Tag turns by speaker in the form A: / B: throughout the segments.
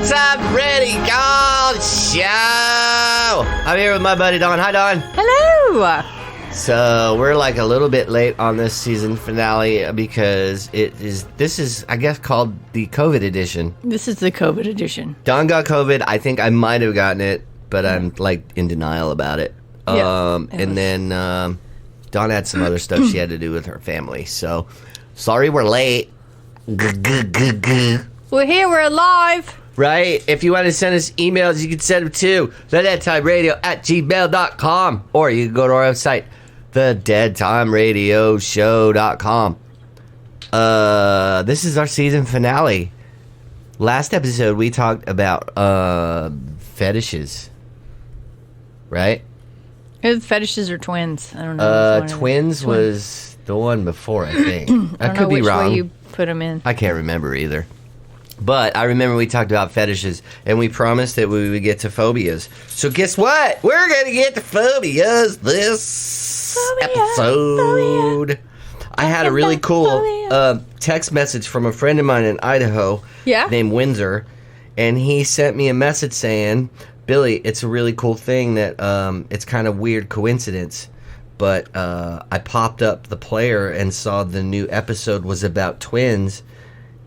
A: Time Radio Show. I'm here with my buddy Don. Hi, Don.
B: Hello.
A: So we're like a little bit late on this season finale because this is I guess called the COVID edition.
B: This is the COVID edition.
A: Don got COVID. I think I might have gotten it, but I'm like in denial about it. Then Dawn had some other stuff she had to do with her family. So sorry we're late.
B: We're here. We're alive.
A: Right? If you want to send us emails, you can send them to thedeadtimeradio@gmail.com, or you can go to our website, thedeadtimeradioshow.com. This is our season finale. Last episode, we talked about fetishes. Right?
B: Fetishes or twins? I don't know.
A: Twins was the one before, I think. I could be wrong.
B: Way you put them in.
A: I can't remember either. But I remember we talked about fetishes, and we promised that we would get to phobias. So guess what? We're going to get to phobias this episode. I had a really cool text message from a friend of mine in Idaho named Windsor, and he sent me a message saying, Billy, it's a really cool thing that it's kind of weird coincidence, but I popped up the player and saw the new episode was about twins,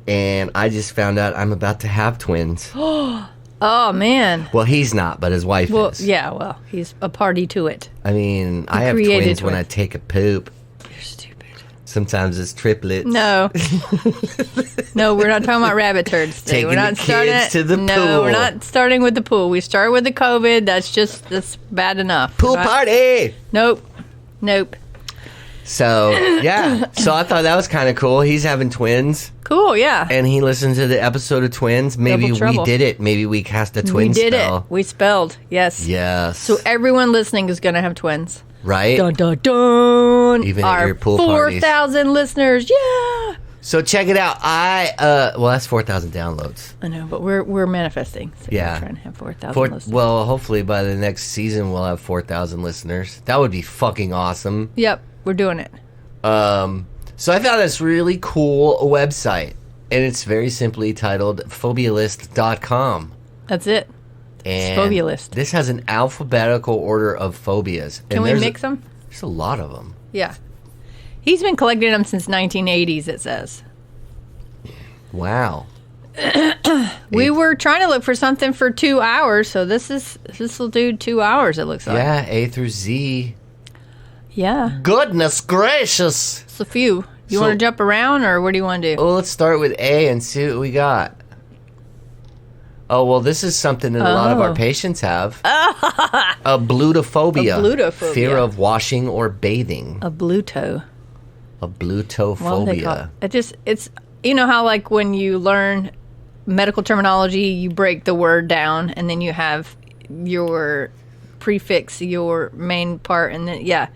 A: and I just found out I'm about to have twins.
B: Oh, man.
A: Well, he's not, but his wife is.
B: Yeah, well, he's a party to it.
A: I mean, I have twins when I take a poop.
B: You're stupid.
A: Sometimes it's triplets.
B: No. No, we're not talking about rabbit turds today.
A: Taking
B: we're not
A: the kids to the pool.
B: No, we're not starting with the pool. We start with the COVID. That's bad enough.
A: Pool party!
B: Nope.
A: So, yeah. So I thought that was kind of cool. He's having twins.
B: Cool, yeah.
A: And he listened to the episode of Twins. Maybe we did it. Maybe we cast a twin spell.
B: We did it. We spelled. Yes.
A: Yes.
B: So everyone listening is going to have twins.
A: Right?
B: Dun, dun, dun.
A: Even at your pool parties.
B: 4,000 listeners. Yeah.
A: So check it out. Well, that's 4,000 downloads.
B: I know, but we're manifesting. So
A: yeah.
B: We're trying to have 4,000 listeners.
A: Well, hopefully by the next season we'll have 4,000 listeners. That would be fucking awesome.
B: Yep. We're doing it.
A: So I found this really cool website, and it's very simply titled phobialist.com.
B: That's it.
A: And
B: it's Phobialist.
A: This has an alphabetical order of phobias.
B: Can we mix them?
A: There's a lot of them.
B: Yeah. He's been collecting them since 1980s, it says.
A: Wow.
B: We were trying to look for something for 2 hours, so this will do 2 hours, it looks like.
A: Yeah, A through Z.
B: Yeah.
A: Goodness gracious.
B: It's a few. You want to jump around, or what do you want to do?
A: Well, let's start with A and see what we got. Oh, well, this is something that a lot of our patients have. A blutophobia.
B: A blutophobia.
A: Fear of washing or bathing.
B: A bluto.
A: A blutophobia.
B: It's you know how like when you learn medical terminology, you break the word down, and then you have your prefix, your main part, and then,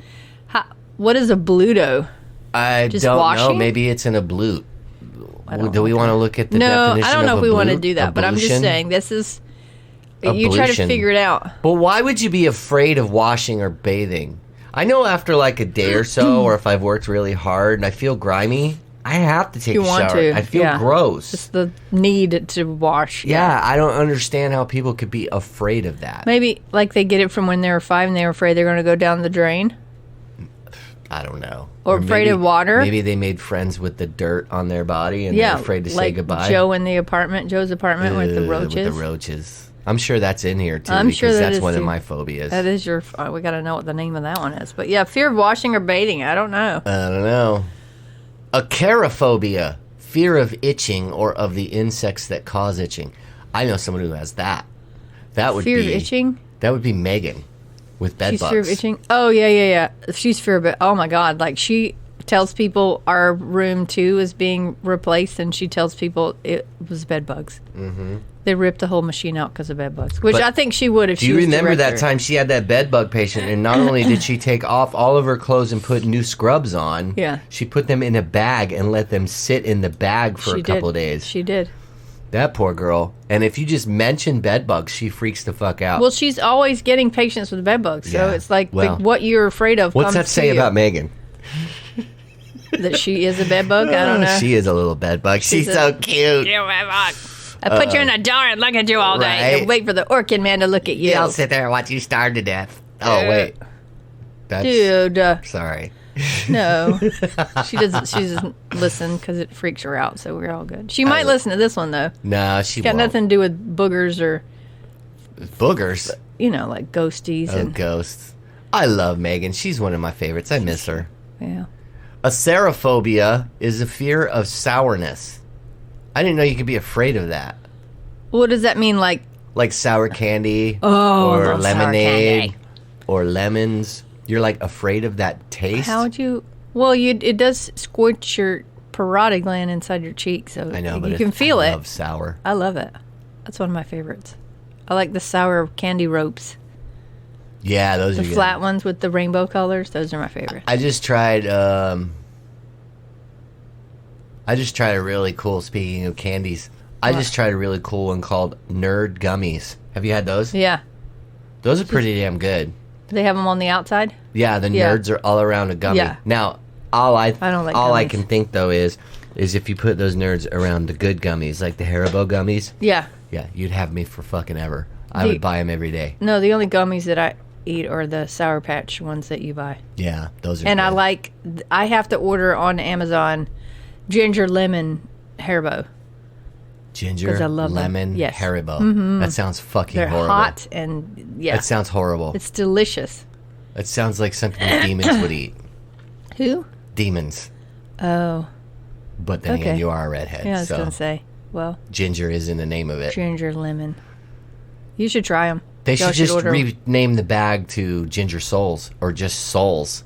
B: what is a bluto?
A: I
B: Just
A: don't
B: washing?
A: know. Maybe it's an ablute. Do we want to look at the definition?
B: No, I don't know if we want to
A: ablute?
B: do that, but I'm just saying this is. You try to figure it out.
A: But why would you be afraid of washing or bathing? I know after like a day or so, or if I've worked really hard and I feel grimy, I have to take a shower. I feel gross.
B: Just the need to wash.
A: Yeah, I don't understand how people could be afraid of that.
B: Maybe like they get it from when they were 5 and they were afraid they're going to go down the drain.
A: I don't know.
B: Or afraid of water.
A: Maybe they made friends with the dirt on their body and they're afraid to say goodbye.
B: Joe's apartment with the roaches.
A: With the roaches. I'm sure that's in here too.
B: I'm sure
A: that's one of my phobias.
B: That is your. We got to know what the name of that one is. But yeah, fear of washing or bathing. I don't know.
A: Acrophobia, fear of itching or of the insects that cause itching. I know someone who has that. That would
B: fear of itching.
A: That would be Megan with bed bugs.
B: She's fear of itching. Oh yeah. She's fear of it. Oh my God! Like she tells people our room 2 is being replaced, and she tells people it was bed bugs. Mm-hmm. They ripped the whole machine out because of bed bugs, which I think she would if she was
A: Do you remember that time she had that bed bug patient, and not only did she take off all of her clothes and put new scrubs on, she put them in a bag and let them sit in the bag for a couple of days.
B: She did.
A: That poor girl. And if you just mention bed bugs, she freaks the fuck out.
B: Well, she's always getting patients with bed bugs, so it's like what you're afraid of.
A: What's that say about Megan?
B: That she is a bed bug? I don't know.
A: She is a little bed bug. She's so cute.
B: Bed bug. I put you in a jar and look at you all day
A: Right.
B: and wait for the orchid man to look at you.
A: I'll sit there and watch you starve to death. Oh, wait. That's...
B: Dude,
A: Sorry.
B: no. She doesn't listen because it freaks her out, so we're all good. She might listen to this one, though.
A: No, she
B: Got
A: won't.
B: nothing to do with boogers or,
A: Boogers?
B: like ghosties.
A: Oh,
B: And
A: ghosts. I love Megan. She's one of my favorites. I miss her.
B: yeah.
A: Acerophobia is a fear of sourness. I didn't know you could be afraid of that.
B: What does that mean? Like
A: sour candy
B: I
A: or
B: love sour
A: lemonade
B: candy.
A: or lemons. You're like afraid of that taste.
B: how would you? Well, it does scorch your parotid gland inside your cheek, so
A: I know, but
B: you can feel
A: I
B: it.
A: love sour.
B: I love it. That's one of my favorites. I like the sour candy ropes.
A: Yeah, those
B: The
A: are good.
B: flat ones with the rainbow colors. Those are my favorite.
A: I just tried a really cool, speaking of candies, I just tried a really cool one called Nerd Gummies. Have you had those?
B: Yeah.
A: Those are pretty damn good.
B: They have them on the outside?
A: Yeah, the
B: Yeah.
A: nerds are all around a gummy.
B: Yeah.
A: Now, all I
B: don't like
A: all I
B: gummies.
A: can think though is if you put those nerds around the good gummies, like the Haribo gummies,
B: Yeah.
A: yeah, you'd have me for fucking ever. I
B: The-
A: would buy them every day.
B: No, the only gummies that I eat are the Sour Patch ones that you buy.
A: Yeah, those are
B: And
A: good.
B: I have to order on Amazon ginger lemon Haribo.
A: Ginger,
B: 'cause I love them.
A: lemon,
B: Yes.
A: Haribo. That sounds fucking
B: They're
A: horrible.
B: hot and yeah.
A: That sounds horrible.
B: It's delicious.
A: It sounds like something demons would eat.
B: Who?
A: Demons.
B: Oh.
A: But then again,
B: Okay.
A: you are a redhead,
B: Yeah, I was
A: so
B: going to say. Well,
A: ginger is in the name of it.
B: ginger lemon. You should try them.
A: They should just rename the bag to Ginger Souls or just Souls.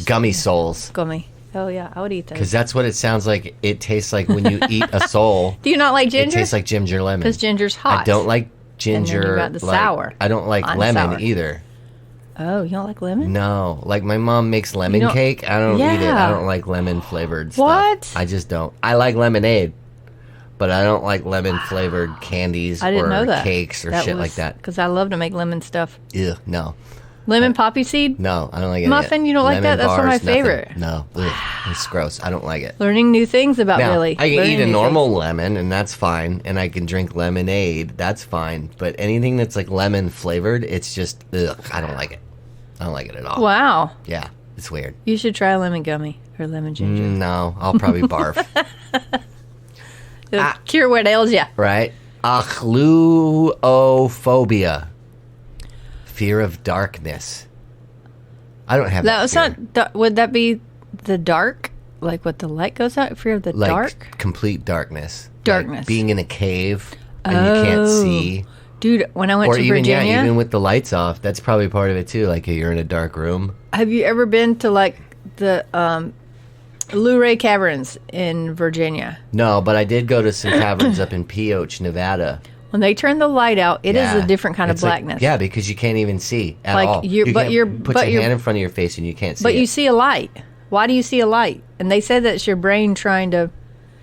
A: Gummy Souls.
B: Gummy. Oh, yeah. I would eat those.
A: Because that's what it sounds like. It tastes like when you eat a soul.
B: Do you not like
A: It
B: ginger?
A: tastes like ginger lemon.
B: Because ginger's hot.
A: I don't like ginger.
B: And then you got the
A: like-
B: sour.
A: I don't like
B: I'm
A: lemon
B: sour.
A: either.
B: Oh, you don't like lemon?
A: No. Like my mom makes lemon
B: don't-
A: cake. I don't eat it.
B: Yeah.
A: I don't like lemon flavored stuff.
B: What?
A: I just don't. I like lemonade. But I don't like lemon flavored candies
B: I didn't
A: or
B: know that.
A: cakes or shit like that.
B: Because I love to make lemon stuff.
A: Ew, no.
B: Lemon poppy seed?
A: No, I don't like it.
B: Muffin? You don't like that? That's one of my
A: nothing.
B: favorite.
A: No, ugh, it's gross. I don't like it.
B: Learning new things about
A: Now,
B: Billy.
A: I can
B: Learning
A: eat a
B: new
A: normal
B: things.
A: lemon, and that's fine. And I can drink lemonade, that's fine. But anything that's like lemon flavored, it's just, ugh, I don't like it. I don't like it at all.
B: Wow.
A: Yeah, it's weird.
B: You should try lemon gummy or lemon ginger.
A: No, I'll probably barf.
B: It'll cure what ails you.
A: Right? Achluophobia. Fear of darkness. I don't have that.
B: That was
A: fear.
B: not. Would that be the dark? Like what the light goes out? Fear of the
A: Like
B: dark?
A: complete darkness.
B: Darkness.
A: Like being in a cave and you can't
B: Oh.
A: see.
B: Dude, when I went
A: Or
B: to
A: even,
B: Virginia,
A: yeah, even with the lights off, that's probably part of it too. Like you're in a dark room.
B: have you ever been to like the Luray Caverns in Virginia?
A: No, but I did go to some caverns up in Pioche, Nevada.
B: When they turn the light out, it is
A: Yeah.
B: a different kind of
A: It's like-
B: blackness.
A: yeah, because you can't even see at
B: Like,
A: all.
B: you're-
A: You
B: but
A: can't
B: you're-
A: put
B: but
A: your
B: you're-
A: hand in front of your face and you can't see
B: But
A: it.
B: you see a light. Why do you see a light? And they said that's your brain trying to.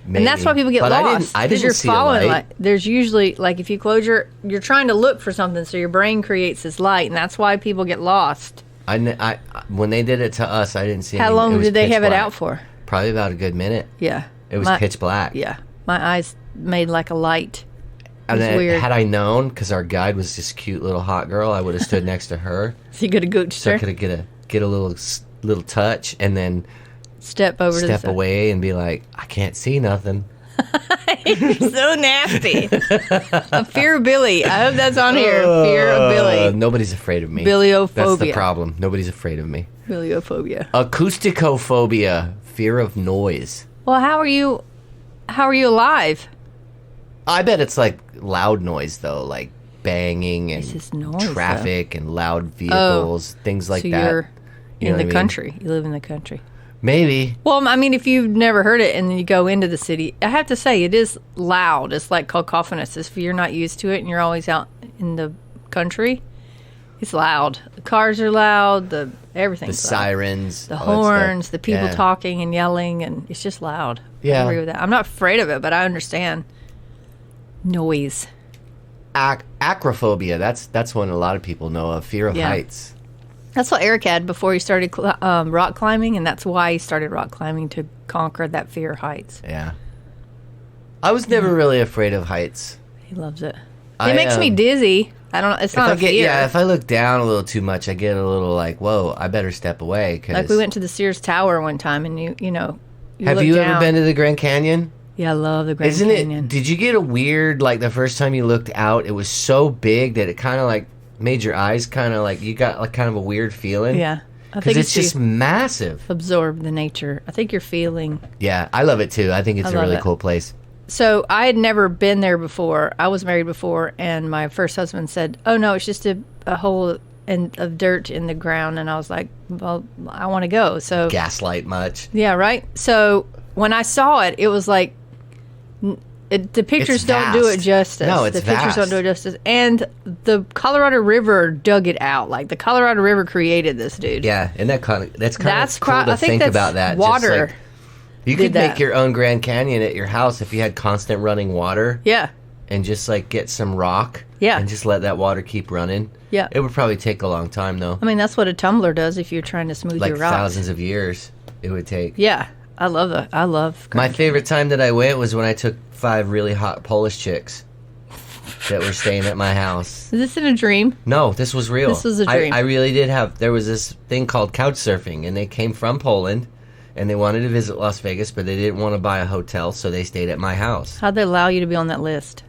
B: And that's why
A: Maybe.
B: people get
A: But
B: lost.
A: I didn't
B: you're
A: see a
B: following
A: light.
B: There's usually like if you close you're trying to look for something, so your brain creates this light, and that's why people get lost.
A: I when they did it to us, I didn't see.
B: How
A: anything. It
B: long
A: was
B: did they
A: pitch
B: have it
A: black.
B: out for?
A: Probably about a good minute.
B: Yeah,
A: It was pitch black.
B: Yeah, my eyes made like a light.
A: And
B: It's
A: then,
B: weird.
A: had I known, because our guide was this cute little hot girl, I would have stood next to her,
B: So you could have gooched
A: so I
B: her,
A: could get a little touch, and then
B: step over to the
A: step
B: side.
A: away and be like, I can't see nothing.
B: You're so nasty. A fear of Billy. I hope that's on here. Fear of Billy.
A: Nobody's afraid of me.
B: Biliophobia.
A: That's the problem. Nobody's afraid of me.
B: Biliophobia.
A: Acousticophobia, fear of noise.
B: Well, how are you alive?
A: I bet it's like loud noise though, like banging and
B: It's just noise,
A: traffic and loud vehicles, things like
B: so
A: that.
B: you're
A: You know
B: in
A: what I
B: the
A: mean?
B: country. You live in the country.
A: Maybe.
B: Well, I mean, if you've never heard it and then you go into the city, I have to say it is loud. It's like cacophonous. If you're not used to it and you're always out in the country, it's loud. The cars are loud. Everything's
A: The
B: loud.
A: sirens,
B: The
A: all that stuff.
B: horns, the people
A: Yeah.
B: talking and yelling, and it's just loud.
A: Yeah.
B: I agree with that. I'm not afraid of it, but I understand noise.
A: Acrophobia. That's one a lot of people know of. Fear of
B: Yeah.
A: heights.
B: That's what Eric had before he started rock climbing, and that's why he started rock climbing, to conquer that fear of heights.
A: Yeah. I was never really afraid of heights.
B: He loves it. It makes me dizzy. I don't. It's not a fear.
A: Yeah, if I look down a little too much, I get a little like, whoa, I better step away. Cause
B: Like we went to the Sears Tower one time, and you know.
A: Have you ever been to the Grand Canyon?
B: Yeah, I love the Grand
A: Isn't
B: Canyon.
A: it? Did you get a weird like the first time you looked out? It was so big that it kind of like made your eyes kind of like you got like kind of a weird feeling.
B: Yeah, I
A: because
B: think
A: it's just massive.
B: Absorb the nature. I think you're feeling.
A: Yeah, I love it too. I think it's a really cool place.
B: So I had never been there before. I was married before, and my first husband said, "Oh no, it's just a hole of dirt in the ground." And I was like, "Well, I want to go." So
A: gaslight much?
B: Yeah, right. So when I saw it, it was like the pictures don't do it justice.
A: No, it's
B: the pictures don't do it justice. And the Colorado River dug it out. Like the Colorado River created this, dude.
A: Yeah, and that's kind of cool to
B: I think
A: think
B: that's
A: about that.
B: Water.
A: Just like, you could make your own Grand Canyon at your house if you had constant running water.
B: Yeah.
A: And just like get some rock.
B: Yeah.
A: And just let that water keep running. Yeah. It would probably take a long time though.
B: I mean, that's what a tumbler does if you're trying to smooth your rocks.
A: Like thousands of years it would take.
B: Yeah. I love that. I love
A: my favorite time that I went was when I took 5 really hot Polish chicks that were staying at my house.
B: Is this in a dream?
A: No, this was real.
B: This was a dream.
A: I really did have. There was this thing called couch surfing, and they came from Poland, and they wanted to visit Las Vegas, but they didn't want to buy a hotel, so they stayed at my house.
B: How'd they allow you to be on that list?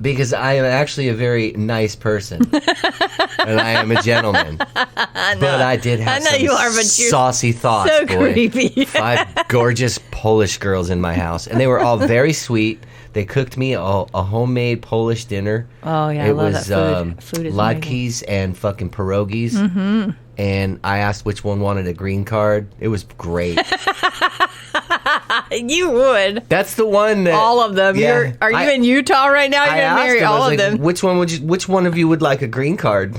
A: Because I am actually a very nice person, and I am a gentleman. But I did have some saucy thoughts.
B: So creepy.
A: 5 gorgeous Polish girls in my house, and they were all very sweet. They cooked me a homemade Polish dinner.
B: Oh yeah, I love that food. Food is
A: latkes and fucking pierogies.
B: Mm-hmm.
A: And I asked which one wanted a green card. It was great.
B: You would.
A: That's the one that
B: all of them.
A: Yeah,
B: are you in Utah right now? You're gonna marry all of them.
A: Which one of you would like a green card?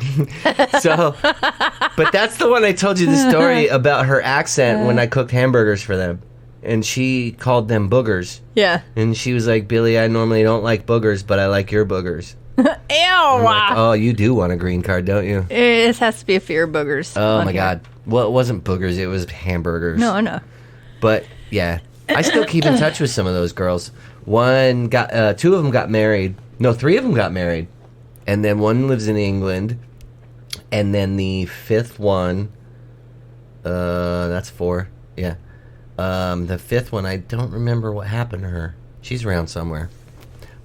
A: So, but that's the one I told you the story about her accent when I cooked hamburgers for them, and she called them boogers. Yeah. And she was like, "Billy, I normally don't like boogers, but I like your boogers."
B: Ew!
A: Like, oh, you do want a green card, don't you?
B: It has to be a fear of boogers.
A: Oh my God! Well, it wasn't boogers; it was hamburgers.
B: No, I know.
A: But yeah, I still keep in touch with some of those girls. 2 of them got married. No, 3 of them got married, and then one lives in England, and then the 5th one. That's 4. Yeah. The 5th one, I don't remember what happened to her. She's around somewhere.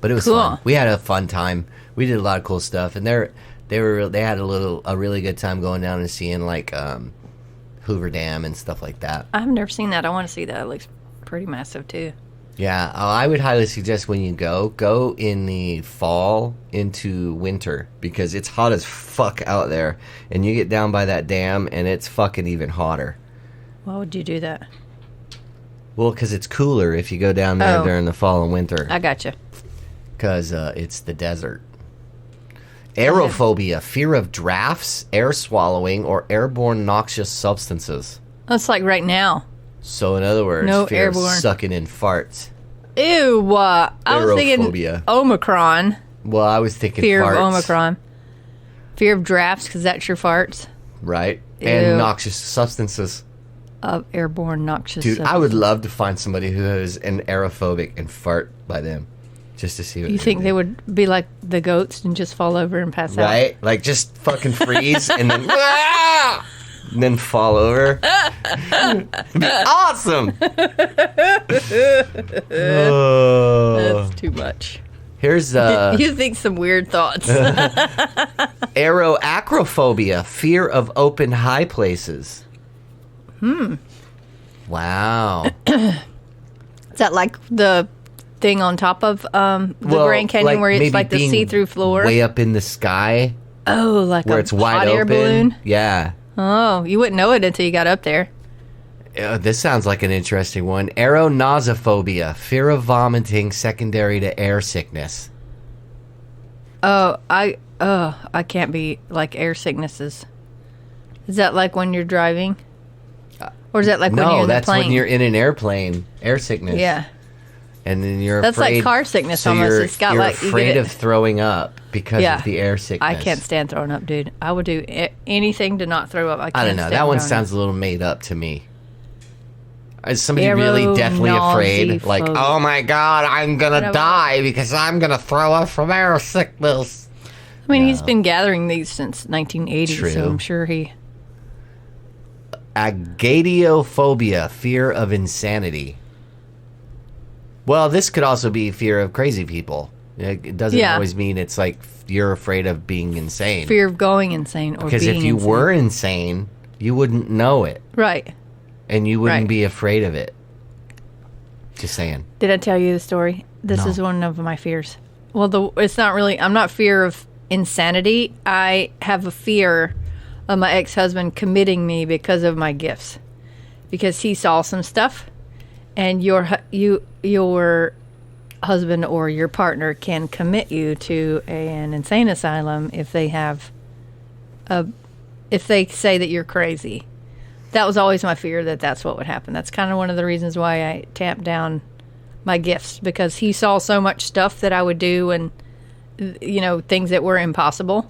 A: But it was fun. We had a fun time. We did a lot of cool stuff, and they had a really good time going down and seeing like Hoover Dam and stuff like that.
B: I've never seen that. I want to see that. It looks pretty massive too.
A: Yeah, I would highly suggest when you go in the fall into winter because it's hot as fuck out there, and you get down by that dam and it's fucking even hotter.
B: Why would you do that?
A: Well, because it's cooler if you go down there during the fall and winter.
B: I gotcha.
A: Because it's the desert. Aerophobia, fear of drafts, air swallowing, or airborne noxious substances.
B: That's like right now.
A: So in other words,
B: no
A: fear
B: airborne.
A: of sucking in farts.
B: Ew! I was thinking Omicron.
A: Well, I was thinking
B: fear
A: farts.
B: of Omicron. Fear of drafts because that's your farts.
A: Right. Ew. And noxious substances.
B: Of airborne noxious
A: Dude,
B: substances.
A: I would love to find somebody who is an aerophobic and fart by them. Just to see what
B: you think they would be like the goats and just fall over and pass out.
A: Right? Like just fucking freeze and then and then fall over. It'd be awesome.
B: That's too much.
A: Here's
B: you think some weird thoughts.
A: Aeroacrophobia, fear of open high places. Wow.
B: Is that like the thing on top of the Grand Canyon
A: like
B: where it's like the see-through floor?
A: Way up in the sky.
B: Oh, like
A: where
B: a
A: it's wide
B: hot air
A: open.
B: balloon?
A: Yeah.
B: Oh, you wouldn't know it until you got up there.
A: This sounds like an interesting one. Aeronausophobia, fear of vomiting secondary to air sickness.
B: Oh, I can't be like air sicknesses. Is that like when you're driving? Or is that like when you're in the plane? No, that's when
A: you're in an airplane. Air sickness.
B: Yeah.
A: And then you're
B: That's
A: afraid.
B: Like car sickness
A: so
B: almost.
A: It's got like afraid of throwing up because of the air sickness.
B: I can't stand throwing up, dude. I would do anything to not throw up.
A: I don't know. That one sounds a little made up to me. Is somebody really deathly afraid? Like, oh my God, I'm going to die because I'm going to throw up from air sickness.
B: I mean, he's been gathering these since 1980,
A: True.
B: so I'm sure he...
A: Agadiophobia, fear of insanity. Well, this could also be fear of crazy people. It doesn't always mean it's like you're afraid of being insane.
B: Fear of going insane or
A: because
B: being
A: if you
B: insane.
A: were insane, you wouldn't know it.
B: Right.
A: And you wouldn't be afraid of it. Just saying.
B: Did I tell you the story? This is one of my fears. Well, it's not really... I'm not fear of insanity. I have a fear of my ex-husband committing me because of my gifts. Because he saw some stuff, and your husband or your partner can commit you to an insane asylum if they say that you're crazy. That was always my fear, that's what would happen. That's kind of one of the reasons why I tamped down my gifts, because he saw so much stuff that I would do and, things that were impossible.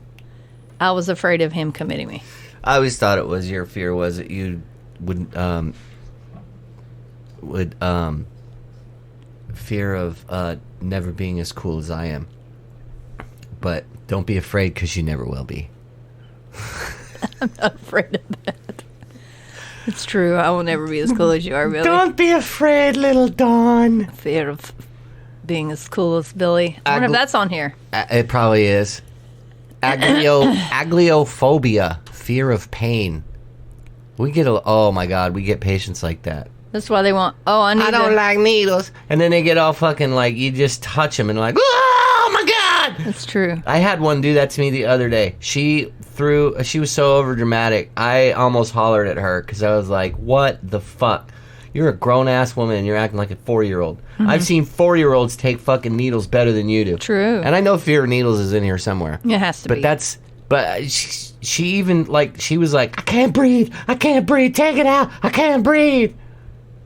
B: I was afraid of him committing me.
A: I always thought it was your fear was that you would fear of never being as cool as I am. But don't be afraid, because you never will be.
B: I'm not afraid of that. It's true. I will never be as cool as you are, Billy.
A: Don't be afraid, little Dawn.
B: Fear of being as cool as Billy. I wonder if that's on here.
A: It probably is. Agliophobia, fear of pain. We get oh my God, we get patients like that.
B: That's why they want.
A: I don't like needles, and then they get all fucking like you just touch them and like, oh my God.
B: That's true.
A: I had one do that to me the other day. She was so over dramatic. I almost hollered at her because I was like, what the fuck? You're a grown ass woman and you're acting like a 4-year-old. Mm-hmm. I've seen 4-year-olds take fucking needles better than you do.
B: True.
A: And I know fear of needles is in here somewhere.
B: It has to be.
A: But she even like she was like, I can't breathe, take it out, I can't breathe.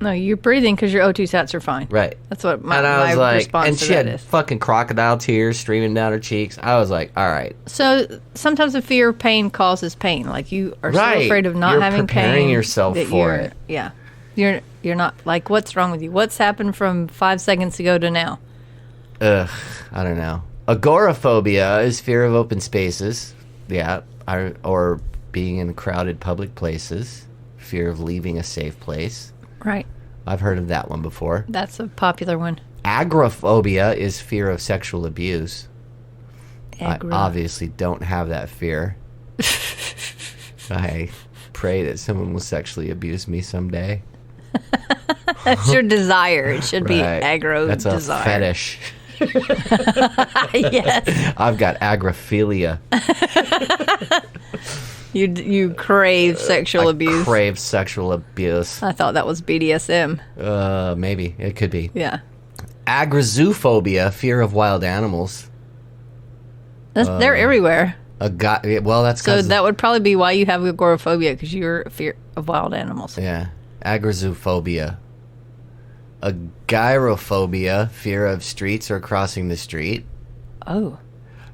B: No, you're breathing because your O2 sats are fine.
A: Right.
B: That's what my
A: And
B: response to that is.
A: she had fucking crocodile tears streaming down her cheeks. I was like, all right.
B: So sometimes the fear of pain causes pain. Like you are so afraid of not having pain.
A: You're preparing yourself for it.
B: Yeah. You're not like, what's wrong with you? What's happened from 5 seconds ago to now?
A: I don't know. Agoraphobia is fear of open spaces. Yeah. Or being in crowded public places. Fear of leaving a safe place.
B: Right.
A: I've heard of that one before.
B: That's a popular one.
A: Agoraphobia is fear of sexual abuse. I obviously don't have that fear. I pray that someone will sexually abuse me someday.
B: That's your desire. It should be agro
A: That's
B: desire.
A: A fetish.
B: Yes.
A: I've got agrophilia.
B: You crave sexual abuse.
A: Crave sexual abuse.
B: I thought that was BDSM.
A: Maybe. It could be.
B: Yeah.
A: Agrazoophobia, fear of wild animals.
B: They're everywhere.
A: So
B: that would probably be why you have agoraphobia, because you're a fear of wild animals.
A: Yeah. Agrazoophobia. Agyrophobia, fear of streets or crossing the street.
B: Oh.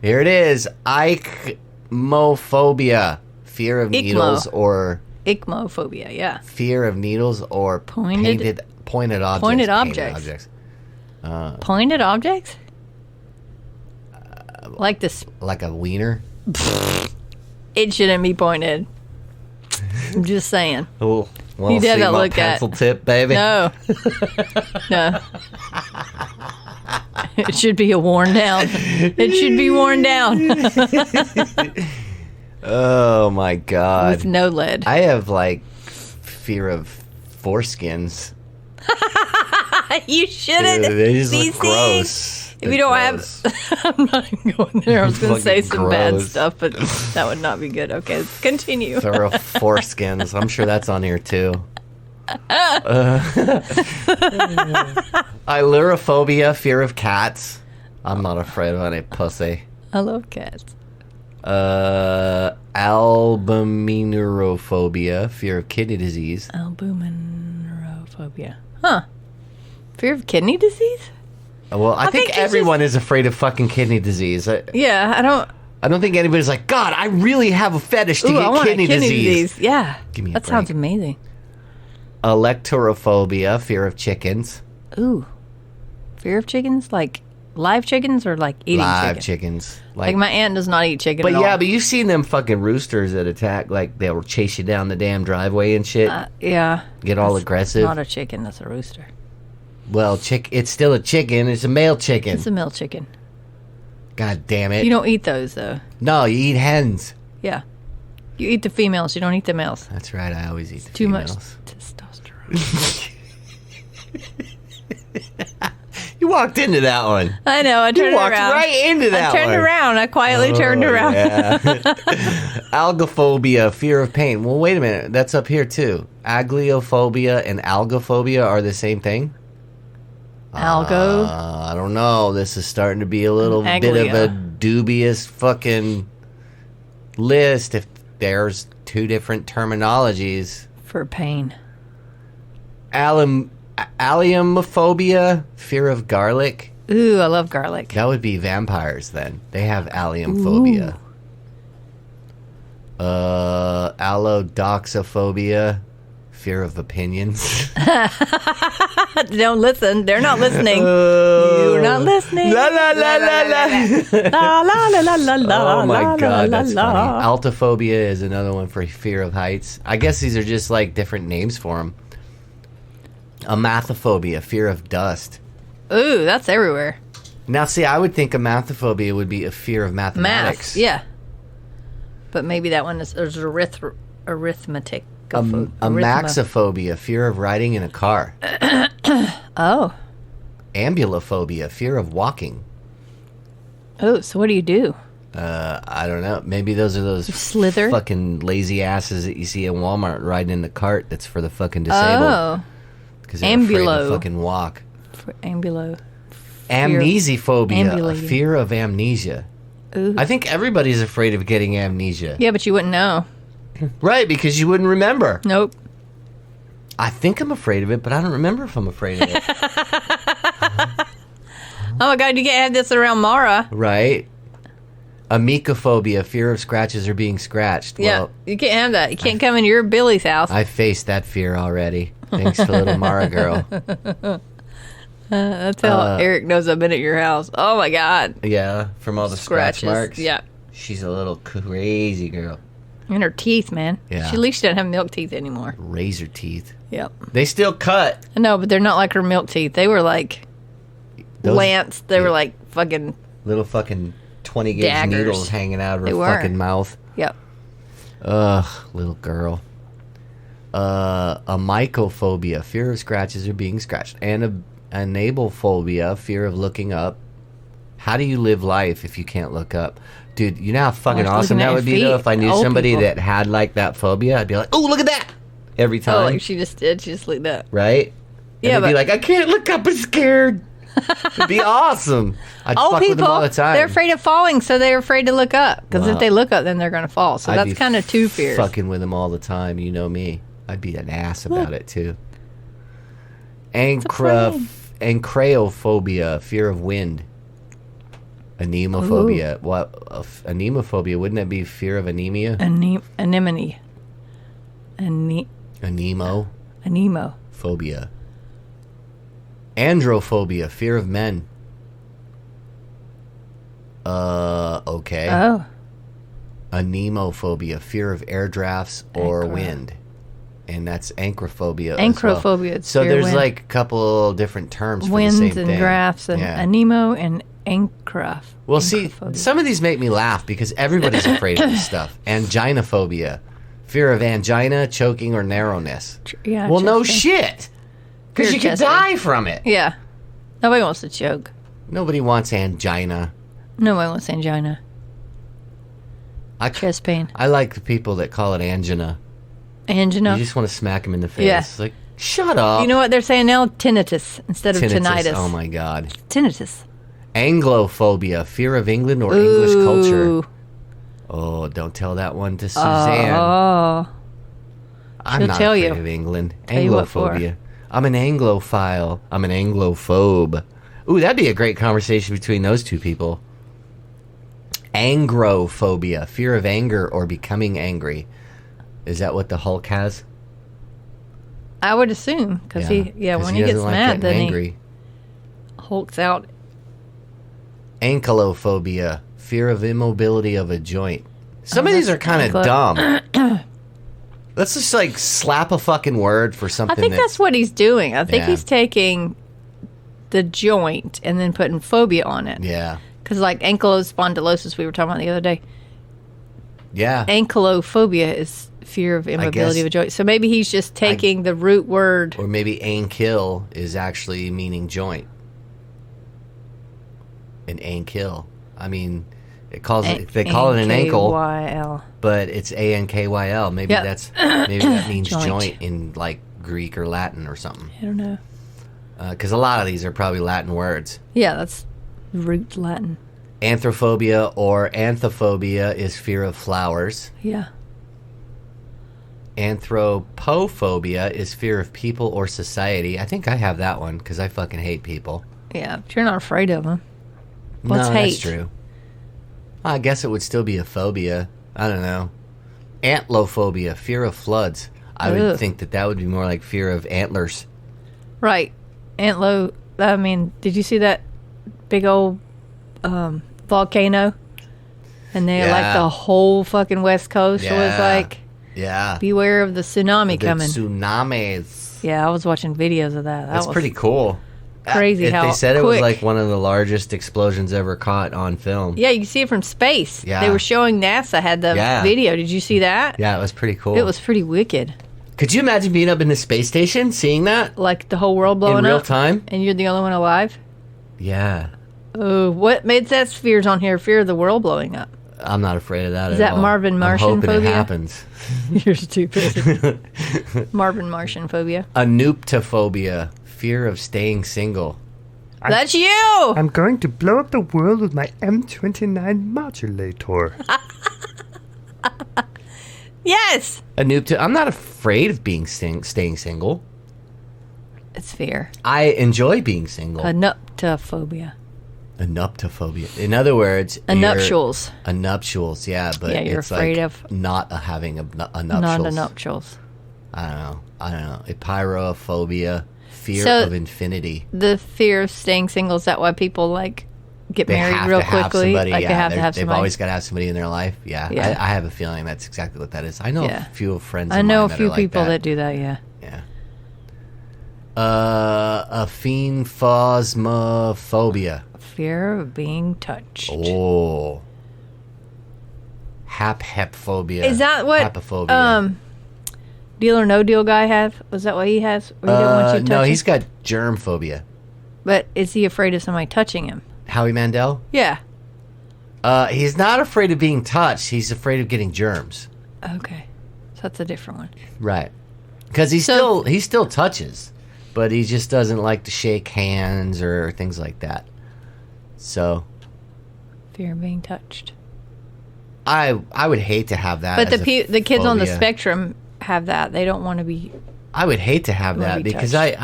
A: Here it is. Ichmophobia, fear of needles or...
B: Ichmophobia, yeah.
A: Fear of needles or pointed objects.
B: Pointed objects. Pointed objects? Like this...
A: Like a wiener?
B: It shouldn't be pointed. I'm just saying.
A: Oh, well,
B: you did
A: see
B: not
A: my
B: look
A: pencil
B: at
A: tip, baby.
B: No. No. It should be worn down. It should be worn down.
A: Oh my God.
B: With no lead.
A: I have like fear of foreskins.
B: You shouldn't.
A: They just look gross.
B: If you don't have, I'm not even going there. I was going to say some bad stuff, but that would not be good. Okay, continue.
A: Fear of foreskins. I'm sure that's on here too. Ailurophobia, fear of cats. I'm not afraid of any pussy.
B: I love cats.
A: Albuminurophobia, fear of kidney disease.
B: Albuminurophobia. Huh. Fear of kidney disease?
A: Well, I think everyone is afraid of fucking kidney disease.
B: Yeah,
A: I don't think anybody's like, God, I really have a fetish to get kidney disease.
B: Yeah.
A: Give me a
B: That
A: break.
B: sounds amazing.
A: Electorophobia, fear of chickens.
B: Ooh. Fear of chickens? Like live chickens or like eating
A: Live
B: chicken?
A: chickens.
B: Like my aunt does not eat chicken
A: But
B: at all.
A: yeah, but you've seen them fucking roosters that attack, like they'll chase you down the damn driveway and shit.
B: Yeah.
A: Get all aggressive.
B: Not a chicken, that's a rooster.
A: Well, it's still a chicken. It's a male chicken.
B: It's a male chicken.
A: God damn it.
B: You don't eat those though.
A: No, you eat hens.
B: Yeah. You eat the females, you don't eat the males.
A: That's right. I always eat the
B: Too
A: females.
B: much testosterone.
A: You walked into that one.
B: I know, I turned
A: You walked
B: around.
A: right into that
B: I turned
A: one.
B: around. I quietly turned around.
A: Yeah. Algophobia, fear of pain. Well, wait a minute. That's up here too. Agliophobia and algophobia are the same thing?
B: Algo.
A: I don't know. This is starting to be a little bit of a dubious fucking list if there's two different terminologies.
B: For pain.
A: Alliumophobia, fear of garlic.
B: Ooh, I love garlic.
A: That would be vampires then. They have alliumphobia. Allodoxophobia, fear of opinions.
B: Don't listen. They're not listening. You're not listening.
A: La la la la la.
B: La la la la la la.
A: Oh my god, that's
B: la,
A: funny.
B: la.
A: Altophobia is another one for fear of heights. I guess these are just like different names for them. Amathophobia, fear of dust.
B: Ooh, that's everywhere.
A: Now, see, I would think amathophobia would be a fear of mathematics.
B: Math, yeah. But maybe that one is there's arithmetic.
A: Amaxophobia, fear of riding in a car.
B: Oh.
A: Ambulophobia, fear of walking.
B: Oh, so what do you do?
A: I don't know. Maybe those are those
B: slither?
A: fucking lazy asses that you see in Walmart riding in the cart that's for the fucking disabled.
B: Oh.
A: Because they're afraid to
B: Ambulo.
A: fucking walk.
B: Ambulo.
A: Amnesiophobia, a
B: Ambulating.
A: fear of amnesia.
B: Ooh.
A: I think everybody's afraid of getting amnesia.
B: Yeah, but you wouldn't know.
A: Right, because you wouldn't remember.
B: Nope.
A: I think I'm afraid of it, but I don't remember if I'm afraid of it.
B: Oh my god, you can't have this around Mara.
A: Right? Amikophobia, fear of scratches or being scratched.
B: Yeah,
A: Well,
B: you can't have that. You can't come into your Billy's house.
A: I faced that fear already. Thanks to little Mara girl.
B: That's how Eric knows I've been at your house. Oh my god.
A: Yeah, from all the scratch
B: Scratches.
A: marks.
B: Yeah.
A: She's a little crazy girl.
B: And her teeth, man.
A: Yeah.
B: She at least doesn't have milk teeth anymore.
A: Razor teeth.
B: Yep.
A: They still cut.
B: No, but they're not like her milk teeth. They were like
A: Those-
B: lance. They were
A: yeah.
B: like fucking.
A: Little fucking 20 gauge
B: Daggers.
A: needles hanging out of her
B: They were.
A: fucking mouth.
B: Yep.
A: Ugh, little girl. A mycophobia, fear of scratches or being scratched. And a anablephobia, fear of looking up. How do you live life if you can't look up? Dude, you know how fucking
B: Like
A: awesome
B: looking at
A: that would
B: your
A: be, though?
B: feet.
A: If I knew
B: Old
A: somebody
B: people.
A: that had, like, that phobia, I'd be like, oh, look at that! Every
B: Oh,
A: time.
B: like she just did. She just looked up.
A: Right?
B: Yeah,
A: And they'd be
B: but-
A: like, I can't look up, I'm scared. It'd be awesome. I'd
B: Old
A: fuck with them
B: people,
A: all the time.
B: they're afraid of falling, so they're afraid to look up. Because
A: Wow.
B: if they look up, then they're going to fall. So
A: I'd
B: that's
A: be
B: kind of two fears.
A: Fucking with them all the time, you know me. I'd be an ass about it too. Ancraeophobia, fear of wind. Anemophobia. What? Anemophobia? Wouldn't that be fear of anemia?
B: Anemone.
A: Anemo
B: Anemo.
A: phobia. Androphobia, fear of men. Okay.
B: Oh.
A: Anemophobia, fear of air drafts or
B: Ancra.
A: wind. And that's anchrophobia. as
B: Anchrophobia,
A: well.
B: it's
A: So
B: fear
A: there's
B: wind.
A: like a couple different terms for
B: Winds
A: the same
B: and
A: thing.
B: drafts and
A: Yeah.
B: anemo and ancra.
A: Well, see,
B: Anchrophobia.
A: some of these make me laugh because everybody's afraid of this stuff. Anginophobia, fear of angina, choking, or narrowness.
B: Yeah,
A: Well, no
B: chest
A: shit. Because
B: Fear
A: you could
B: chest pain.
A: die from it.
B: Yeah. Nobody wants to choke.
A: Nobody wants angina.
B: Nobody wants angina.
A: I,
B: Chest pain.
A: I like the people that call it angina.
B: Angina.
A: You just want to smack them in the face.
B: Yeah.
A: Like, shut up.
B: You know what they're saying now? Tinnitus instead of tinnitus.
A: Oh, my God.
B: Tinnitus.
A: Anglophobia, fear of England or English culture.
B: Ooh.
A: Oh, don't tell that one to Suzanne.
B: Oh.
A: I'm
B: she'll
A: not
B: tell
A: afraid
B: you.
A: of England.
B: Tell you what for.
A: Anglophobia. I'm an Anglophile. I'm an Anglophobe. Ooh, that'd be a great conversation between those two people. Angrophobia, fear of anger or becoming angry. Is that what the Hulk has?
B: I would assume because
A: 'Cause
B: when he gets
A: doesn't like
B: mad,
A: getting
B: then
A: angry.
B: he hulks out.
A: Ankylophobia, fear of immobility of a joint. Some of these are kind of dumb. Let's just like slap a fucking word for something.
B: I think that's what he's doing. I think he's taking the joint and then putting phobia on it.
A: Yeah.
B: Because like ankylospondylosis, we were talking about the other day.
A: Yeah.
B: Ankylophobia is fear of immobility of a joint. So maybe he's just taking the root word.
A: Or maybe ankyl is actually meaning joint. An ankyl. I mean, they call it an ankle,
B: A-N-K-Y-L.
A: but it's A-N-K-Y-L. Maybe that means joint in like Greek or Latin or something.
B: I don't know.
A: Because a lot of these are probably Latin words.
B: Yeah, that's root Latin.
A: Anthrophobia or anthophobia is fear of flowers.
B: Yeah.
A: Anthropophobia is fear of people or society. I think I have that one because I fucking hate people.
B: Yeah, but you're not afraid of them. What's
A: no,
B: hate?
A: That's true. I guess it would still be a phobia. I don't know. Antlophobia, fear of floods. I would think that would be more like fear of antlers.
B: Right. Antlo. I mean, did you see that big old volcano? And they like the whole fucking West Coast was like, beware of the tsunami coming.
A: Tsunamis.
B: Yeah, I was watching videos of that.
A: That's pretty cool.
B: Crazy how
A: they said
B: quick.
A: It was like one of the largest explosions ever caught on film.
B: Yeah, you can see it from space.
A: Yeah.
B: They were showing NASA had the video. Did you see that?
A: Yeah, it was pretty cool.
B: It was pretty wicked.
A: Could you imagine being up in the space station, seeing that?
B: Like the whole world blowing up?
A: In real time?
B: And you're the only one alive?
A: Yeah.
B: Oh, what made that fears on here? Fear of the world blowing up.
A: I'm not afraid of that
B: Is
A: at
B: that
A: all.
B: Marvin Martian
A: I'm hoping
B: phobia?
A: it happens.
B: You're stupid. Marvin Martian phobia.
A: Anooptophobia, fear of staying single.
B: That's you!
C: I'm going to blow up the world with my M29 modulator.
B: Yes!
A: I'm not afraid of being staying single.
B: It's fear.
A: I enjoy being single.
B: Anooptophobia.
A: Anooptophobia. In other words,
B: nuptials.
A: Nuptials, yeah, but
B: you're
A: it's
B: afraid
A: like
B: of
A: not having a nuptials.
B: Not a nuptials.
A: I don't know. Pyrophobia, fear of infinity.
B: The fear of staying single, is that why people like get
A: They
B: married
A: have
B: real
A: to have
B: quickly?
A: somebody,
B: like
A: yeah,
B: they have to have
A: they've
B: somebody.
A: always got to have somebody in their life. Yeah. I have a feeling that's exactly what that is. I know a few friends of
B: I know
A: mine
B: a
A: that
B: few
A: are like
B: people
A: that.
B: that do that, yeah.
A: Yeah. Aphenphosmophobia.
B: Fear of being touched.
A: Oh. Haphephobia.
B: Is that what
A: Hapaphobia.
B: Deal or No Deal guy have? Was that what he has? Or he didn't want you touching?
A: No, he's got germ phobia.
B: But is he afraid of somebody touching him?
A: Howie Mandel?
B: Yeah.
A: He's not afraid of being touched. He's afraid of getting germs.
B: Okay. So that's a different one.
A: Right. Because he still touches, but he just doesn't like to shake hands or things like that. So
B: Fear of being touched.
A: I would hate to have that.
B: But
A: as
B: the kids on the
A: phobia.
B: spectrum have that. They don't want to be.
A: I would hate to have that because
B: touched.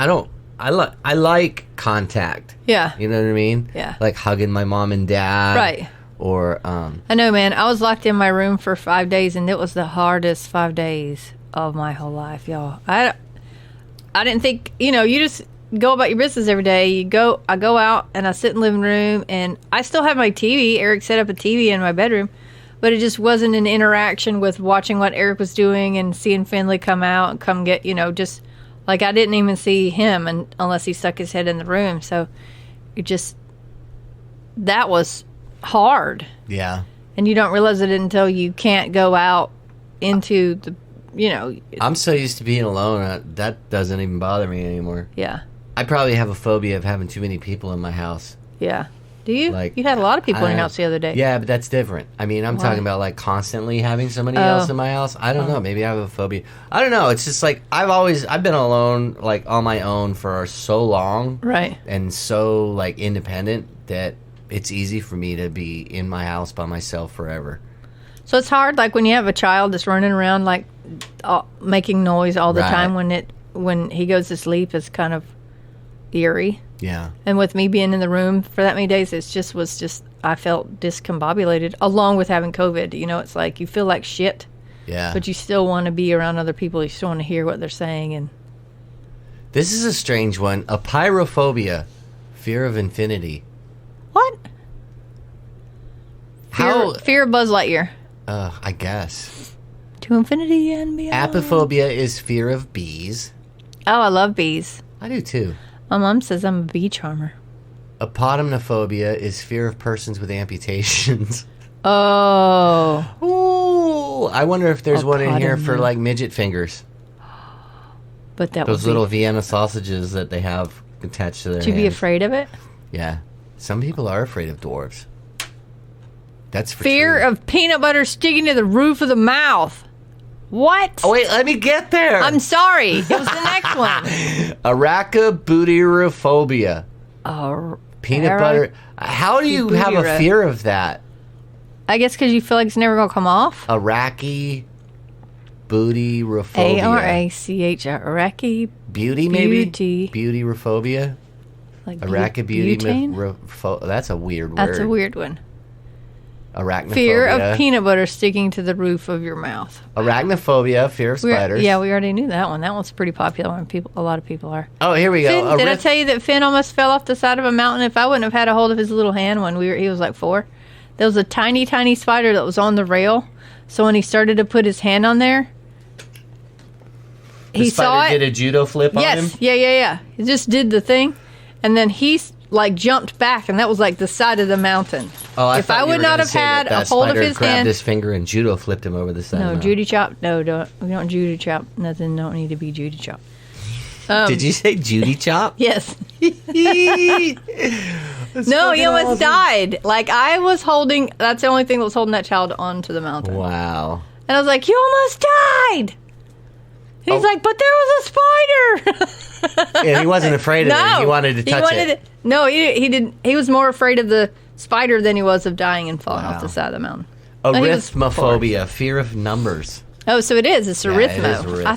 A: I like contact.
B: Yeah.
A: You know what I mean?
B: Yeah.
A: Like hugging my mom and dad.
B: Right.
A: Or
B: I know, man. I was locked in my room for 5 days, and it was the hardest 5 days of my whole life, y'all. I didn't think, you just go about your business every day. I go out and I sit in the living room, and I still have my TV. Eric set up a TV in my bedroom, but it just wasn't an interaction with watching what Eric was doing and seeing Finley come out and come get, just like I didn't even see him unless he stuck his head in the room. So that was hard.
A: Yeah.
B: And you don't realize it until you can't go out into the,
A: I'm so used to being alone. That doesn't even bother me anymore.
B: Yeah.
A: I probably have a phobia of having too many people in my house.
B: Yeah. Do you?
A: Like,
B: you had a lot of people in your house the other day.
A: Yeah, but that's different. I mean, I'm talking about like constantly having somebody else in my house. I don't know. Maybe I have a phobia. I don't know. It's just like I've been alone, like on my own for so long.
B: Right.
A: And so like independent that it's easy for me to be in my house by myself forever.
B: So it's hard, like when you have a child that's running around like making noise all the
A: Right.
B: time when he goes to sleep. It's kind of eerie.
A: Yeah.
B: And with me being in the room for that many days, I felt discombobulated along with having COVID. It's like you feel like shit,
A: Yeah.
B: but you still want to be around other people. You still want to hear what they're saying, and
A: This is a strange one. A pyrophobia, fear of infinity.
B: What?
A: How?
B: Fear of Buzz Lightyear.
A: I guess.
B: To infinity and beyond.
A: Apophobia is fear of bees.
B: Oh, I love bees.
A: I do too.
B: My mom says I'm a bee charmer.
A: Apotemnophobia is fear of persons with amputations.
B: Oh.
A: Ooh, I wonder if there's one in here for
B: Apotemno.
A: like midget fingers.
B: But that
A: Those
B: would
A: little
B: be...
A: Vienna sausages that they have attached to their
B: Would you be
A: hands.
B: afraid of it?
A: Yeah. Some people are afraid of dwarves. That's for
B: Fear
A: true.
B: of peanut butter sticking to the roof of the mouth. What?
A: Oh, wait, let me get there.
B: I'm sorry. It was the next one.
A: Arachibutyrphobia. Peanut butter. How do you have a
B: Arachibutyraph-
A: fear of that?
B: I guess because you feel like it's never going to come off.
A: Arachibutyrphobia.
B: Arach, Iraqi,
A: Beauty, maybe?
B: Beauty.
A: Beautyrophobia?
B: like
A: Arachibutyrphobia. That's a weird word.
B: That's a weird one.
A: Arachnophobia.
B: Fear of peanut butter sticking to the roof of your mouth.
A: Arachnophobia, fear of spiders.
B: Yeah, we already knew that one. That one's pretty popular when a lot of people are.
A: Oh, here we
B: Finn,
A: go.
B: did I tell you that Finn almost fell off the side of a mountain? If I wouldn't have had a hold of his little hand when he was like 4, there was a tiny, tiny spider that was on the rail. So when he started to put his hand on there,
A: The
B: he
A: spider
B: saw it.
A: did a judo flip on him?
B: Yes, yeah. He just did the thing, and then he like jumped back, and that was like the side of the mountain.
A: Oh,
B: If I would not have had a hold of his
A: grabbed
B: hand,
A: his finger and judo flipped him over the side.
B: no,
A: of the
B: Judy chop, no, don't we don't Judy chop. Nothing, don't need to be Judy chop.
A: Did you say Judy chop?
B: Yes. No, he almost died. Like I was holding. That's the only thing that was holding that child onto the mountain.
A: Wow.
B: And I was like, "You almost died." And he's
A: Oh.
B: like, "But there was a spider."
A: Yeah, he wasn't afraid of it. He wanted to touch it.
B: No, he didn't. He was more afraid of the spider than he was of dying and falling
A: Wow.
B: off the side of the mountain. No, he was
A: Arithmophobia, fear of numbers.
B: Oh, so it is. It's
A: Yeah, it is
B: arithmo. I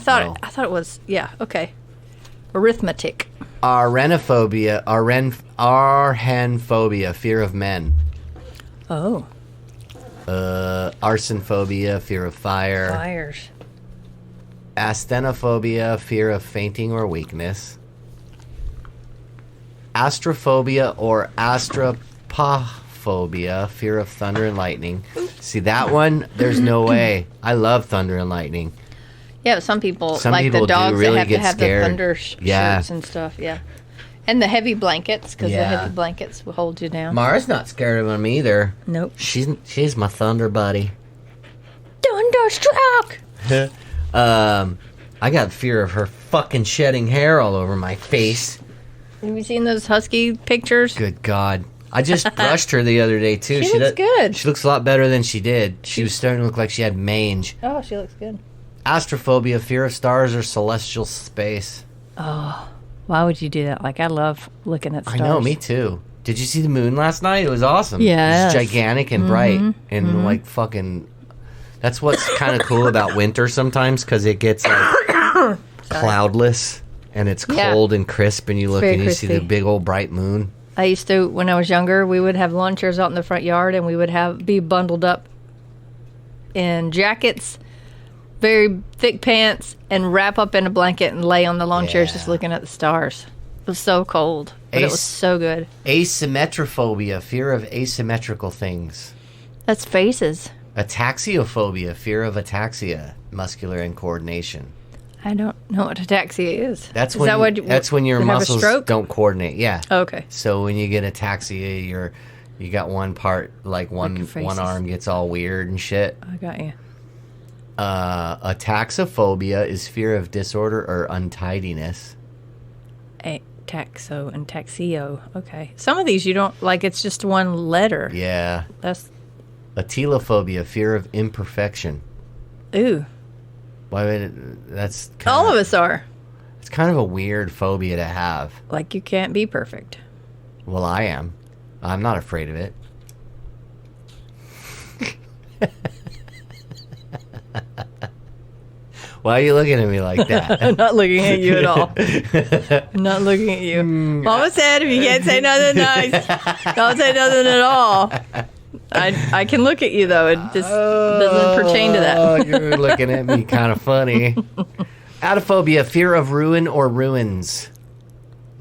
B: thought it was. Yeah. Okay. Arithmetic.
A: Arenophobia, arhenphobia, fear of men.
B: Oh.
A: Arsenophobia, fear of fire.
B: Fires.
A: Asthenophobia, fear of fainting or weakness. Astrophobia or astropaphobia, fear of thunder and lightning. See that one? There's no way. I love thunder and lightning.
B: Yeah, but some people
A: Some
B: like
A: people
B: the
A: do
B: dogs
A: really
B: that have to
A: get
B: have
A: scared.
B: the thunder
A: Yeah.
B: shirts and stuff. Yeah. And the heavy blankets, because
A: Yeah.
B: the heavy blankets will hold you down.
A: Mara's not scared of him either.
B: Nope.
A: She's my thunder buddy.
B: Thunderstruck!
A: I got fear of her fucking shedding hair all over my face.
B: Have you seen those husky pictures?
A: Good God. I just brushed her the other day, too.
B: She looks good.
A: She looks a lot better than she did. She was starting to look like she had mange.
B: Oh, she looks good.
A: Astrophobia, fear of stars or celestial space.
B: Why would you do that? Like, I love looking at stars.
A: I know, me too. Did you see the moon last night? It was awesome.
B: Yes.
A: It was gigantic and bright. And, like, fucking... That's what's kind of cool about winter sometimes, because it gets, like, cloudless. And it's
B: Yeah.
A: cold and crisp, and you look
B: very
A: and you see the
B: crispy.
A: big old bright moon.
B: I used to, when I was younger, we would have lawn chairs out in the front yard, and we would be bundled up in jackets, very thick pants, and wrap up in a blanket and lay on the lawn chairs just
A: Yeah.
B: looking at the stars. It was so cold, but it was so good.
A: Asymmetrophobia, fear of asymmetrical things.
B: That's faces.
A: Ataxiophobia, fear of ataxia, muscular incoordination.
B: I don't know what ataxia is.
A: That's
B: Is
A: when
B: that what
A: that's when your
B: you have a
A: muscles
B: stroke?
A: don't coordinate. Yeah.
B: Oh, okay.
A: So when you get ataxia, you got one part like
B: your
A: one
B: faces.
A: arm gets all weird and shit.
B: I got you.
A: Ataxophobia is fear of disorder or untidiness.
B: Taxo and taxio. Okay. Some of these you don't like. It's just one letter.
A: Yeah.
B: That's
A: Atelophobia, fear of imperfection.
B: ooh.
A: Why would that's kind
B: All of us are.
A: It's kind of a weird phobia to have.
B: Like you can't be perfect.
A: Well, I am. I'm not afraid of it. Why are you looking at me like that?
B: I'm not looking at you at all. I'm not looking at you. Mama said if you can't say nothing nice, don't say nothing at all. I can look at you though. It just doesn't pertain to that.
A: Oh, you're looking at me kind of funny. Atophobia, fear of ruin or ruins.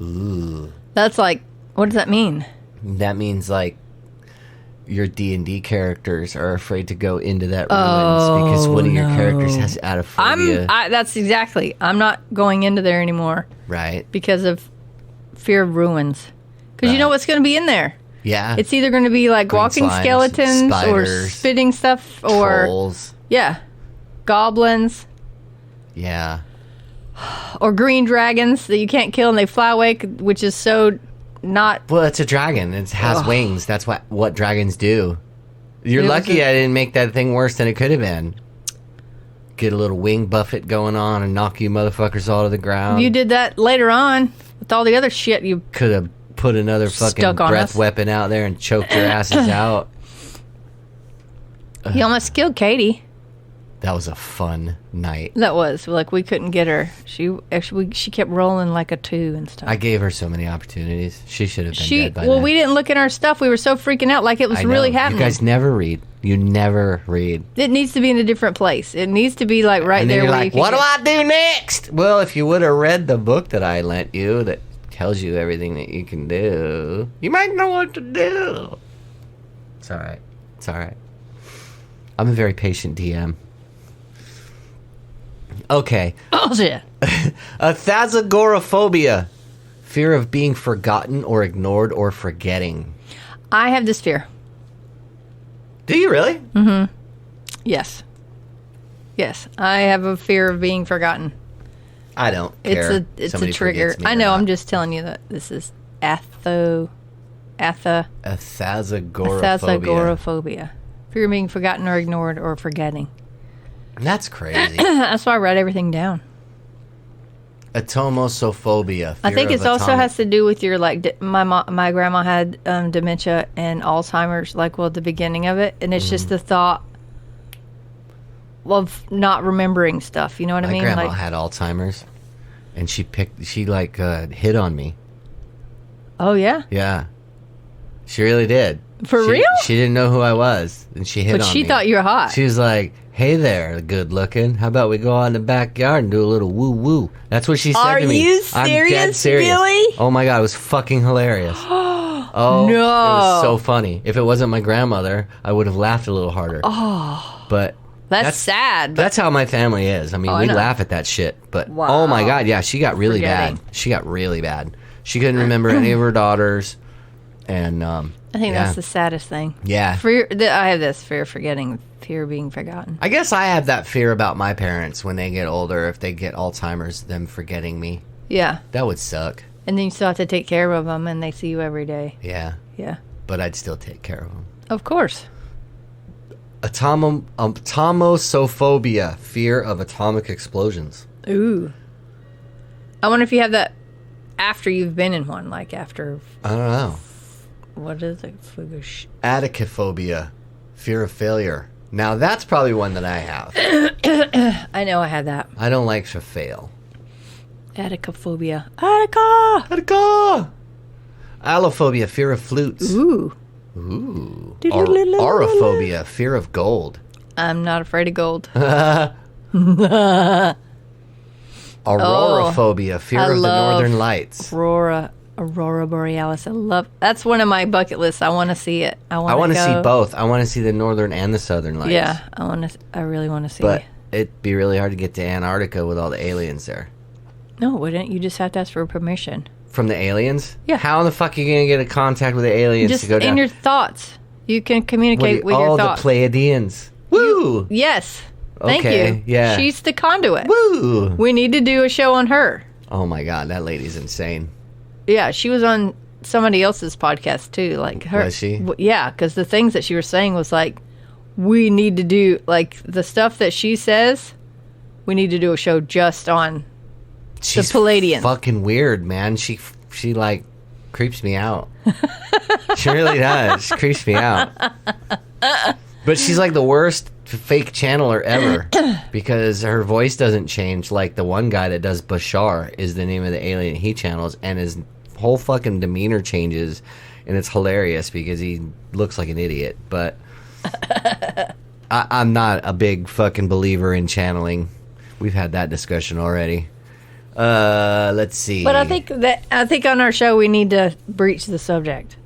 A: Ooh.
B: That's like, what does that mean?
A: That means like your D&D characters are afraid to go into that ruins because one of your characters has atophobia.
B: That's exactly. I'm not going into there anymore.
A: Right.
B: Because of fear of ruins. Because you know what's going to be in there.
A: Yeah.
B: It's either going to be like
A: Green
B: walking
A: slimes,
B: skeletons or
A: spiders,
B: spitting stuff or
A: trolls.
B: Yeah, goblins
A: Yeah.
B: or green dragons that you can't kill and they fly away, which is so not.
A: Well, it's a dragon. It has wings. That's what dragons do. You're lucky I didn't make that thing worse than it could have been. Get a little wing buffet going on and knock you motherfuckers all to the ground.
B: You did that later on with all the other shit you
A: could have put another fucking
B: stuck on
A: breath
B: us.
A: weapon out there and choked your asses out.
B: You almost killed Katie.
A: That was a fun night.
B: That was like we couldn't get her. She kept rolling like a 2 and stuff.
A: I gave her so many opportunities. She should have been dead by
B: well,
A: now.
B: we didn't look at our stuff. We were so freaking out, like it was
A: I know.
B: really happening.
A: You guys never read. You never read.
B: It needs to be in a different place. It needs to be like right
A: And then
B: there
A: you're
B: where
A: like,
B: you can
A: what do I do next? Well, if you would have read the book that I lent you that tells you everything that you can do, you might know what to do. It's all right. It's all right. I'm a very patient DM. Okay.
B: Oh shit.
A: Agoraphobia. Fear of being forgotten or ignored or forgetting.
B: I have this fear.
A: Do you really?
B: Yes. Yes, I have a fear of being forgotten.
A: I don't care.
B: It's
A: Somebody
B: a trigger.
A: forgets me
B: I
A: or
B: know.
A: not.
B: I'm just telling you that this is
A: Agoraphobia.
B: Fear of being forgotten or ignored or forgetting.
A: That's crazy.
B: That's why I write everything down.
A: Atomosophobia.
B: I think
A: fear
B: it
A: of
B: also
A: atomic-
B: has to do with your my grandma had dementia and Alzheimer's at the beginning of it, and it's just the thought of not remembering stuff. You know what I
A: My
B: mean?
A: grandma
B: Like,
A: had Alzheimer's, and she hit on me.
B: oh yeah,
A: Yeah, she really did.
B: For
A: She-
B: real?
A: She didn't know who I was, and she hit
B: but
A: on me.
B: she thought you were hot.
A: She was like, "Hey there, good looking. How about we go out in the backyard and do a little woo woo?" That's what she said
B: Are
A: to me.
B: you
A: I'm dead
B: serious,
A: serious.
B: Billy?
A: Oh my god, it was fucking hilarious. Oh
B: No.
A: it was so funny. If it wasn't my grandmother, I would have laughed a little harder. Oh, but
B: That's sad.
A: that's how my family is. I mean,
B: Oh, I
A: we
B: know.
A: laugh at that shit. But
B: Wow.
A: oh my god, yeah, she got really
B: Forgetting.
A: bad. She got really bad. She couldn't remember any of her daughters, and
B: I think
A: yeah.
B: that's the saddest thing.
A: Yeah.
B: I have this fear of forgetting, fear of being forgotten.
A: I guess I have that fear about my parents when they get older. If they get Alzheimer's, them forgetting me,
B: Yeah,
A: that would suck.
B: and then you still have to take care of them, and they see you every day.
A: Yeah,
B: Yeah,
A: but I'd still take care of them.
B: of course.
A: Atomosophobia, fear of atomic explosions.
B: Ooh. I wonder if you have that after you've been in one, like after,
A: I don't know.
B: what is it? Fugush.
A: Atticophobia, fear of failure. Now that's probably one that I have.
B: I know I had that.
A: I don't like to fail.
B: Atticophobia. Attica!
A: Attica! Allophobia, fear of flutes.
B: Ooh.
A: Ooh. Arophobia, fear of gold.
B: I'm not afraid of gold.
A: Auroraphobia, fear
B: I
A: of the
B: love
A: northern lights.
B: Aurora Borealis. That's one of my bucket lists. I want to see it. I
A: I
B: want to
A: see both. I want to see the northern and the southern lights.
B: Yeah, I really want to see
A: But
B: it.
A: it'd be really hard to get to Antarctica with all the aliens there.
B: No, it wouldn't. You just have to ask for permission.
A: From the aliens?
B: Yeah.
A: How in the fuck are you going to get a contact with the aliens
B: Just
A: to go down?
B: in your thoughts. You can communicate with your
A: the
B: thoughts.
A: Pleiadians. Woo!
B: Yes. Thank
A: Okay,
B: you.
A: yeah.
B: She's the conduit.
A: Woo!
B: We need to do a show on her.
A: Oh my god, that lady's insane.
B: Yeah, she was on somebody else's podcast too. Like her.
A: Was she?
B: Yeah, because the things that she was saying was like, we need to do like the stuff that she says. We need to do a show just on
A: She's
B: Palladians.
A: fucking weird, man. She like creeps me out. She really does. She creeps me out. But she's like the worst fake channeler ever because her voice doesn't change. Like the one guy that does Bashar is the name of the alien he channels, and his whole fucking demeanor changes, and it's hilarious because he looks like an idiot. But I'm not a big fucking believer in channeling. We've had that discussion already. Let's see.
B: But I think on our show we need to breach the subject.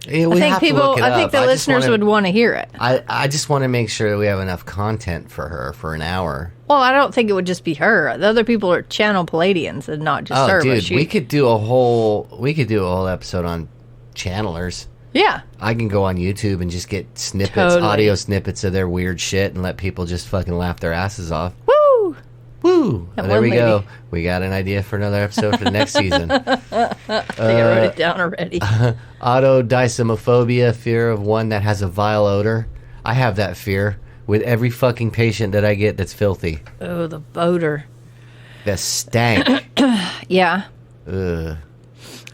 A: Yeah, we have to look it
B: I think
A: up.
B: the listeners would want to hear it.
A: I just want to make sure that we have enough content for her for an hour.
B: Well, I don't think it would just be her. The other people are channel Palladians and not just her.
A: Dude, we could do a whole episode on channelers.
B: Yeah.
A: I can go on YouTube and just get snippets,
B: Totally.
A: audio snippets of their weird shit and let people just fucking laugh their asses off.
B: Woo!
A: Woo!
B: That
A: There
B: one
A: we go.
B: lady.
A: We got an idea for another episode for the next season.
B: I think I wrote it down already.
A: Autodysomophobia, fear of one that has a vile odor. I have that fear with every fucking patient that I get that's filthy.
B: Oh, the odor.
A: That stank.
B: Yeah.
A: Ugh.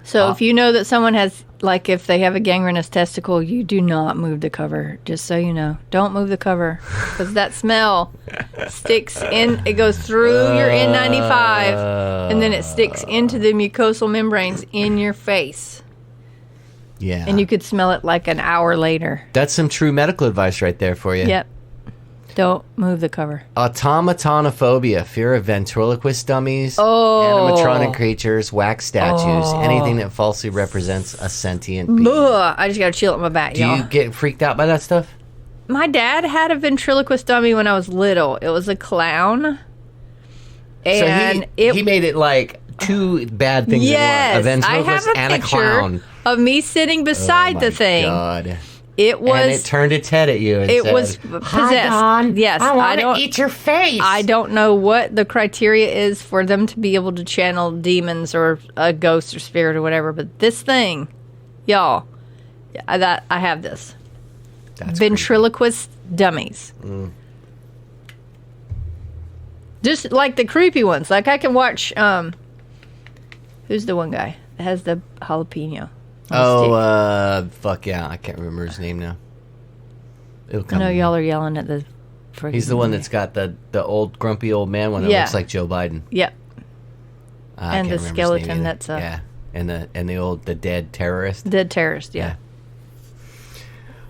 B: So if you know that someone has, like, if they have a gangrenous testicle, you do not move the cover. Just so you know, don't move the cover because that smell sticks in. It goes through your N95, and then it sticks into the mucosal membranes in your face,
A: Yeah.
B: and you could smell it like an hour later.
A: That's some true medical advice right there for you.
B: Yep. Don't move the cover.
A: Automatonophobia, fear of ventriloquist dummies,
B: Oh.
A: animatronic creatures, wax statues, anything that falsely represents a sentient being.
B: Ugh, I just got a chill at my back,
A: Do
B: y'all.
A: you get freaked out by that stuff?
B: My dad had a ventriloquist dummy when I was little. It was a clown. And
A: so he made it like two bad things
B: yes,
A: in one. A
B: I have
A: ventriloquist
B: a
A: and a
B: picture
A: clown.
B: of me sitting beside
A: Oh
B: the
A: my
B: thing.
A: God.
B: It was.
A: And it turned its head at you and
B: it
A: said,
B: was possessed. Yes, I don't
C: eat your face.
B: I don't know what the criteria is for them to be able to channel demons or a ghost or spirit or whatever. But this thing, y'all, I have this.
A: That's
B: Ventriloquist dummies. Just like the creepy ones. Like I can watch. Who's the one guy that has the jalapeno?
A: Fuck yeah. I can't remember his name now. It'll
B: I
A: come.
B: know y'all are yelling at the.
A: He's the one that's got the old grumpy old man one that
B: Yeah.
A: looks like Joe Biden.
B: Yep.
A: I
B: And
A: can't
B: the
A: remember his name
B: skeleton
A: either.
B: that's a-
A: yeah, and the dead terrorist.
B: Dead terrorist. Yeah.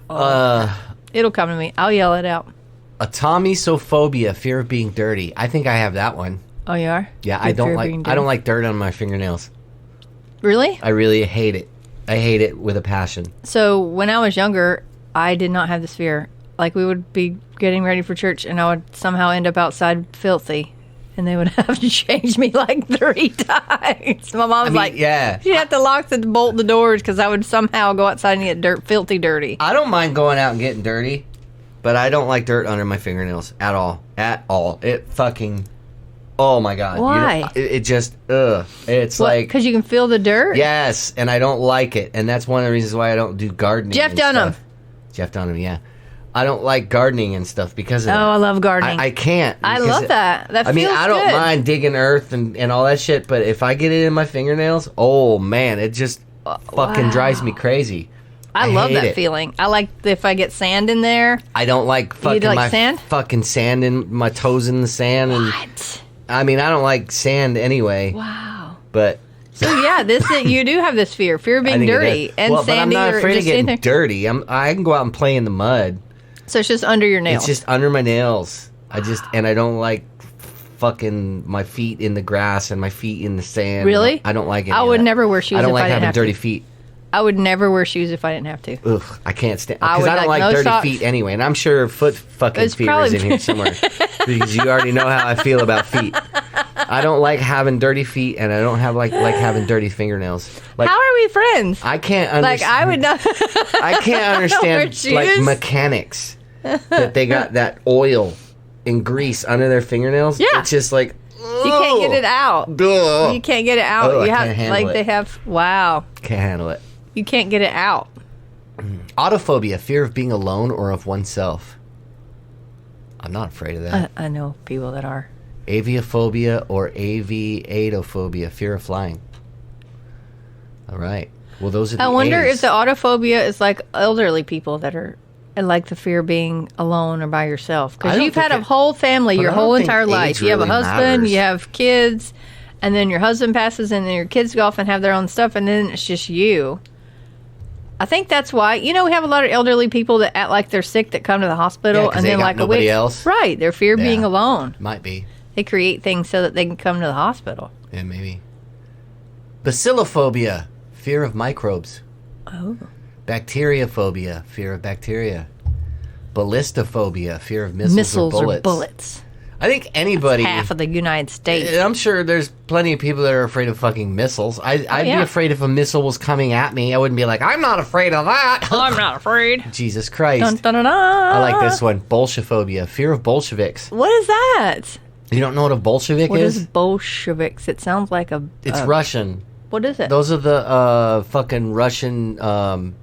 A: Yeah.
B: It'll come to me. I'll yell it out.
A: Atomisophobia, fear of being dirty. I think I have that one.
B: Oh, you are?
A: Yeah,
B: You fear of being
A: I don't
B: dirty?
A: like dirt on my fingernails.
B: Really?
A: I really hate it. I hate it with a passion.
B: So when I was younger, I did not have this fear. Like we would be getting ready for church, and I would somehow end up outside filthy, and they would have to change me like 3 times. My mom was like,
A: yeah.
B: she'd have to lock the bolt the doors because I would somehow go outside and get filthy dirty.
A: I don't mind going out and getting dirty, but I don't like dirt under my fingernails at all. At all. It fucking. Oh my God.
B: Why?
A: It just. It's like.
B: Because you can feel the dirt.
A: Yes, and I don't like it, and that's one of the reasons why I don't do gardening.
B: Jeff
A: and
B: Dunham.
A: stuff. Jeff Dunham, yeah. I don't like gardening and stuff because of
B: Oh,
A: that.
B: I love gardening.
A: I can't.
B: I
A: because
B: love that. That
A: I mean,
B: feels
A: I don't
B: good.
A: mind digging earth and all that shit, but if I get it in my fingernails, oh man, it just fucking drives me crazy.
B: I love
A: hate
B: that
A: it.
B: feeling. I like if I get sand in there.
A: I don't like fucking
B: like
A: my
B: sand?
A: fucking sand in my toes in the sand, and
B: What?
A: I mean, I don't like sand anyway.
B: Wow.
A: But
B: So yeah, you do have this fear of
A: I
B: being
A: think it
B: dirty
A: is.
B: and
A: well, but I'm
B: sandy
A: not
B: or
A: afraid of
B: just
A: getting
B: anything.
A: dirty. I can go out and play in the mud.
B: So it's just under your nails.
A: It's just under my nails. And I don't like fucking my feet in the grass and my feet in the sand.
B: Really?
A: I don't like it.
B: I would never wear shoes
A: I don't
B: if
A: like
B: I didn't
A: having
B: have to.
A: dirty feet.
B: I would never wear shoes if I didn't have to.
A: Ugh, I can't stand
B: I
A: because
B: would
A: I don't
B: like
A: like
B: no
A: dirty
B: socks.
A: feet anyway, and I'm sure foot fucking
B: It's
A: fever is
B: probably-
A: in here somewhere because you already know how I feel about feet. I don't like having dirty feet, and I don't have like having dirty fingernails. Like
B: How are we friends?
A: I can't
B: Like
A: understand.
B: I would not.
A: I can't understand
B: wear
A: like
B: shoes.
A: mechanics that they got that oil and grease under their fingernails.
B: Yeah.
A: It's just like
B: You can't get it out.
A: Duh.
B: You can't get it out.
A: Oh, I
B: you have
A: can't handle
B: like
A: it.
B: they have. Wow.
A: Can't handle it.
B: You can't get it out.
A: Autophobia, fear of being alone or of oneself. I'm not afraid of that.
B: I know people that are.
A: Aviophobia or aviatophobia, fear of flying. All right. Well, those are the
B: I wonder
A: A's.
B: if the autophobia is like elderly people that are and like the fear of being alone or by yourself.
A: I
B: Because
A: don't
B: you've had
A: think
B: a whole family
A: but
B: your
A: I don't
B: whole
A: think
B: entire
A: age
B: life. You have a
A: really
B: husband,
A: matters.
B: you have kids, and then your husband passes, and then your kids go off and have their own stuff, and then it's just you. I think that's why, we have a lot of elderly people that act like they're sick that come to the hospital,
A: Yeah, 'cause
B: and
A: they
B: then
A: got
B: like a
A: nobody
B: week.
A: else.
B: Right. Their fear of being
A: Yeah.
B: alone.
A: Might be.
B: They create things so that they can come to the hospital.
A: Yeah, maybe. Bacillophobia, fear of microbes.
B: Oh.
A: Bacteriophobia, fear of bacteria. Ballistophobia, fear of missiles or bullets. I think anybody...
B: That's half of the United States.
A: I'm sure there's plenty of people that are afraid of fucking missiles. I'd be afraid if a missile was coming at me. I wouldn't be like, I'm not afraid of that.
B: I'm not afraid.
A: Jesus Christ.
B: Dun, dun, dun, dun.
A: I like this one. Bolshephobia, fear of Bolsheviks.
B: What is that?
A: You don't know what a Bolshevik
B: What
A: is?
B: is Bolsheviks? It sounds like a...
A: It's Russian.
B: What is it?
A: Those are the fucking Russian... now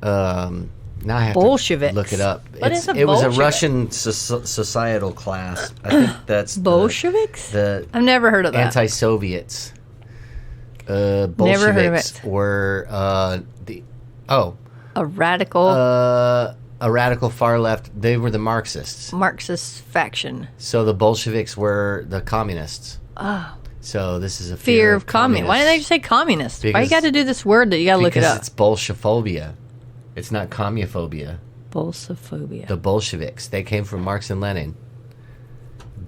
A: I have
B: Bolsheviks.
A: to look it up.
B: What is a
A: It was a
B: Bolshevik?
A: Russian societal class. I think that's
B: Bolsheviks?
A: The
B: I've never heard of that.
A: Anti-Soviets. Bolsheviks
B: Never heard of it.
A: were
B: A radical
A: a radical far left. They were the Marxists.
B: Marxist faction.
A: So the Bolsheviks were the communists.
B: Oh.
A: So this is a
B: Fear of communists. Why didn't they just say communist? Why you got to do this word that you got to look it
A: Because
B: up?
A: it's Bolshephobia. It's not commuphobia.
B: Bolsophobia.
A: The Bolsheviks. They came from Marx and Lenin.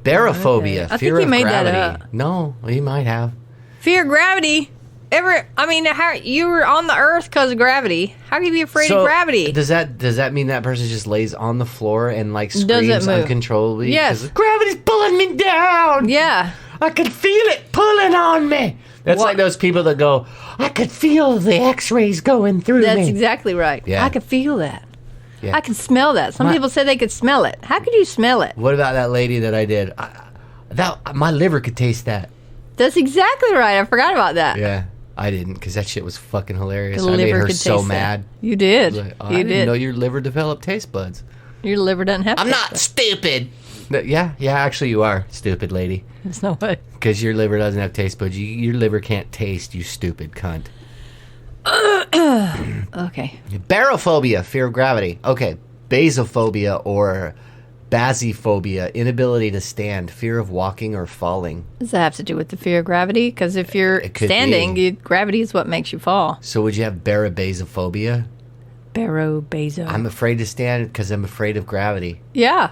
A: Barophobia.
B: Okay. I
A: Fear
B: think you
A: of
B: made that
A: gravity.
B: up.
A: No, you might have.
B: Fear of gravity. How you were on the earth because of gravity. How can you be afraid of gravity?
A: Does that mean that person just lays on the floor and like
B: Doesn't
A: screams
B: move.
A: uncontrollably?
B: Yes.
A: 'Cause gravity's pulling me down.
B: Yeah.
A: I can feel it pulling on me. That's
B: What?
A: like those people that go, I could feel the X-rays going through
B: That's
A: me.
B: exactly right.
A: Yeah.
B: I can feel that.
A: Yeah.
B: I can smell that. Some people say they could smell it. How could you smell it?
A: What about that lady that I did? My liver could taste that.
B: That's exactly right. I forgot about that.
A: Yeah, I didn't because that shit was fucking hilarious.
B: The
A: I made
B: liver
A: her
B: could
A: so
B: taste
A: mad.
B: That. You did.
A: Like, I
B: you
A: didn't
B: did.
A: know your liver developed taste buds.
B: Your liver doesn't have.
A: I'm
B: taste
A: not
B: buds.
A: stupid. No, yeah, actually you are, stupid lady.
B: There's no way.
A: Because your liver doesn't have taste buds. Your liver can't taste, you stupid cunt.
B: Okay.
A: Barophobia, fear of gravity. Okay, basophobia or basophobia, inability to stand, fear of walking or falling.
B: Does that have to do with the fear of gravity? Because if you're
A: It could
B: standing,
A: be.
B: gravity is what makes you fall.
A: So would you have barobasophobia?
B: Barobaso.
A: I'm afraid to stand because I'm afraid of gravity.
B: Yeah.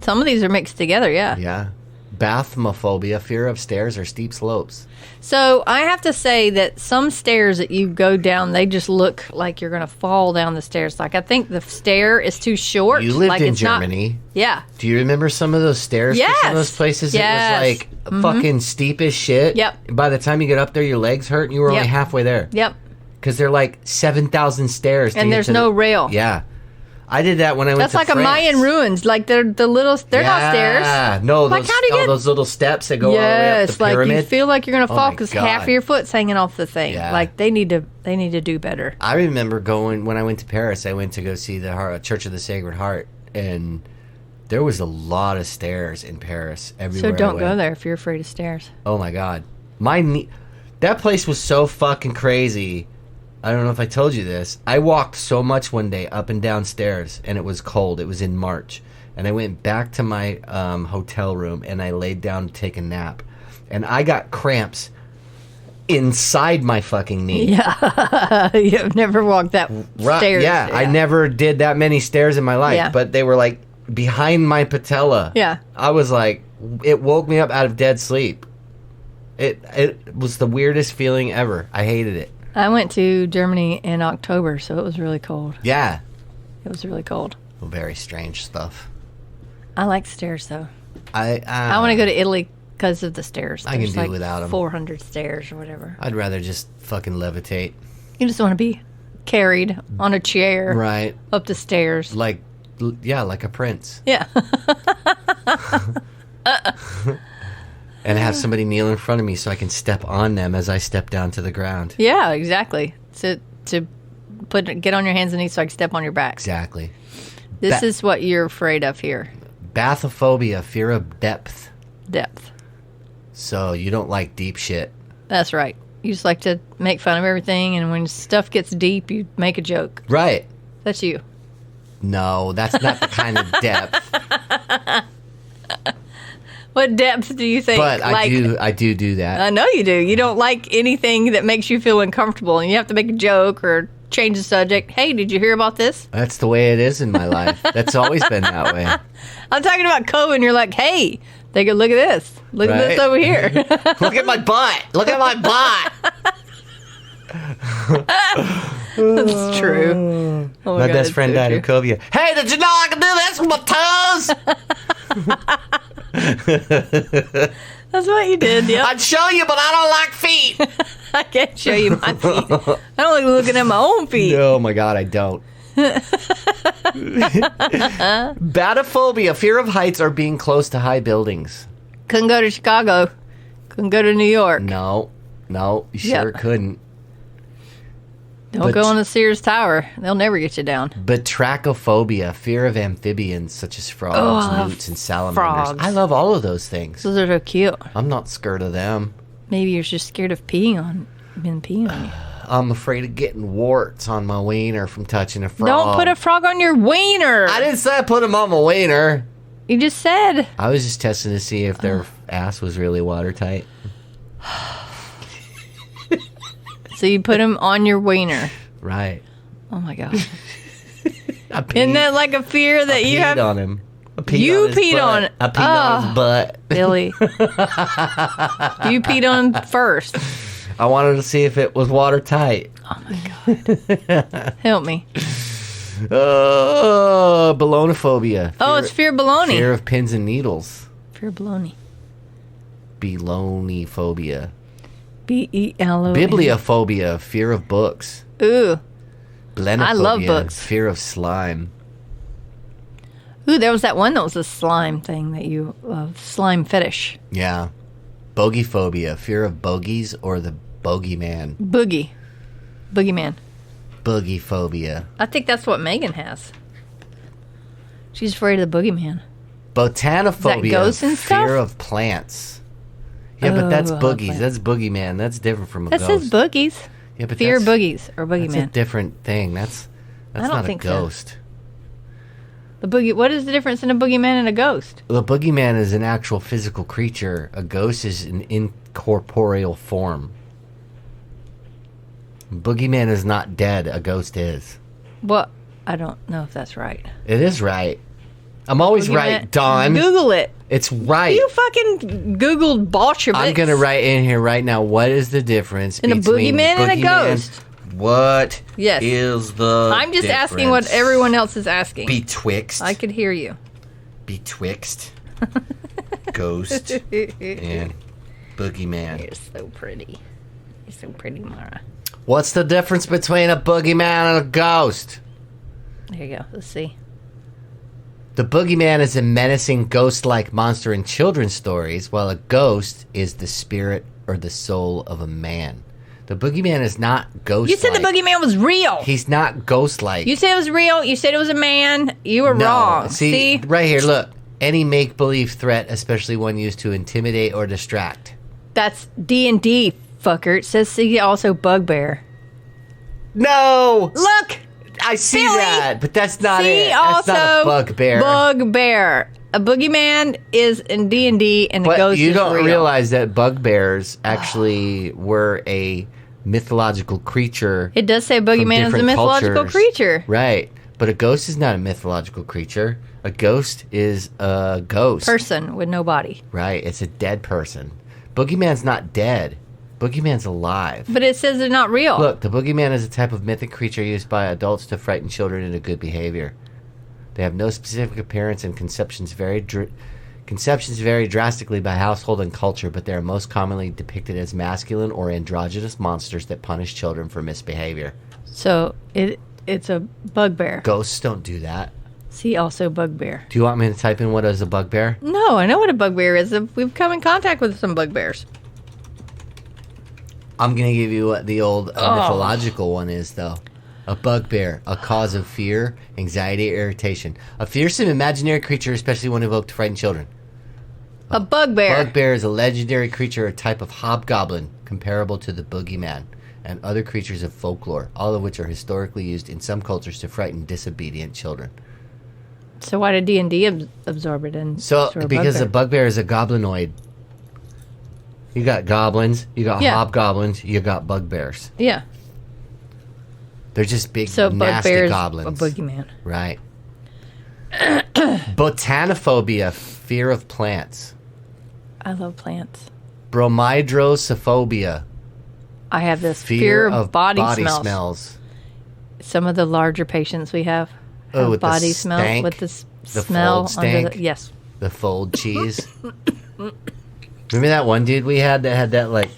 B: Some of these are mixed together, yeah.
A: Yeah. Bathmophobia, fear of stairs or steep slopes.
B: So I have to say that some stairs that you go down, they just look like you're going to fall down the stairs. Like I think the stair is too short.
A: You lived
B: like
A: in
B: it's not-
A: Germany.
B: Yeah.
A: Do you remember some of those stairs for some of those
B: Yes.
A: places?
B: Yes.
A: It was like fucking steep as shit.
B: Yep.
A: By the time you get up there, your legs hurt and you were only
B: Yep.
A: halfway there.
B: Yep.
A: Because they're like 7,000 stairs. to
B: And
A: get
B: there's
A: to
B: no
A: the-
B: rail.
A: Yeah. I did that when I went
B: That's
A: to
B: like
A: France.
B: a Mayan ruins. Like they're not stairs.
A: Yeah. No,
B: Like,
A: those,
B: how do you get-
A: those little steps that go all the way up
B: Yes,
A: the
B: like
A: pyramid.
B: you feel like you're going to
A: Oh
B: fall
A: my
B: because
A: God.
B: half of your foot's hanging off the thing.
A: Yeah.
B: Like they need to do better.
A: I remember going, when I went to Paris, I went to go see the Church of the Sacred Heart, and there was a lot of stairs in Paris everywhere.
B: So
A: I
B: don't
A: went.
B: go there if you're afraid of stairs.
A: Oh my God. That place was so fucking crazy. I don't know if I told you this. I walked so much one day up and down stairs, and it was cold. It was in March. And I went back to my hotel room, and I laid down to take a nap. And I got cramps inside my fucking knee.
B: Yeah. You've never walked that stairs.
A: Yeah, I never did that many stairs in my life,
B: Yeah.
A: but they were like behind my patella.
B: Yeah.
A: I was like, it woke me up out of dead sleep. It was the weirdest feeling ever. I hated it.
B: I went to Germany in October, so it was really cold.
A: Yeah.
B: It was really cold.
A: Well, very strange stuff.
B: I like stairs though.
A: I
B: I want to go to Italy because of the stairs.
A: I can
B: There's
A: do
B: like
A: without 'em.
B: 400 stairs or whatever.
A: I'd rather just fucking levitate.
B: You just want to be carried on a chair
A: Right.
B: up the stairs.
A: Like a prince.
B: Yeah.
A: And have somebody kneel in front of me so I can step on them as I step down to the ground.
B: Yeah, exactly. To get on your hands and knees so I can step on your back.
A: Exactly.
B: This is what you're afraid of here.
A: Bathophobia, fear of depth.
B: Depth.
A: So you don't like deep shit.
B: That's right. You just like to make fun of everything, and when stuff gets deep, you make a joke.
A: Right.
B: That's you.
A: No, that's not the kind of depth.
B: What depth do you think?
A: But I do that.
B: I know you do. You don't like anything that makes you feel uncomfortable, and you have to make a joke or change the subject. Hey, did you hear about this?
A: That's the way it is in my life. That's always been that way.
B: I'm talking about COVID, and you're like, hey, They go, look at this. Look at this
A: Right?
B: over here.
A: Look at my butt. Look at my butt.
B: That's true. Oh
A: My
B: God,
A: best
B: it's
A: friend
B: so
A: died of
B: true.
A: COVID. Hey, did you know I can do this with my toes?
B: That's what you did, yeah.
A: I'd show you, but I don't like feet.
B: I can't show you my feet. I don't like looking at my own feet.
A: Oh my God, I don't. Batophobia, fear of heights or being close to high buildings.
B: Couldn't go to Chicago. Couldn't go to New York.
A: No, you
B: Yeah.
A: sure couldn't.
B: Don't go on the Sears Tower. They'll never get you down.
A: Batrachophobia, fear of amphibians such as frogs,
B: Oh,
A: newts, and salamanders.
B: frogs.
A: I love all of those things.
B: Those are so cute.
A: I'm not scared of them.
B: Maybe you're just scared of peeing on you.
A: I'm afraid of getting warts on my wiener from touching a frog.
B: Don't put a frog on your wiener.
A: I didn't say I put them on my wiener.
B: You just said.
A: I was just testing to see if their ass was really watertight.
B: So you put them on your wiener.
A: Right.
B: Oh my God.
A: I peed,
B: Isn't that like a fear that you
A: peed
B: have?
A: on him. I peed
B: You
A: on his
B: peed
A: butt.
B: on it.
A: I peed on his butt.
B: Billy. You peed on him first.
A: I wanted to see if it was watertight.
B: Oh my God. Help me.
A: Ballonophobia.
B: Oh, it's fear of baloney.
A: Fear of pins and needles.
B: Fear of baloney.
A: Baloneyphobia.
B: B-E-L-O.
A: Bibliophobia. Fear of books.
B: Ooh.
A: Blenophobia.
B: I love books.
A: Fear of slime.
B: Ooh, there was that one that was a slime thing that you slime fetish.
A: Yeah. Bogeyphobia. Fear of bogies or the bogeyman.
B: Boogeyman.
A: Boogiephobia.
B: I think that's what Megan has. She's afraid of the boogeyman.
A: Botanophobia.
B: ghosts and stuff?
A: Fear of plants. Yeah, but that's
B: Oh, I love
A: boogies.
B: plants.
A: That's boogeyman. That's different from a
B: That
A: ghost.
B: says boogies.
A: Yeah, but
B: Fear of
A: that's-
B: boogies or
A: That's a
B: boogeyman.
A: different thing. That's
B: don't
A: not a
B: think so.
A: ghost.
B: The boogie. What is the difference in a boogeyman and a ghost?
A: The boogeyman is an actual physical creature. A ghost is an incorporeal form. Boogeyman is not dead. A ghost is.
B: What? I don't know if that's right.
A: It is right. I'm always right,
B: Boogeyman-
A: Dawn.
B: Google it.
A: It's right.
B: You fucking Googled Bolsheviks.
A: I'm going to write in here right now, what is the difference
B: In a
A: between
B: boogeyman and a
A: boogeyman-
B: ghost.
A: What
B: Yes.
A: is the
B: I'm just asking what
A: difference
B: everyone else is asking.
A: betwixt
B: I could hear you.
A: betwixt ghost and boogeyman?
B: You're so pretty. You're so pretty, Mara.
A: What's the difference between a boogeyman and a ghost?
B: There you go. Let's see.
A: The boogeyman is a menacing ghost-like monster in children's stories, while a ghost is the spirit or the soul of a man. The boogeyman is not ghost-like.
B: You said the boogeyman was real.
A: He's not ghost-like.
B: You said it was real. You said it was a man. You were wrong.
A: See, right here, look. Any make-believe threat, especially one used to intimidate or distract.
B: That's D&D, fucker. It says see also bugbear.
A: No!
B: Look!
A: I see
B: Billy,
A: that, but that's not
B: see
A: it. That's
B: also
A: not a bugbear.
B: Bugbear. A boogeyman is in D&D and a
A: But
B: ghost
A: you
B: is
A: don't
B: real.
A: realize that bugbears actually were a mythological creature.
B: It does say boogeyman is a
A: different
B: mythological
A: cultures.
B: creature.
A: Right. But a ghost is not a mythological creature. A ghost is a ghost.
B: Person with no body.
A: Right. It's a dead person. Boogeyman's not dead. Boogeyman's alive.
B: But it says they're not real.
A: Look, the boogeyman is a type of mythic creature used by adults to frighten children into good behavior. They have no specific appearance and conceptions vary drastically by household and culture, but they are most commonly depicted as masculine or androgynous monsters that punish children for misbehavior.
B: So it's a bugbear.
A: Ghosts don't do that.
B: See also bugbear.
A: Do you want me to type in what is a bugbear?
B: No, I know what a bugbear is. We've come in contact with some bugbears.
A: I'm going to give you what the old mythological one is, though. A bugbear, a cause of fear, anxiety, or irritation. A fearsome imaginary creature, especially one evoked to frighten children.
B: A bugbear.
A: Bugbear is a legendary creature, a type of hobgoblin, comparable to the boogeyman, and other creatures of folklore, all of which are historically used in some cultures to frighten disobedient children.
B: So why did D&D absorb it in?
A: So, because a bugbear is a goblinoid. You got goblins, you got hobgoblins, you got bugbears.
B: Yeah.
A: They're just big,
B: So
A: nasty
B: bugbear is
A: goblins.
B: a boogeyman.
A: Right. Botanophobia, fear of plants.
B: I love plants.
A: Bromidrosophobia.
B: I have this fear of body smells.
A: smells.
B: Some of the larger patients we have
A: With the
B: body smell
A: stank?
B: with the
A: The
B: smell
A: fold
B: under
A: stank?
B: the yes.
A: The fold cheese. Remember that one dude we had that had that like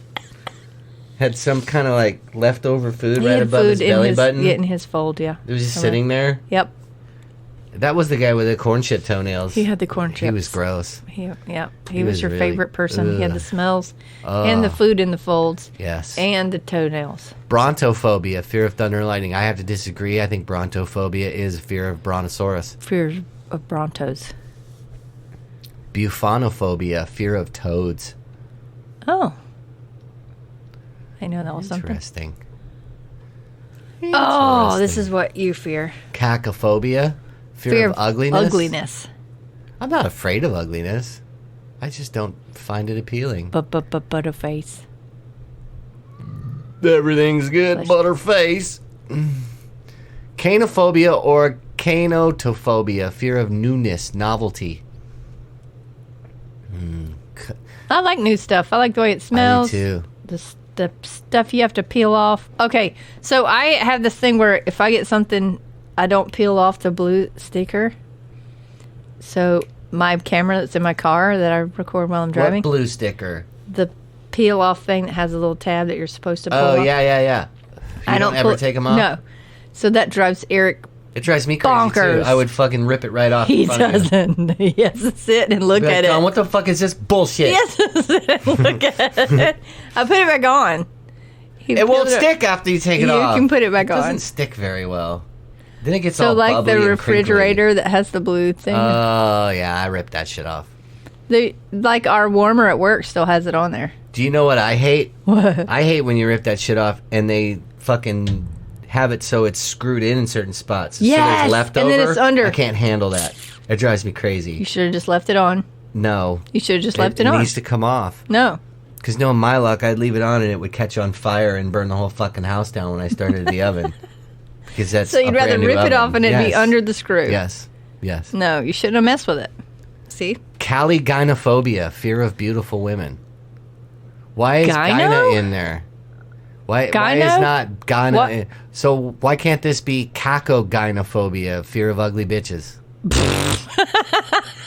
A: had some kind of like leftover food right above his belly button?
B: In his fold, yeah.
A: It was just sitting there.
B: Yep.
A: That was the guy with the corn chip toenails.
B: He had the corn chips.
A: He was gross.
B: He
A: He
B: was
A: was
B: your
A: really-
B: favorite person. He had the
A: ugh.
B: smells and the food in the folds
A: Yes.
B: and the toenails.
A: Brontophobia, fear of thunder and lightning. I have to disagree. I think brontophobia is fear of brontosaurus.
B: Fear of Brontos.
A: Buphonophobia, fear of toads.
B: Oh. I know that was something.
A: Interesting.
B: Oh, this is what you fear.
A: Cacophobia, fear of ugliness.
B: Ugliness.
A: I'm not afraid of ugliness. I just don't find it appealing.
B: Butterface.
A: Everything's good,
B: Flesh.
A: butterface. Canophobia or canotophobia, fear of newness, novelty.
B: I like new stuff. I like the way it smells.
A: I do too.
B: The stuff you have to peel off. Okay, so I have this thing where if I get something, I don't peel off the blue sticker. So my camera that's in my car that I record while I'm driving,
A: What blue sticker?
B: the peel off thing that has a little tab that you're supposed to pull
A: Oh,
B: off.
A: yeah. You don't ever take them off?
B: No. So that drives Eric.
A: It drives me crazy
B: Bonkers.
A: too. I would fucking rip it right off.
B: He
A: in front of you.
B: doesn't. He has to sit and look
A: Be like,
B: at
A: John,
B: it.
A: what the fuck is this bullshit?
B: He has to sit and look at it. I put it back on. He
A: It won't
B: peeled
A: stick after you take it off.
B: You can put it back
A: It doesn't
B: on.
A: stick very well. Then it gets
B: So
A: all
B: like
A: bubbly
B: the
A: and
B: refrigerator that has the blue thing.
A: Oh, yeah, I ripped that shit off.
B: Like our warmer at work still has it on there.
A: Do you know what I hate?
B: What?
A: I hate when you rip that shit off and they fucking have it so it's screwed in certain spots. So
B: Yes,
A: there's leftover.
B: and then it's under.
A: I can't handle that. It drives me
B: You
A: crazy.
B: should have just left it on.
A: No.
B: You should have just left it
A: It
B: on.
A: needs to come off.
B: No.
A: Because knowing my luck, I'd leave it on and it would catch on fire and burn the whole fucking house down when I started the oven. Because that's
B: So you'd
A: a
B: rather
A: brand new
B: rip it
A: oven.
B: off and it'd be
A: Yes.
B: under the screw.
A: Yes. Yes.
B: No, you shouldn't have messed with it. See?
A: Caliginophobia, fear of beautiful women. Why is
B: Gyno?
A: gyna in there? Why is
B: Gyno?
A: not gyna
B: What?
A: in? So why can't this be cacogynophobia, fear of ugly bitches?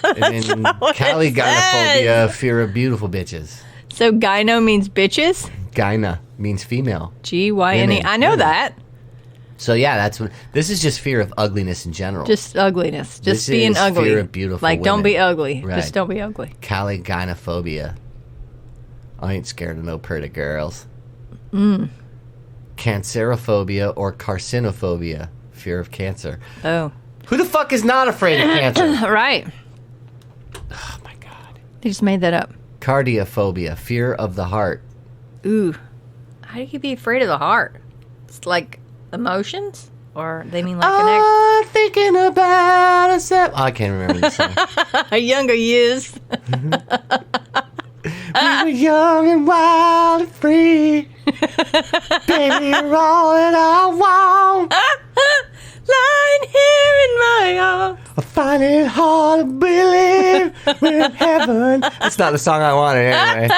A: And then Caliginophobia, fear of beautiful bitches.
B: So gyno means bitches?
A: Gyna means female.
B: G-Y-N-E.
A: Women.
B: I know
A: Women.
B: that.
A: So yeah, that's what. This is just fear of ugliness in general.
B: Just ugliness. Just
A: This
B: being
A: is
B: ugly.
A: fear of beautiful
B: Like, don't be
A: women.
B: ugly.
A: Right.
B: Just don't be ugly.
A: Caliginophobia. I ain't scared of no pretty girls. Cancerophobia or carcinophobia, fear of cancer.
B: Oh.
A: Who the fuck is not afraid of cancer?
B: Right.
A: Oh my god.
B: They just made that up.
A: Cardiophobia, fear of the heart.
B: Ooh. How do you be afraid of the heart? It's like emotions? Or they mean like
A: Thinking about a sep. I can't remember the song.
B: a younger years?
A: We were young and wild and free. Baby, you're all that I want.
B: Lying here in my arms.
A: I find it hard to believe we're in heaven. That's not the song I wanted anyway.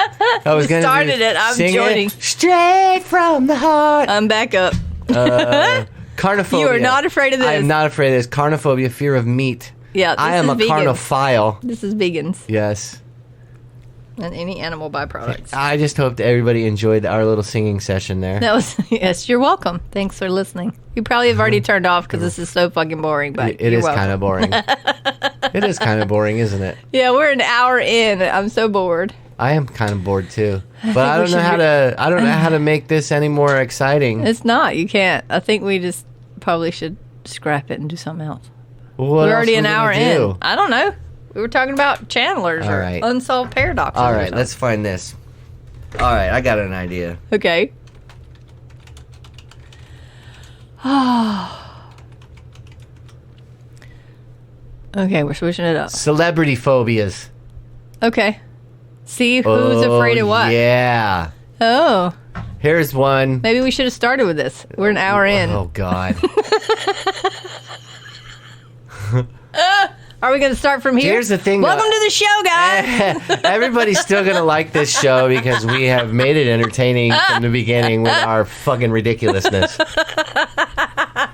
A: I was
B: You
A: gonna
B: started it. I'm
A: sing
B: joining.
A: Straight from the heart.
B: I'm back up.
A: Carnophobia.
B: You are not afraid of this.
A: I am not afraid of this. Carnophobia, fear of meat.
B: Yeah,
A: I
B: this
A: am
B: is
A: a
B: vegan.
A: carnophile.
B: This is vegans
A: Yes.
B: and any animal byproducts.
A: I just hope that everybody enjoyed our little singing session there.
B: That was yes. You're welcome. Thanks for listening. You probably have already turned off because this is so fucking boring. But
A: It
B: you're
A: is
B: welcome.
A: kind of boring. It is kind of boring, isn't it?
B: Yeah, we're an hour in. I'm so bored.
A: I am kind of bored too, but I don't
B: we
A: know
B: should
A: how to. I don't know how to make this any more exciting.
B: It's not. You can't. I think we just probably should scrap it and do something else.
A: What
B: We're
A: else
B: already
A: we
B: an
A: gonna
B: hour
A: do?
B: in. I don't know. We were talking about channelers
A: All
B: or
A: right.
B: unsolved paradoxes.
A: All
B: or
A: right,
B: something.
A: let's find this. All right, I got an idea.
B: Okay. Okay, we're switching it up.
A: Celebrity phobias.
B: Okay. See who's afraid of what.
A: Yeah.
B: Oh,
A: Here's one.
B: maybe we should have started with this. We're an hour in.
A: Oh God.
B: Are we going to start from here?
A: Here's the thing,
B: Welcome
A: though.
B: to the show, guys.
A: Everybody's still going to like this show because we have made it entertaining from the beginning with our fucking ridiculousness.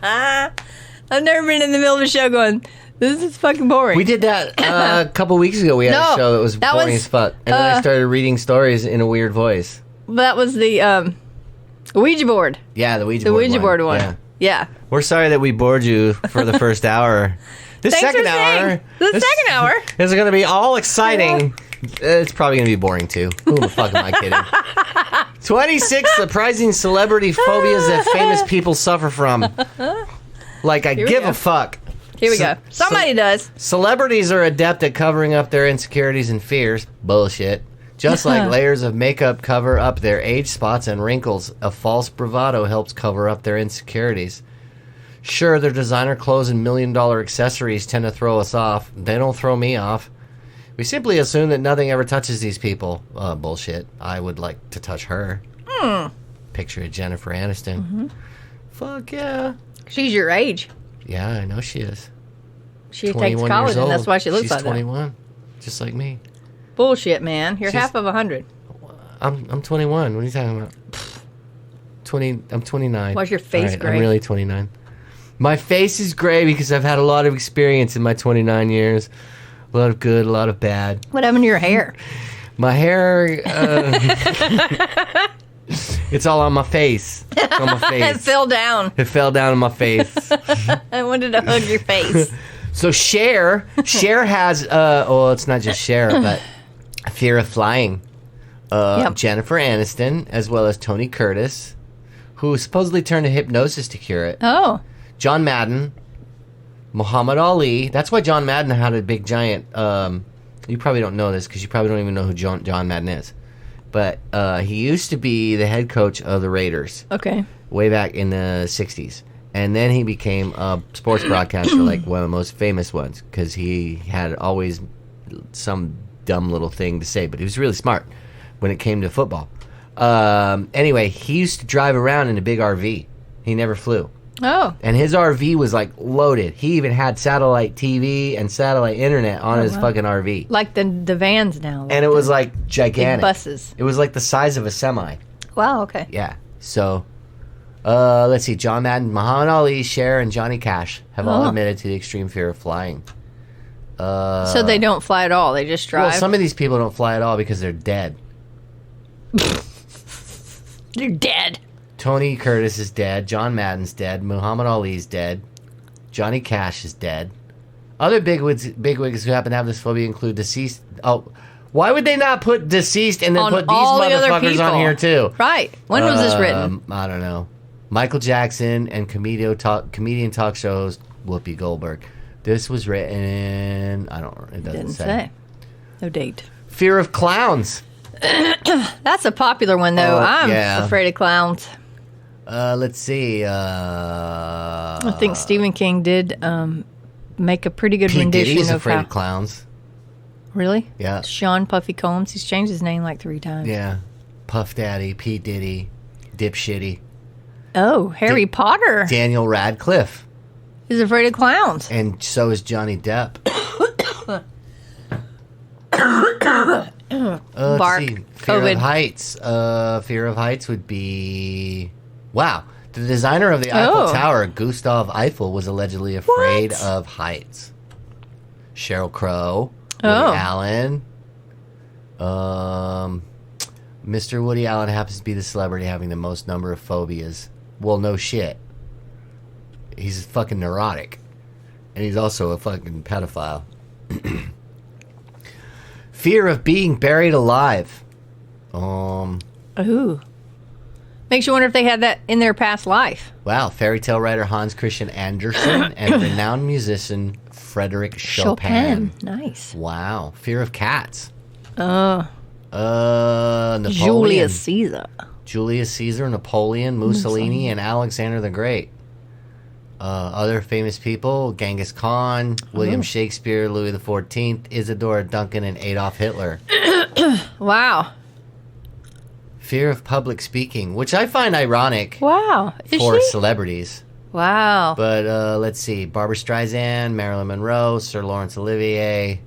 B: I've never been in the middle of a show going, this is fucking boring.
A: We did that a couple weeks ago. We had a show that was boring as fuck. And then I started reading stories in a weird voice.
B: That was the Ouija board.
A: Yeah, the Ouija
B: The
A: board
B: Ouija board one. Yeah.
A: We're sorry that we bored you for the first hour. This
B: Thanks
A: second
B: for
A: hour.
B: staying. The second hour.
A: Is going to be all exciting. It's probably going to be boring too. Who the fuck am I kidding? 26 surprising celebrity phobias that famous people suffer from. Like, I give a fuck.
B: Here we go. Somebody does.
A: Celebrities are adept at covering up their insecurities and fears. Bullshit. Just like layers of makeup cover up their age spots and wrinkles, a false bravado helps cover up their insecurities. Sure, their designer clothes and million-dollar accessories tend to throw us off. They don't throw me off. We simply assume that nothing ever touches these people. Bullshit. I would like to touch her. Picture of Jennifer Aniston.
B: Mm-hmm.
A: Fuck yeah.
B: She's your age.
A: Yeah, I know she is.
B: She takes college, and that's why she looks like
A: She's 21, just like me.
B: that. Bullshit, man. You're half of 100.
A: I'm 21. What are you talking about? 20. I'm 29.
B: Why's your face gray?
A: I'm really 29. My face is gray because I've had a lot of experience in my 29 years. A lot of good, a lot of bad.
B: What happened to your hair?
A: My hair, it's all on my face. It's on my face.
B: It fell down.
A: It fell down on my face.
B: I wanted to hug your face.
A: So Cher has, well, it's not just Cher, but fear of flying.
B: Yep.
A: Jennifer Aniston, as well as Tony Curtis, who supposedly turned to hypnosis to cure it.
B: Oh.
A: John Madden, Muhammad Ali. That's why John Madden had a big giant. You probably don't know this because you probably don't even know who John Madden is. But he used to be the head coach of the Raiders.
B: Okay.
A: Way back in the 60s. And then he became a sports broadcaster, like one of the most famous ones, because he had always some dumb little thing to say, but he was really smart when it came to football. Anyway, he used to drive around in a big RV. He never flew.
B: Oh.
A: And his RV was like loaded. He even had satellite TV and satellite internet on his fucking RV.
B: Like the vans now.
A: And it was like gigantic.
B: Big buses.
A: It was like the size of a semi.
B: Wow, okay.
A: Yeah. So, let's see. John Madden, Muhammad Ali, Cher, and Johnny Cash have all admitted to the extreme fear of flying.
B: So they don't fly at all. They just drive.
A: Well, some of these people don't fly at all because they're dead.
B: You're dead.
A: Tony Curtis is dead. John Madden's dead. Muhammad Ali's dead. Johnny Cash is dead. Other bigwigs who happen to have this phobia include deceased. Oh, why would they not put deceased and then
B: On
A: put these
B: all the other
A: motherfuckers on
B: people.
A: here too?
B: Right. When was this written?
A: I don't know. Michael Jackson and comedian talk show host Whoopi Goldberg. This was written in, I don't know. It doesn't
B: Didn't
A: say.
B: say. No date.
A: Fear of clowns.
B: That's a popular one, though. I'm afraid of clowns.
A: Let's see.
B: I think Stephen King did make a pretty good
A: P.
B: rendition
A: Diddy's
B: of
A: afraid
B: how.
A: of clowns.
B: Really?
A: Yeah.
B: Sean Puffy Combs. He's changed his name like 3 times.
A: Yeah. Puff Daddy, P. Diddy, Dipshitty.
B: Oh, Harry Potter.
A: Daniel Radcliffe.
B: He's afraid of clowns.
A: And so is Johnny Depp.
B: Bark.
A: Fear
B: COVID.
A: of heights. Fear of heights would be... Wow. The designer of the Eiffel Tower, Gustav Eiffel, was allegedly afraid of heights. Sheryl Crow. Woody Allen. Mr. Woody Allen happens to be the celebrity having the most number of phobias. Well, no shit. He's fucking neurotic. And he's also a fucking pedophile. Fear of being buried alive.
B: Ooh. Makes you wonder if they had that in their past life.
A: Wow. Fairy tale writer Hans Christian Andersen and renowned musician Frederick Chopin.
B: Nice.
A: Wow. Fear of cats.
B: Napoleon.
A: Julius Caesar, Napoleon, Mussolini, and Alexander the Great. Other famous people: Genghis Khan, William Shakespeare, Louis XIV, Isadora Duncan, and Adolf Hitler.
B: Wow.
A: Fear of public speaking, which I find ironic
B: Wow. Is
A: for
B: she?
A: celebrities.
B: Wow.
A: But let's see. Barbara Streisand, Marilyn Monroe, Sir Laurence Olivier.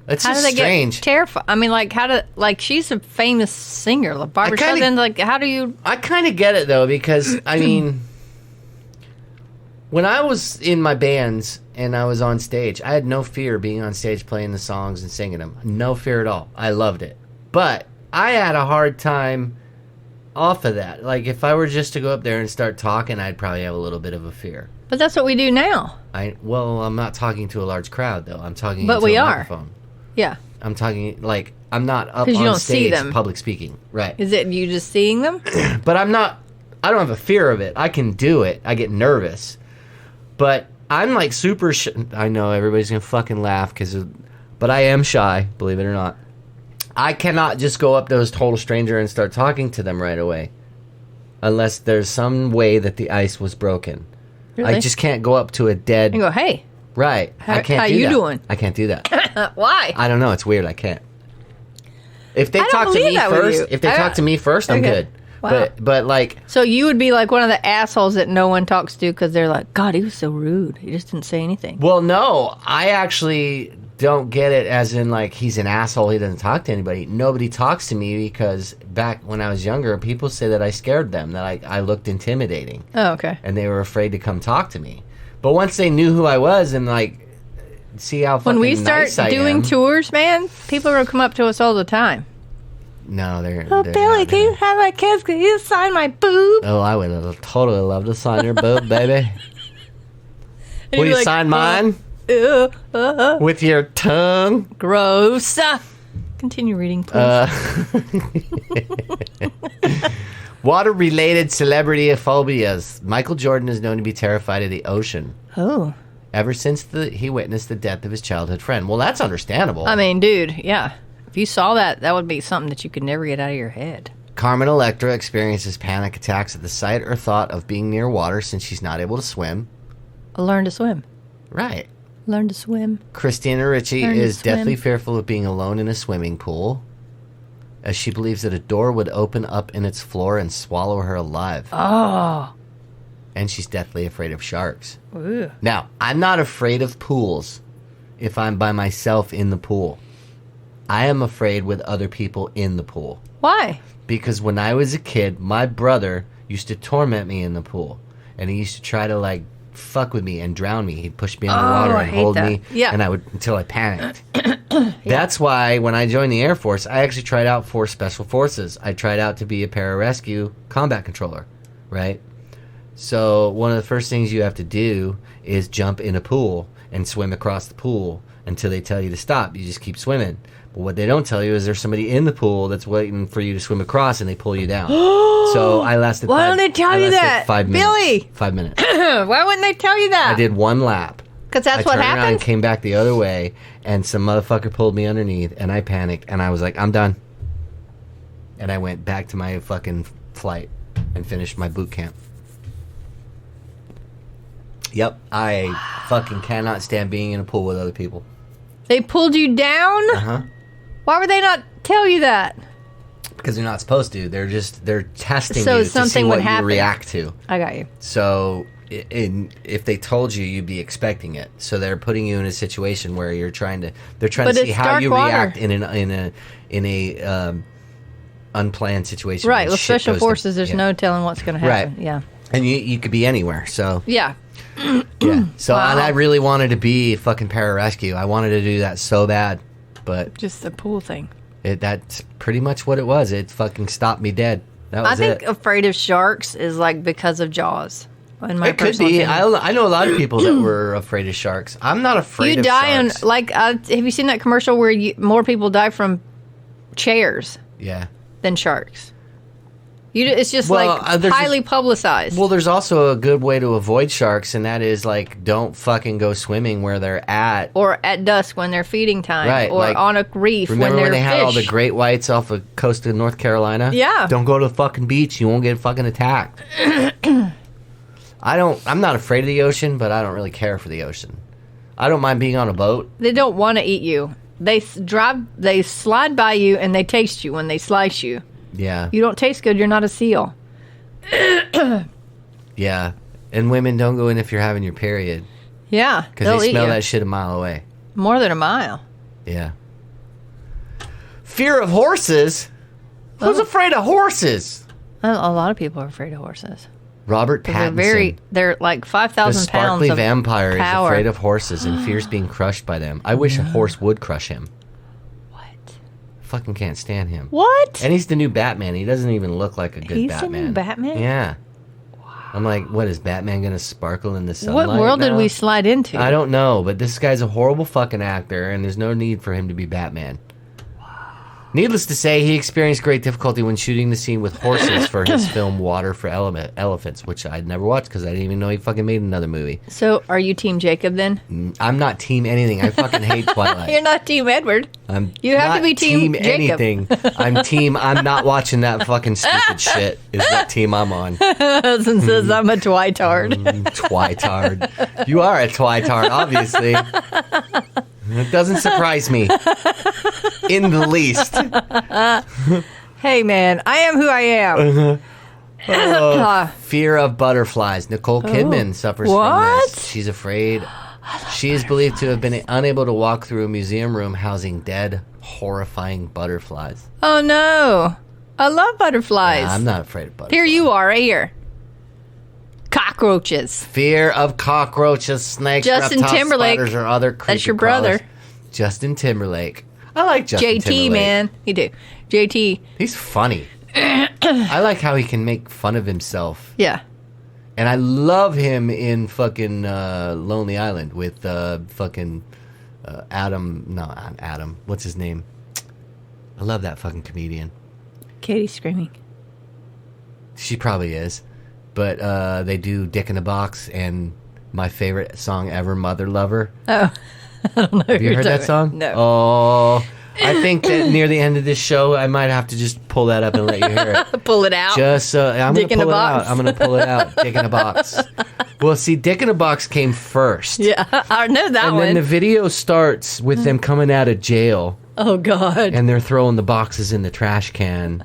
A: It's
B: How do
A: just
B: they
A: strange.
B: get terrified? I mean, like, she's a famous singer. Like Barbara Streisand, like, how do you...
A: I kind of get it, though, because, I mean, when I was in my bands and I was on stage, I had no fear being on stage playing the songs and singing them. No fear at all. I loved it. But I had a hard time off of that. Like, if I were just to go up there and start talking, I'd probably have a little bit of a fear.
B: But that's what we do now.
A: Well, I'm not talking to a large crowd, though. I'm talking
B: But
A: to
B: we
A: a
B: are.
A: microphone.
B: Yeah.
A: I'm talking, like, I'm not up
B: 'Cause you
A: on
B: don't see
A: stage
B: them.
A: public speaking. Right.
B: Is it you just seeing them?
A: But I don't have a fear of it. I can do it. I get nervous. But I'm like super I know everybody's going to fucking laugh but I am shy, believe it or not. I cannot just go up to a total stranger and start talking to them right away. Unless there's some way that the ice was broken.
B: Really?
A: I just can't go up to a dead...
B: And go, hey.
A: Right. I can't
B: how
A: do
B: you
A: that.
B: doing?
A: I can't do that.
B: Why?
A: I don't know. It's weird. I can't. If they
B: I don't
A: talk to
B: believe
A: me
B: that with
A: first,
B: you.
A: if they talk to me first, I'm
B: Okay.
A: good.
B: Wow.
A: But like,
B: So you would be like one of the assholes that no one talks to because they're like, God, he was so rude. He just didn't say anything.
A: well, no, I actually don't get it as in like he's an asshole. He doesn't talk to anybody. Nobody talks to me because back when I was younger, people say that I scared them, that I looked intimidating,
B: Oh, okay.
A: and they were afraid to come talk to me. But once they knew who I was and like see how fucking
B: When we start
A: nice I
B: doing
A: am,
B: tours, man, people will come up to us all the time.
A: no, they're.
B: Oh,
A: they're
B: Billy,
A: not
B: can you
A: gonna-
B: have my kids? Can you sign my boob?
A: Oh, I would have totally loved to sign your boob, baby.
B: And
A: Will
B: you're
A: you
B: like,
A: sign mine with your tongue?
B: Gross. Continue reading, please.
A: Water-related celebrity phobias. Michael Jordan is known to be terrified of the ocean
B: Oh.
A: ever since he witnessed the death of his childhood friend. Well, that's understandable.
B: I mean, dude, yeah. If you saw that, that would be something that you could never get out of your head.
A: Carmen Electra experiences panic attacks at the sight or thought of being near water since she's not able to swim.
B: Learn to swim.
A: Right.
B: Learn to swim.
A: Christina Ricci
B: Learn to
A: is deathly
B: swim.
A: fearful of being alone in a swimming pool, as she believes that a door would open up in its floor and swallow her alive.
B: Oh.
A: And she's deathly afraid of sharks.
B: Ooh.
A: Now, I'm not afraid of pools if I'm by myself in the pool. I am afraid with other people in the pool.
B: Why?
A: Because when I was a kid, my brother used to torment me in the pool. And he used to try to, like, fuck with me and drown me. He'd push me underwater
B: I
A: and
B: hate
A: hold
B: that.
A: me.
B: Yeah.
A: And I would, until I panicked. That's why when I joined the Air Force, I actually tried out for Special Forces. I tried out to be a pararescue combat controller, right? So one of the first things you have to do is jump in a pool and swim across the pool until they tell you to stop. You just keep swimming. But what they don't tell you is there's somebody in the pool that's waiting for you to swim across, and they pull you down. So I lasted.
B: Why don't they tell you that?
A: 5 minutes.
B: Billy!
A: 5 minutes.
B: Why wouldn't they tell you that?
A: I did one lap.
B: Because that's
A: I
B: what
A: turned around and
B: happened?
A: came back the other way, and some motherfucker pulled me underneath, and I panicked, and I was like, I'm done. And I went back to my fucking flight and finished my boot camp. Yep, I fucking cannot stand being in a pool with other people.
B: They pulled you down?
A: Uh-huh.
B: Why would they not tell you that?
A: Because they're not supposed to. They're testing
B: So
A: you to see
B: something would
A: what you
B: happen.
A: react to.
B: I got you.
A: So if they told you, you'd be expecting it. So they're putting you in a situation where they're trying to
B: But
A: see
B: it's
A: how
B: dark
A: you
B: water.
A: react in a unplanned situation.
B: Right.
A: when
B: With
A: shit
B: special
A: goes
B: forces, there's
A: yeah.
B: no telling what's going to happen.
A: Right.
B: Yeah.
A: And you could be anywhere. So
B: Yeah.
A: yeah. So
B: Wow.
A: and I really wanted to be a fucking pararescue. I wanted to do that so bad, but
B: Just the pool thing.
A: that's pretty much what it was. It fucking stopped me dead. That
B: I
A: was
B: think
A: it.
B: afraid of sharks is like because of Jaws. In my
A: It could
B: personal
A: be.
B: opinion.
A: I know a lot of people that were afraid of sharks. I'm not afraid
B: You
A: of
B: die on
A: sharks.
B: like have you seen that commercial where more people die from chairs
A: Yeah.
B: than sharks? It's just
A: Well,
B: like
A: there's
B: highly publicized.
A: Well, there's also a good way to avoid sharks, and that is like don't fucking go swimming where they're at.
B: or at dusk when they're feeding time,
A: Right,
B: or
A: like,
B: on a reef
A: Remember
B: when
A: when
B: they're
A: they had all the
B: fish.
A: great whites off the coast of North Carolina?
B: Yeah.
A: Don't go to the fucking beach. You won't get fucking attacked. I'm not afraid of the ocean, but I don't really care for the ocean. I don't mind being on a boat.
B: They don't want to eat you. They slide by you and they taste you when they slice you.
A: Yeah.
B: You don't taste good. You're not a seal.
A: Yeah. And women, don't go in if you're having your period.
B: Yeah.
A: Because
B: they'll
A: they
B: eat
A: smell
B: you.
A: that shit a mile away.
B: More than a mile.
A: Yeah. Fear of horses? Who's afraid of horses?
B: A lot of people are afraid of horses.
A: Robert Pattinson.
B: They're like
A: The
B: 5,000 pounds
A: sparkly
B: of
A: vampire
B: power.
A: is afraid of horses and fears being crushed by them. I wish a horse would crush him.
B: What?
A: Fucking can't stand him.
B: What?
A: And he's the new Batman. He doesn't even look like a good
B: He's
A: Batman.
B: the new Batman?
A: Yeah. I'm like, what, is Batman going to sparkle in the sunlight
B: What world did
A: now?
B: we slide into?
A: I don't know, but this guy's a horrible fucking actor, and there's no need for him to be Batman. Needless to say, he experienced great difficulty when shooting the scene with horses for his film Water for Elephants, which I'd never watched because I didn't even know he fucking made another movie.
B: So, are you Team Jacob then?
A: I'm not team anything. I fucking hate Twilight.
B: You're not Team Edward.
A: I'm
B: You have to
A: not
B: be team Jacob.
A: anything. I'm not watching that fucking stupid shit is what team I'm on.
B: Husband says I'm a twitard.
A: Twitard. You are a twitard, obviously. It doesn't surprise me in the least.
B: Hey, man, I am who I am.
A: Fear of butterflies. Nicole Kidman suffers from
B: What?
A: this. She's afraid. She is believed to have been unable to walk through a museum room housing dead, horrifying butterflies.
B: Oh, no. I love butterflies.
A: I'm not afraid of butterflies.
B: Here you are, right here. Cockroaches.
A: Fear of cockroaches, snakes,
B: Justin
A: reptiles,
B: Timberlake.
A: spiders, or other creepy
B: That's your brother.
A: crawlers. Justin Timberlake. I like Justin
B: JT,
A: Timberlake.
B: man. You do. JT.
A: He's funny. I like how he can make fun of himself.
B: Yeah.
A: And I love him in fucking Lonely Island with fucking Adam. No, not Adam. What's his name? I love that fucking comedian.
B: Katie's screaming.
A: She probably is. But they do Dick in a Box and my favorite song ever, Mother Lover.
B: Oh. I don't know.
A: Have you heard that song?
B: No.
A: Oh, I think that near the end of this show, I might have to just pull that up and let you hear it.
B: Pull it out.
A: Just I'm
B: Dick in
A: gonna
B: a
A: pull it out.
B: Box.
A: I'm gonna pull it out. Dick in a Box. Well, see, Dick in a Box came first.
B: Yeah, I know that
A: And
B: one.
A: then the video starts with them coming out of jail
B: Oh, God.
A: and they're throwing the boxes in the trash can.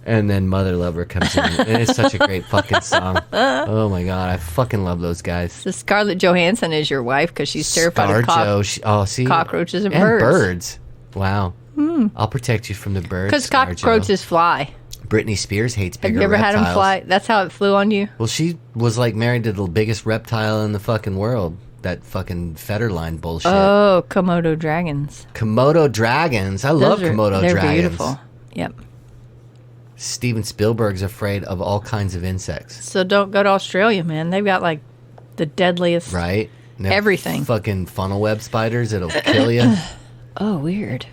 A: And then Mother Lover comes in. And it's such a great fucking song. Oh my God. I fucking love those guys.
B: So Scarlett Johansson is your wife because she's terrified of
A: See?
B: cockroaches and
A: birds.
B: birds.
A: Wow. I'll protect you from the birds.
B: Because
A: Scarjo.
B: cockroaches fly.
A: Britney Spears hates bigger
B: Have you ever had
A: reptiles.
B: them fly? That's how it flew on you?
A: Well, she was like married to the biggest reptile in the fucking world. That fucking Federline bullshit.
B: Oh, Komodo dragons.
A: Komodo dragons. I love Komodo
B: they're
A: dragons.
B: Beautiful. Yep.
A: Steven Spielberg's afraid of all kinds of insects.
B: So don't go to Australia, man. They've got like the deadliest.
A: Right? And they have
B: Everything.
A: Fucking funnel web spiders that'll kill you.
B: Oh, weird.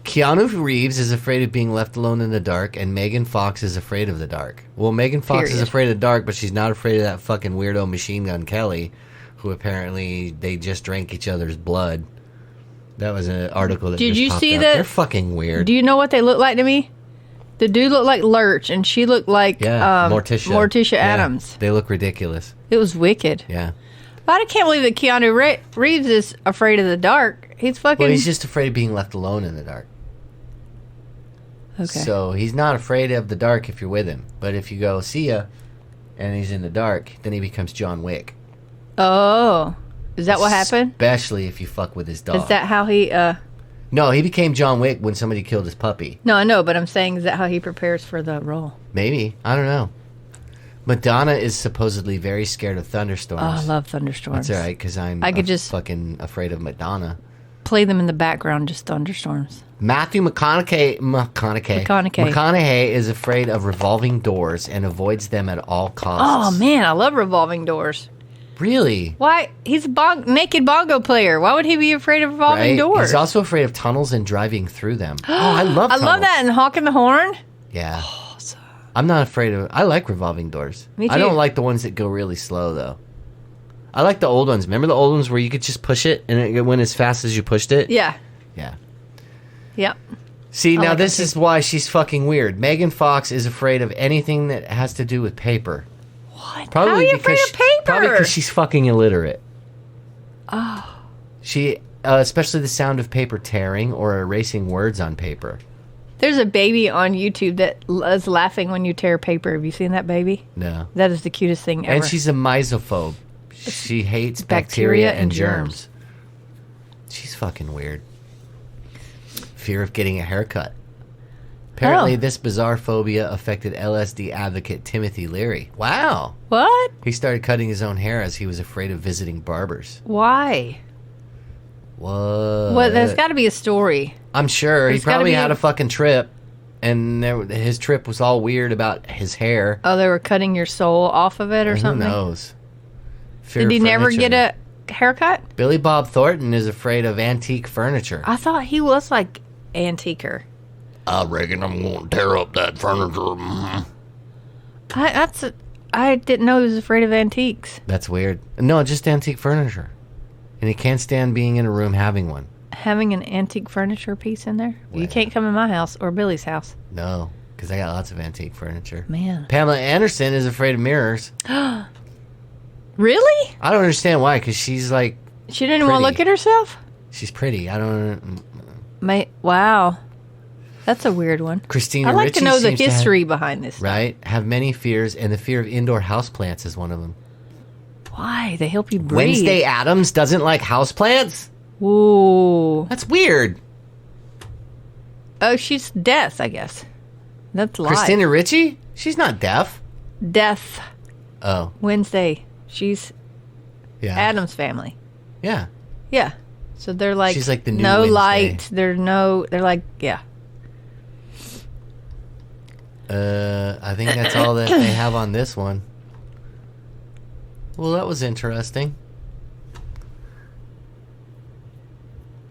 A: Keanu Reeves is afraid of being left alone in the dark, and Megan Fox is afraid of the dark. Well, Megan Fox is
B: Period.
A: afraid of the dark, but she's not afraid of that fucking weirdo Machine Gun Kelly, who apparently they just drank each other's blood. That was an article that
B: Did
A: just
B: you
A: popped
B: see
A: up.
B: that?
A: They're fucking weird.
B: Do you know what they look like to me? The dude looked like Lurch, and she looked like Morticia
A: Yeah,
B: Adams.
A: They look ridiculous.
B: It was wicked.
A: Yeah.
B: But I can't believe that Keanu Reeves is afraid of the dark. He's fucking...
A: Well, he's just afraid of being left alone in the dark.
B: Okay.
A: So he's not afraid of the dark if you're with him. But if you go, see ya, and he's in the dark, then he becomes John Wick.
B: Oh. Is that what happened?
A: Especially if you fuck with his dog.
B: Is that how he...
A: No, he became John Wick when somebody killed his puppy.
B: No, I know, but I'm saying, is that how he prepares for the role?
A: Maybe. I don't know. Madonna is supposedly very scared of thunderstorms.
B: Oh, I love thunderstorms.
A: That's all right, because I'm
B: I could just
A: fucking afraid of Madonna.
B: play them in the background, just thunderstorms.
A: Matthew McConaughey is afraid of revolving doors and avoids them at all costs.
B: Oh, man, I love revolving doors.
A: Really?
B: Why? He's a naked bongo player. Why would he be afraid of revolving
A: Right?
B: doors?
A: He's also afraid of tunnels and driving through them. Oh, I love
B: I
A: tunnels.
B: love that in Hawk and the Horn.
A: Yeah. I'm not afraid of... I like revolving doors.
B: Me
A: I
B: too.
A: don't like the ones that go really slow, though. I like the old ones. Remember the old ones where you could just push it and it went as fast as you pushed it?
B: Yeah.
A: Yeah.
B: Yep.
A: See,
B: I
A: now
B: like
A: this
B: it,
A: is why she's fucking weird. Megan Fox is afraid of anything that has to do with paper.
B: What?
A: Probably
B: How are you
A: because
B: afraid of paper?
A: Probably because she's fucking illiterate. She, especially the sound of paper tearing or erasing words on paper.
B: There's a baby on YouTube that is laughing when you tear paper. Have you seen that baby?
A: No.
B: That is the cutest thing ever.
A: And she's a misophobe. She hates bacteria and germs. She's fucking weird. Fear of getting a haircut. Apparently, this bizarre phobia affected LSD advocate Timothy Leary. Wow.
B: What?
A: He started cutting his own hair as he was afraid of visiting barbers.
B: Why?
A: What?
B: Well, there's got to be a story.
A: I'm sure.
B: There's
A: He probably
B: gotta be
A: had a fucking trip, and his trip was all weird about his hair.
B: Oh, they were cutting your soul off of it or something?
A: Who knows? Fear
B: Did he
A: of
B: never
A: furniture.
B: get a haircut?
A: Billy Bob Thornton is afraid of antique furniture.
B: I thought he was like antiquer.
A: I reckon I'm going to tear up that furniture.
B: I didn't know he was afraid of antiques.
A: That's weird. No, just antique furniture. And he can't stand being in a room having one.
B: Having an antique furniture piece in there?
A: Well.
B: You can't come in my house or Billy's house.
A: No, because I got lots of antique furniture.
B: Man.
A: Pamela Anderson is afraid of mirrors.
B: Really?
A: I don't understand why, because she's like,
B: She didn't want to
A: Pretty.
B: look at herself?
A: she's pretty. I don't.
B: Wow. That's a weird one.
A: Christina
B: I'd like
A: Ricci
B: to know the
A: seems to have-
B: history behind this.
A: Right? Have many fears, and the fear of indoor houseplants is one of them.
B: Why? They help you breathe.
A: Wednesday Addams doesn't like houseplants?
B: Ooh.
A: That's weird.
B: Oh, she's deaf, I guess. That's live.
A: Christina Ricci? She's not deaf.
B: Deaf.
A: Oh,
B: Wednesday. She's
A: yeah.
B: Adam's family.
A: Yeah.
B: Yeah. So they're like,
A: She's like the new
B: no
A: Wednesday.
B: light. They're like, yeah.
A: I think that's all that they have on this one. Well, that was interesting.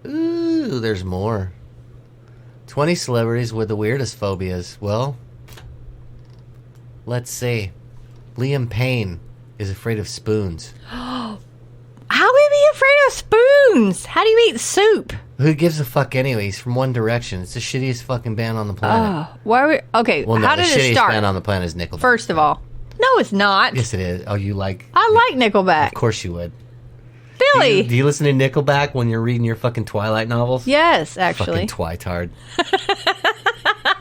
A: Ooh, there's more. 20 celebrities with the weirdest phobias. Well, let's see. Liam Payne is afraid of spoons.
B: How would he be afraid of spoons? How do you eat soup?
A: Who gives a fuck anyway? He's from One Direction. It's the shittiest fucking band on the planet.
B: Why? Okay.
A: well, no,
B: how
A: the
B: did it
A: shittiest
B: start?
A: band on the planet is Nickelback.
B: First of all, no, it's not.
A: Yes, it is. Oh, you like...
B: I like Nickelback.
A: Of course you would.
B: Billy.
A: Do you listen to Nickelback when you're reading your fucking Twilight novels?
B: Yes, actually.
A: Fucking twitard.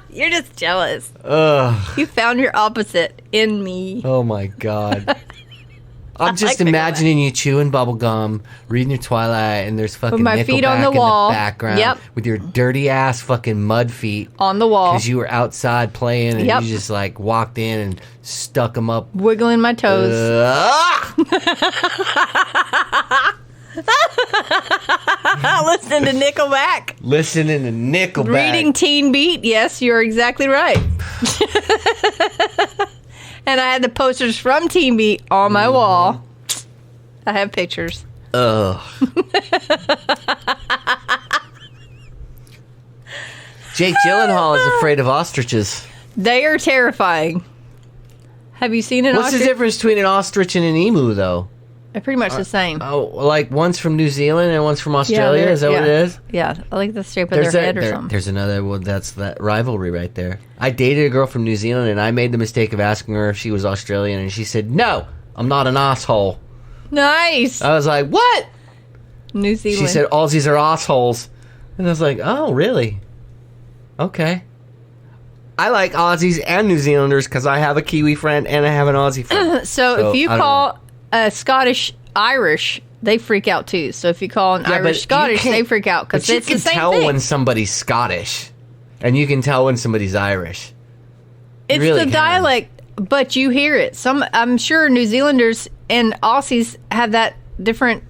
B: You're just jealous.
A: Ugh.
B: You found your opposite in me.
A: Oh my god. I'm just
B: like
A: imagining you chewing bubble gum, reading your Twilight, and there's fucking
B: With my
A: Nickelback
B: feet on the
A: in
B: wall.
A: the background
B: Yep.
A: with your dirty ass fucking mud feet
B: On the wall.
A: because you were outside playing and
B: Yep.
A: you just like walked in and stuck them up.
B: Wiggling my toes. Listening to Nickelback.
A: Listening to Nickelback.
B: Reading Teen Beat. Yes, you're exactly right. And I had the posters from Teen Beat on my wall. I have pictures.
A: Ugh. Jake Gyllenhaal is afraid of ostriches.
B: They are terrifying. Have you seen an
A: What's
B: ostrich?
A: the difference between an ostrich and an emu, though?
B: They're pretty much the same.
A: Oh, like one's from New Zealand and one's from Australia?
B: they're-
A: Is that what it is?
B: Yeah, I like the shape of their head or something.
A: There's another one. That's that rivalry right there. I dated a girl from New Zealand, and I made the mistake of asking her if she was Australian, and she said, "No, I'm not an asshole."
B: Nice.
A: I was like, "What?"
B: New Zealand.
A: She said, "Aussies are assholes," and I was like, "Oh, really? Okay." I like Aussies and New Zealanders because I have a Kiwi friend and I have an Aussie friend.
B: So if you
A: I don't
B: call a Scottish Irish, they freak out too. So if you call an
A: Yeah, but
B: Irish
A: you
B: Scottish,
A: can't-
B: they freak out because
A: But you
B: it's the
A: can
B: same
A: tell
B: thing.
A: when somebody's Scottish, and you can tell when somebody's Irish.
B: It's
A: really
B: the
A: can.
B: dialect, but you hear it. I'm sure New Zealanders and Aussies have that different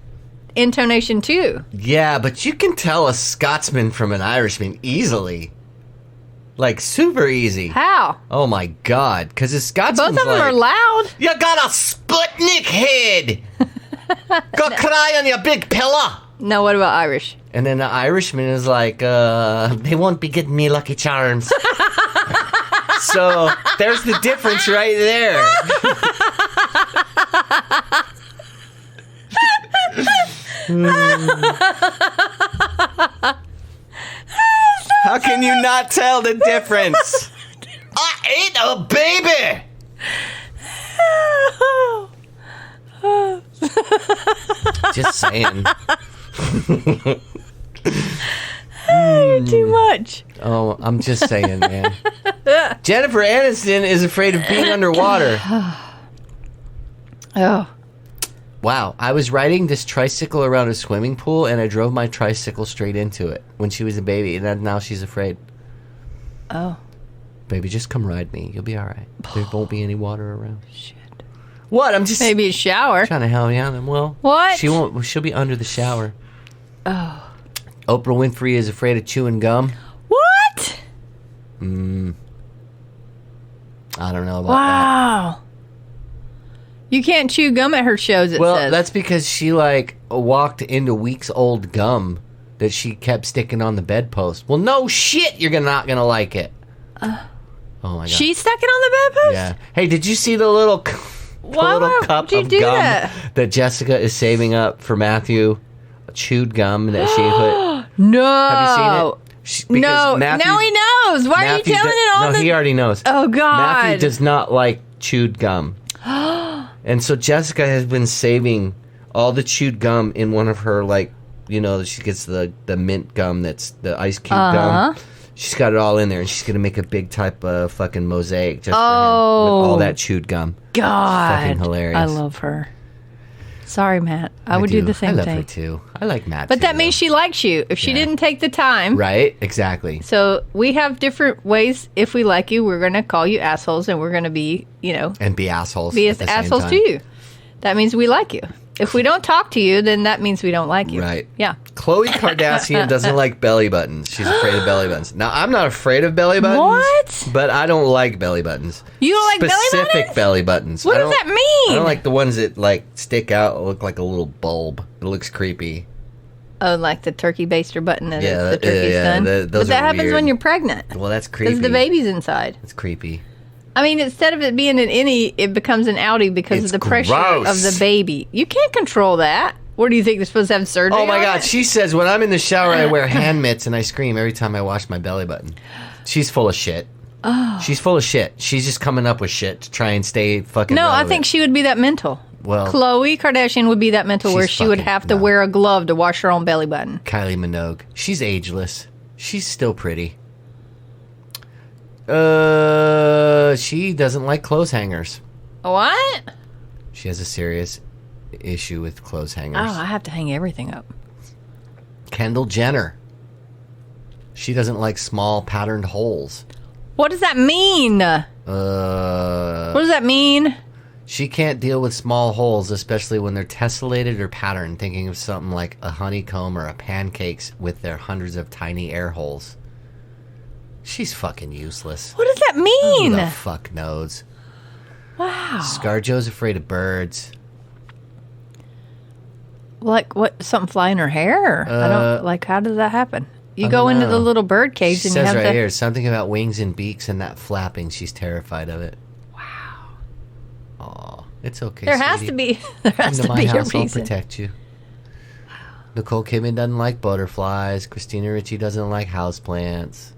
B: intonation too.
A: Yeah, but you can tell a Scotsman from an Irishman easily. Like, super easy.
B: How?
A: Oh my god. Because a
B: Both
A: Scotsman's
B: of them are loud.
A: You got a Sputnik head! Go cry on your big pillow!
B: No, what about Irish?
A: And then the Irishman is like, they won't be getting me Lucky Charms. So, there's the difference right there. How can you not tell the difference? I ate a baby! Just saying.
B: too much.
A: Oh, I'm just saying, man. Jennifer Aniston is afraid of being underwater.
B: Oh.
A: Wow, I was riding this tricycle around a swimming pool, and I drove my tricycle straight into it when she was a baby, and then now she's afraid.
B: Oh.
A: Baby, just come ride me. You'll be all right. There won't be any water around.
B: Shit.
A: What? I'm just
B: Maybe a shower.
A: trying to help you out. Well,
B: What?
A: She won't. She'll be under the shower.
B: Oh.
A: Oprah Winfrey is afraid of chewing gum.
B: What?
A: I don't know about that.
B: Wow. You can't chew gum at her shows, it
A: Well,
B: says.
A: that's because she like walked into weeks old gum that she kept sticking on the bedpost. Well, no shit, you're not gonna like it. Oh my god.
B: She stuck it on the bedpost?
A: Yeah. Hey, did you see the little
B: Why
A: little
B: would
A: cup
B: you
A: of
B: do
A: gum
B: that?
A: Jessica is saving up for Matthew? Chewed gum that she put.
B: No.
A: Have you seen it? Because
B: No.
A: Matthew-
B: Now he knows. Why are you
A: Matthew
B: telling
A: do-
B: it all
A: No, he already knows.
B: Oh, God.
A: Matthew does not like chewed gum. And so Jessica has been saving all the chewed gum in one of her, like, you know, she gets the mint gum that's the ice cube gum. She's got it all in there, and she's going to make a big type of fucking mosaic just for him with all that chewed gum.
B: God.
A: Fucking hilarious.
B: I love her. Sorry, Matt. I would do the same
A: I love
B: thing.
A: her too. I like Matt
B: But
A: too,
B: that means
A: though.
B: she likes you. If she didn't take the time.
A: Right? Exactly.
B: So we have different ways. If we like you, we're going to call you assholes, and we're going to be,
A: And be assholes.
B: be
A: at
B: as
A: the same
B: assholes
A: time.
B: to you. That means we like you. If we don't talk to you, then that means we don't like you.
A: Right.
B: Yeah.
A: Khloe Kardashian doesn't like belly buttons. She's afraid of belly buttons. Now, I'm not afraid of belly buttons.
B: What?
A: But I don't like belly buttons.
B: You don't like belly
A: Specific
B: buttons?
A: belly buttons.
B: What
A: I
B: does
A: don't-
B: that mean?
A: I don't like the ones that like stick out, look like a little bulb. It looks creepy.
B: Oh, like the turkey baster button that
A: Yeah,
B: the turkey's done.
A: those
B: But that
A: are
B: happens
A: weird.
B: when you're pregnant.
A: Well, that's creepy.
B: Because the baby's inside.
A: It's creepy.
B: I mean, instead of it being an innie, it becomes an outie because
A: It's
B: of the pressure
A: gross.
B: of the baby. You can't control that. What do you think? They're supposed to have surgery?
A: Oh my
B: on
A: god,
B: it?
A: she says when I'm in the shower I wear hand mitts and I scream every time I wash my belly button. She's full of shit. Oh. She's full of shit. She's just coming up with shit to try and stay fucking
B: No,
A: relevant.
B: I think she would be that mental.
A: Well,
B: Khloe Kardashian would be that mental where
A: she's
B: she would
A: fucking-
B: have to
A: no.
B: wear a glove to wash her own belly button.
A: Kylie Minogue. She's ageless. She's still pretty. She doesn't like clothes hangers.
B: What?
A: She has a serious issue with clothes hangers.
B: Oh, I have to hang everything up.
A: Kendall Jenner. She doesn't like small patterned holes.
B: What does that mean? What does that mean?
A: She can't deal with small holes, especially when they're tessellated or patterned, thinking of something like a honeycomb or a pancakes with their hundreds of tiny air holes. She's fucking useless.
B: What does that
A: Who
B: mean?
A: the fuck knows?
B: Wow.
A: ScarJo's afraid of birds.
B: Like what? Something fly in her hair? Or I don't like. How does that happen? You go into the little bird cage
A: She
B: and you
A: says
B: have
A: right
B: to.
A: here something about wings and beaks and that flapping. She's terrified of it.
B: Wow.
A: Aw, it's okay.
B: There has
A: sweetie.
B: to be. There has
A: Come
B: to
A: to my
B: be a
A: house, I'll
B: reason.
A: protect you. Nicole Kidman doesn't like butterflies. Christina Ricci doesn't like houseplants.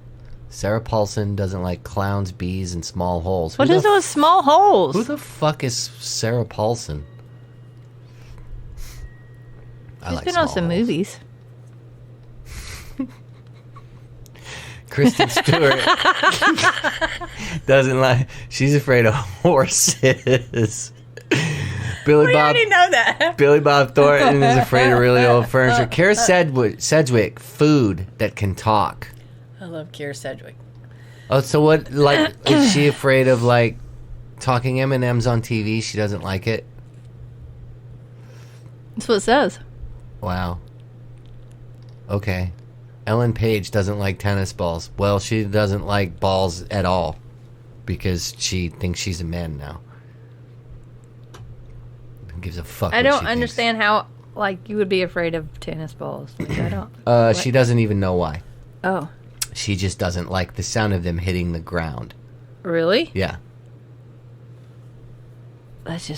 A: Sarah Paulson doesn't like clowns, bees, and small holes.
B: What is those small holes?
A: Who the fuck is Sarah Paulson? I
B: She's
A: like
B: been on
A: small
B: some
A: holes.
B: movies.
A: Kristen Stewart doesn't like. She's afraid of horses. Billy Bob.
B: know that.
A: Billy Bob Thornton is afraid of really old furniture. Kara Sedgwick, food that can talk.
B: I love Keira Sedgwick.
A: Oh, so what? Like, is she afraid of like talking M&Ms on TV? She doesn't like it.
B: That's what it says.
A: Wow. Okay. Ellen Page doesn't like tennis balls. Well, she doesn't like balls at all because she thinks she's a man now. Who gives a fuck?
B: I
A: what
B: don't
A: she
B: understand how like you would be afraid of tennis balls. Like, I don't.
A: Thinks. She doesn't even know why.
B: Oh,
A: She just doesn't like the sound of them hitting the ground.
B: really?
A: Yeah.
B: That's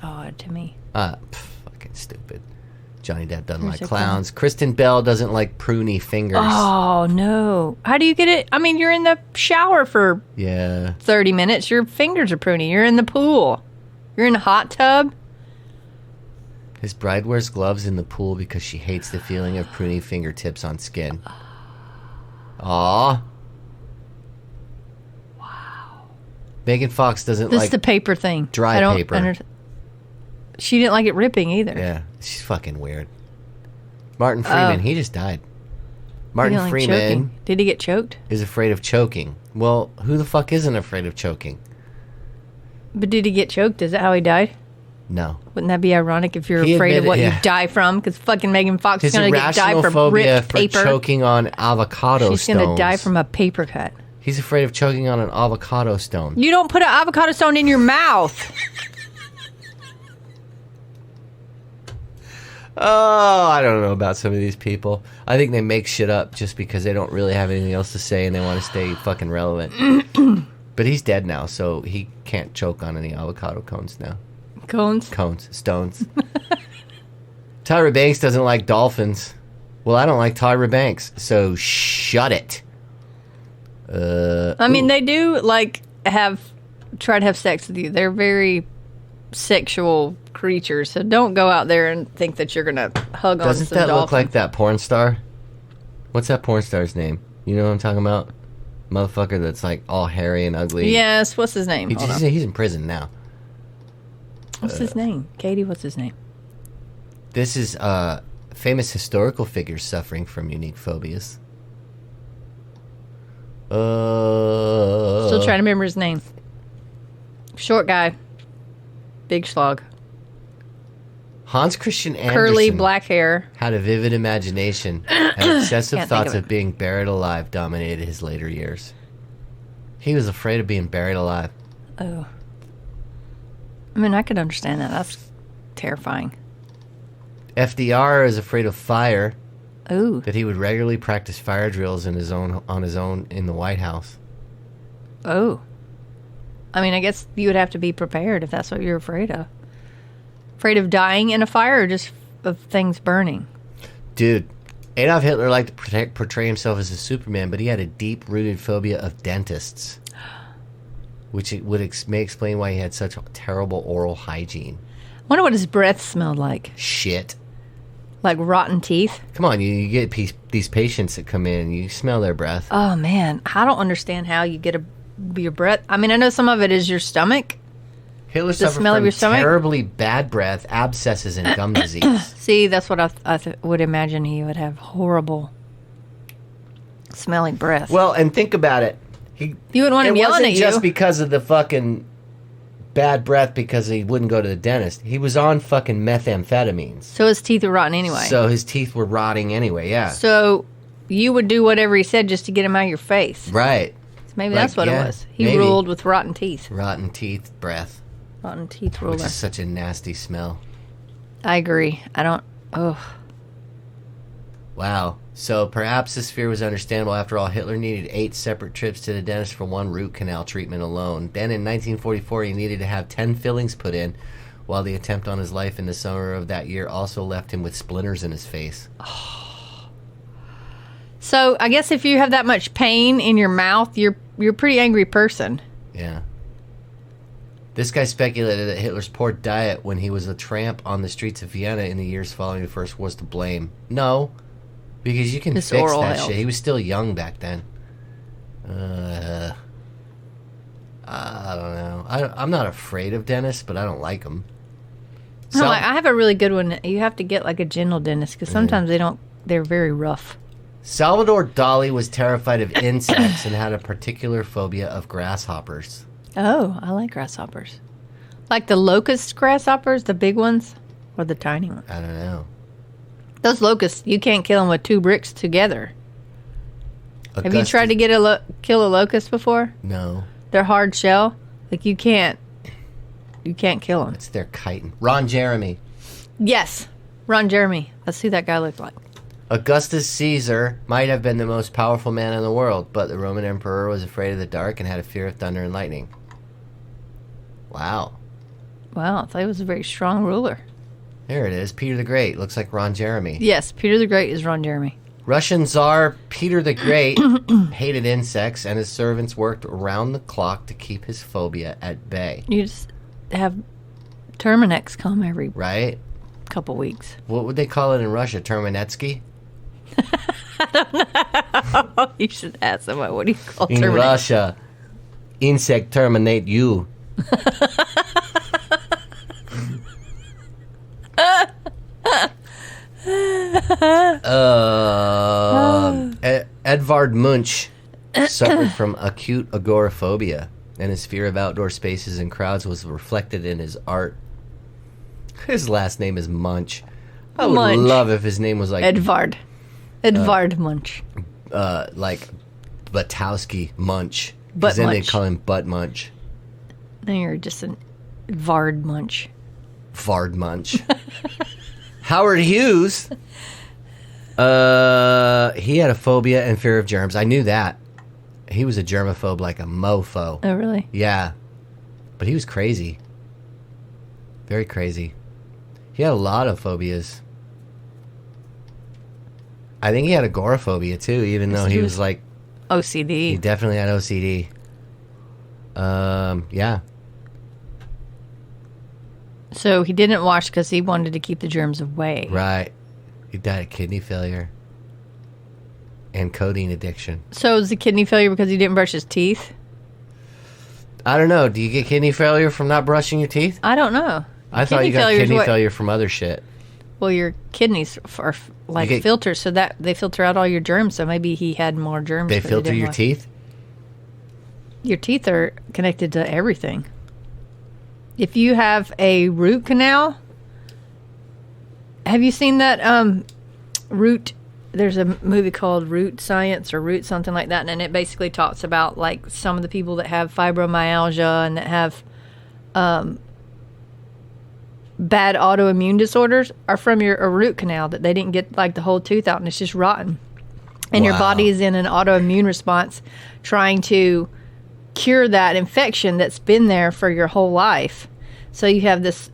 B: odd to me.
A: Fucking stupid. Johnny Depp doesn't
B: Who's
A: like
B: a
A: clowns. Kristen Bell doesn't like pruny fingers.
B: Oh no! How do you get it? I mean, you're in the shower for
A: Yeah.
B: 30 minutes. Your fingers are pruny. You're in the pool. You're in a hot tub.
A: His bride wears gloves in the pool because she hates the feeling of pruny fingertips on skin. Aw. Wow. Megan Fox doesn't
B: This
A: like
B: is the paper thing.
A: dry
B: I don't
A: paper.
B: She didn't like it ripping either.
A: Yeah, she's fucking weird. Martin Freeman, he just died. Martin
B: He didn't like
A: Freeman
B: choking. Did he get choked?
A: is afraid of choking. Well, who the fuck isn't afraid of choking?
B: But did he get choked? Is that how he died?
A: No.
B: Wouldn't that be ironic if you're
A: He
B: afraid of
A: admitted-
B: what
A: yeah.
B: you die from? Because fucking Megan Fox is
A: His
B: going to die
A: irrational
B: from
A: phobia
B: ripped
A: for
B: paper.
A: choking on avocado
B: She's
A: stones.
B: going to die from a paper cut.
A: He's afraid of choking on an avocado stone.
B: You don't put an avocado stone in your mouth.
A: Oh, I don't know about some of these people. I think they make shit up just because they don't really have anything else to say and they want to stay fucking relevant. But he's dead now, so he can't choke on any avocado cones now.
B: Cones.
A: Stones. Tyra Banks doesn't like dolphins. Well, I don't like Tyra Banks, so shut it.
B: I mean, they do try to have sex with you. They're very sexual creatures, so don't go out there and think that you're gonna hug on
A: Doesn't
B: some
A: that
B: dolphin.
A: look like that porn star? What's that porn star's name? You know what I'm talking about? Motherfucker that's like all hairy and ugly.
B: Yes. What's his name? Hold on.
A: He's in prison now.
B: What's his name? Katie. What's his name?
A: This is famous historical figures suffering from unique phobias.
B: Still trying to remember his name. Short guy. Big slog.
A: Hans Christian Andersen
B: Curly black hair.
A: had a vivid imagination, and excessive
B: Can't think
A: thoughts
B: of it.
A: of being buried alive dominated his later years. He was afraid of being buried alive.
B: Oh. I mean, I could understand that. That's terrifying.
A: FDR is afraid of fire,
B: Ooh.
A: that he would regularly practice fire drills on his own in the White House.
B: Oh. I mean, I guess you would have to be prepared if that's what you're afraid of. Afraid of dying in a fire or just of things burning?
A: Dude, Adolf Hitler liked to portray himself as a Superman, but he had a deep-rooted phobia of dentists, which may explain why he had such terrible oral hygiene.
B: I wonder what his breath smelled like.
A: Shit.
B: Like rotten teeth?
A: Come on, you get these patients that come in and you smell their breath.
B: Oh, man. I don't understand how you get your breath. I mean, I know some of it is your stomach.
A: Hitler suffered
B: smell of
A: from
B: your stomach?
A: terribly bad breath, abscesses, and gum disease.
B: See, that's what I would imagine he would have horrible smelling breath.
A: Well, and think about it.
B: You wouldn't want him
A: It
B: yelling
A: wasn't
B: at you.
A: just because of the fucking bad breath because he wouldn't go to the dentist. He was on fucking methamphetamines.
B: So his teeth were rotten anyway.
A: So his teeth were rotting anyway, yeah.
B: So you would do whatever he said just to get him out of your face.
A: Right.
B: So maybe
A: Like,
B: that's what
A: yeah,
B: it was. He
A: maybe.
B: ruled with rotten teeth.
A: Rotten teeth, breath,
B: Rotten teeth
A: which
B: ruler.
A: is such a nasty smell.
B: I agree. I don't. Oh.
A: Wow. So perhaps this fear was understandable. After all, Hitler needed 8 separate trips to the dentist for one root canal treatment alone. Then in 1944, he needed to have 10 fillings put in, while the attempt on his life in the summer of that year also left him with splinters in his face.
B: So I guess if you have that much pain in your mouth, you're a pretty angry person.
A: Yeah. This guy speculated that Hitler's poor diet when he was a tramp on the streets of Vienna in the years following the first was to blame. No, because you can
B: His
A: fix
B: oral
A: that
B: health.
A: shit. He was still young back then. I don't know. I'm not afraid of dentists, but I don't like them.
B: No, I have a really good one. You have to get like a gentle dentist because sometimes they're very rough.
A: Salvador Dali was terrified of insects and had a particular phobia of grasshoppers.
B: Oh, I like grasshoppers. Like the locust grasshoppers, the big ones, or the tiny ones?
A: I don't know.
B: Those locusts, you can't kill them with 2 bricks together. Have you tried to kill a locust before?
A: No.
B: Their hard shell, like you can't kill them.
A: It's their chitin. Ron Jeremy.
B: Yes, Ron Jeremy. Let's see that guy look like.
A: Augustus Caesar might have been the most powerful man in the world, but the Roman emperor was afraid of the dark and had a fear of thunder and lightning. Wow.
B: Wow, I thought he was a very strong ruler.
A: There it is. Peter the Great. Looks like Ron Jeremy.
B: Yes, Peter the Great is Ron Jeremy.
A: Russian Tsar Peter the Great hated insects, and his servants worked around the clock to keep his phobia at bay.
B: You just have Terminex come every
A: Right?
B: couple weeks.
A: What would they call it in Russia? Terminetsky?
B: You should ask someone, what do you call
A: In
B: terminate?
A: Russia, insect terminate you. Edvard Munch suffered from acute agoraphobia, and his fear of outdoor spaces and crowds was reflected in his art. His last name is Munch. I would
B: Munch.
A: love if his name was like
B: Edvard Munch.
A: like Batowski Munch. 'Cause
B: Butt
A: then they
B: Munch.
A: call him Butt Munch.
B: No, you're just an Vard Munch.
A: Vard Munch. Howard Hughes. He had a phobia and fear of germs. I knew that. He was a germaphobe like a mofo.
B: Oh, really?
A: Yeah. But he was crazy. Very crazy. He had a lot of phobias. I think he had agoraphobia too, even though he was like, he
B: OCD.
A: definitely had OCD. Yeah.
B: So he didn't wash because he wanted to keep the germs away.
A: Right. He died of kidney failure and codeine addiction.
B: So is the kidney failure because he didn't brush his teeth?
A: I don't know. Do you get kidney failure from not brushing your teeth?
B: I don't know.
A: I thought
B: Kidney
A: you got
B: failure is
A: kidney
B: what-
A: failure from other shit.
B: Well, your kidneys are like
A: get-
B: filters, so that they filter out all your germs. So maybe he had more germs.
A: They
B: but he
A: filter
B: didn't
A: your
B: wash.
A: teeth?
B: Your teeth are connected to everything. If you have a root canal, have you seen that root? There's a movie called Root Science or Root something like that, and it basically talks about like some of the people that have fibromyalgia and that have bad autoimmune disorders are from a root canal that they didn't get like the whole tooth out, and it's just rotten. And your
A: Wow.
B: body is in an autoimmune response trying to cure that infection that's been there for your whole life. So you have this,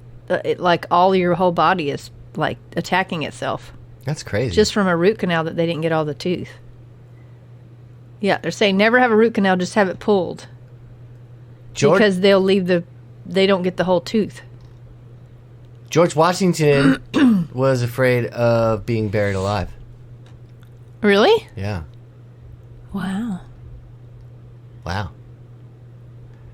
B: like all your whole body is like attacking itself
A: That's crazy.
B: just from a root canal that they didn't get all the tooth. Yeah, they're saying never have a root canal, just have it pulled because they don't get the whole tooth.
A: George Washington was afraid of being buried alive.
B: Really?
A: Yeah.
B: Wow.
A: Wow.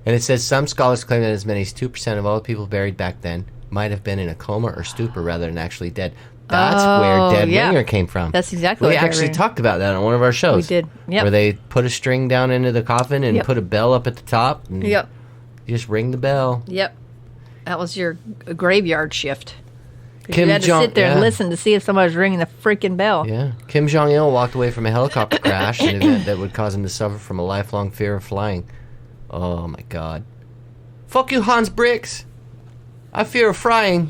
A: And it says some scholars claim that as many as 2% of all the people buried back then might have been in a coma or stupor rather than actually dead. That's where Dead
B: yeah.
A: Ringer came from.
B: That's exactly
A: we
B: what Dead
A: actually
B: Ringer-
A: talked about that on one of our shows.
B: We did. Yep.
A: Where they put a string down into the coffin and
B: Yep.
A: put a bell up at the top. And
B: Yep.
A: You just ring the bell.
B: Yep. That was your graveyard shift. 'Cause
A: Kim
B: you had to
A: Jong-
B: sit there and
A: yeah.
B: listen to see if somebody was ringing the freaking bell.
A: Yeah. Kim Jong-il walked away from a helicopter crash, an event that would cause him to suffer from a lifelong fear of flying. Oh, my God. Fuck you, Hans Bricks. I fear of flying.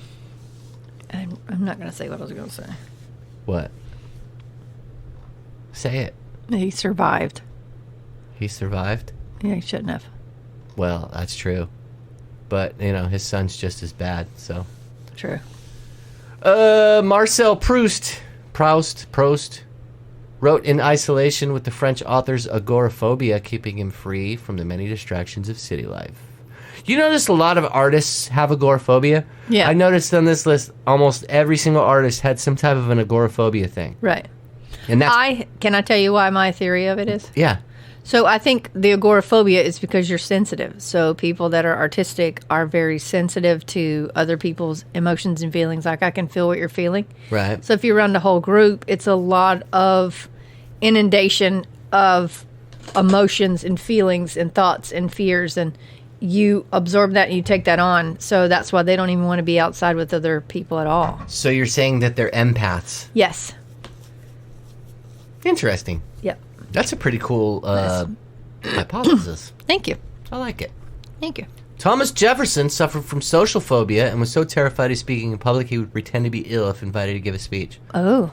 B: I'm not going to say what I was going to say.
A: What? Say it.
B: He survived.
A: He survived?
B: Yeah, he shouldn't have.
A: Well, that's true. But, you know, his son's just as bad, so.
B: True.
A: Marcel Proust wrote in isolation with the French author's agoraphobia, keeping him free from the many distractions of city life. You notice a lot of artists have agoraphobia?
B: Yeah.
A: I noticed on this list, almost every single artist had some type of an agoraphobia thing.
B: Right.
A: And that's...
B: Can I tell you why my theory of it is?
A: Yeah.
B: So I think the agoraphobia is because you're sensitive. So people that are artistic are very sensitive to other people's emotions and feelings. Like I can feel what you're feeling.
A: Right.
B: So if you run the whole group, it's a lot of inundation of emotions and feelings and thoughts and fears, and you absorb that and you take that on. So that's why they don't even want to be outside with other people at all.
A: So you're saying that they're empaths.
B: Yes.
A: Interesting.
B: Yep.
A: That's a pretty cool hypothesis.
B: Thank you.
A: I like it.
B: Thank you.
A: Thomas Jefferson suffered from social phobia and was so terrified of speaking in public he would pretend to be ill if invited to give a speech.
B: Oh.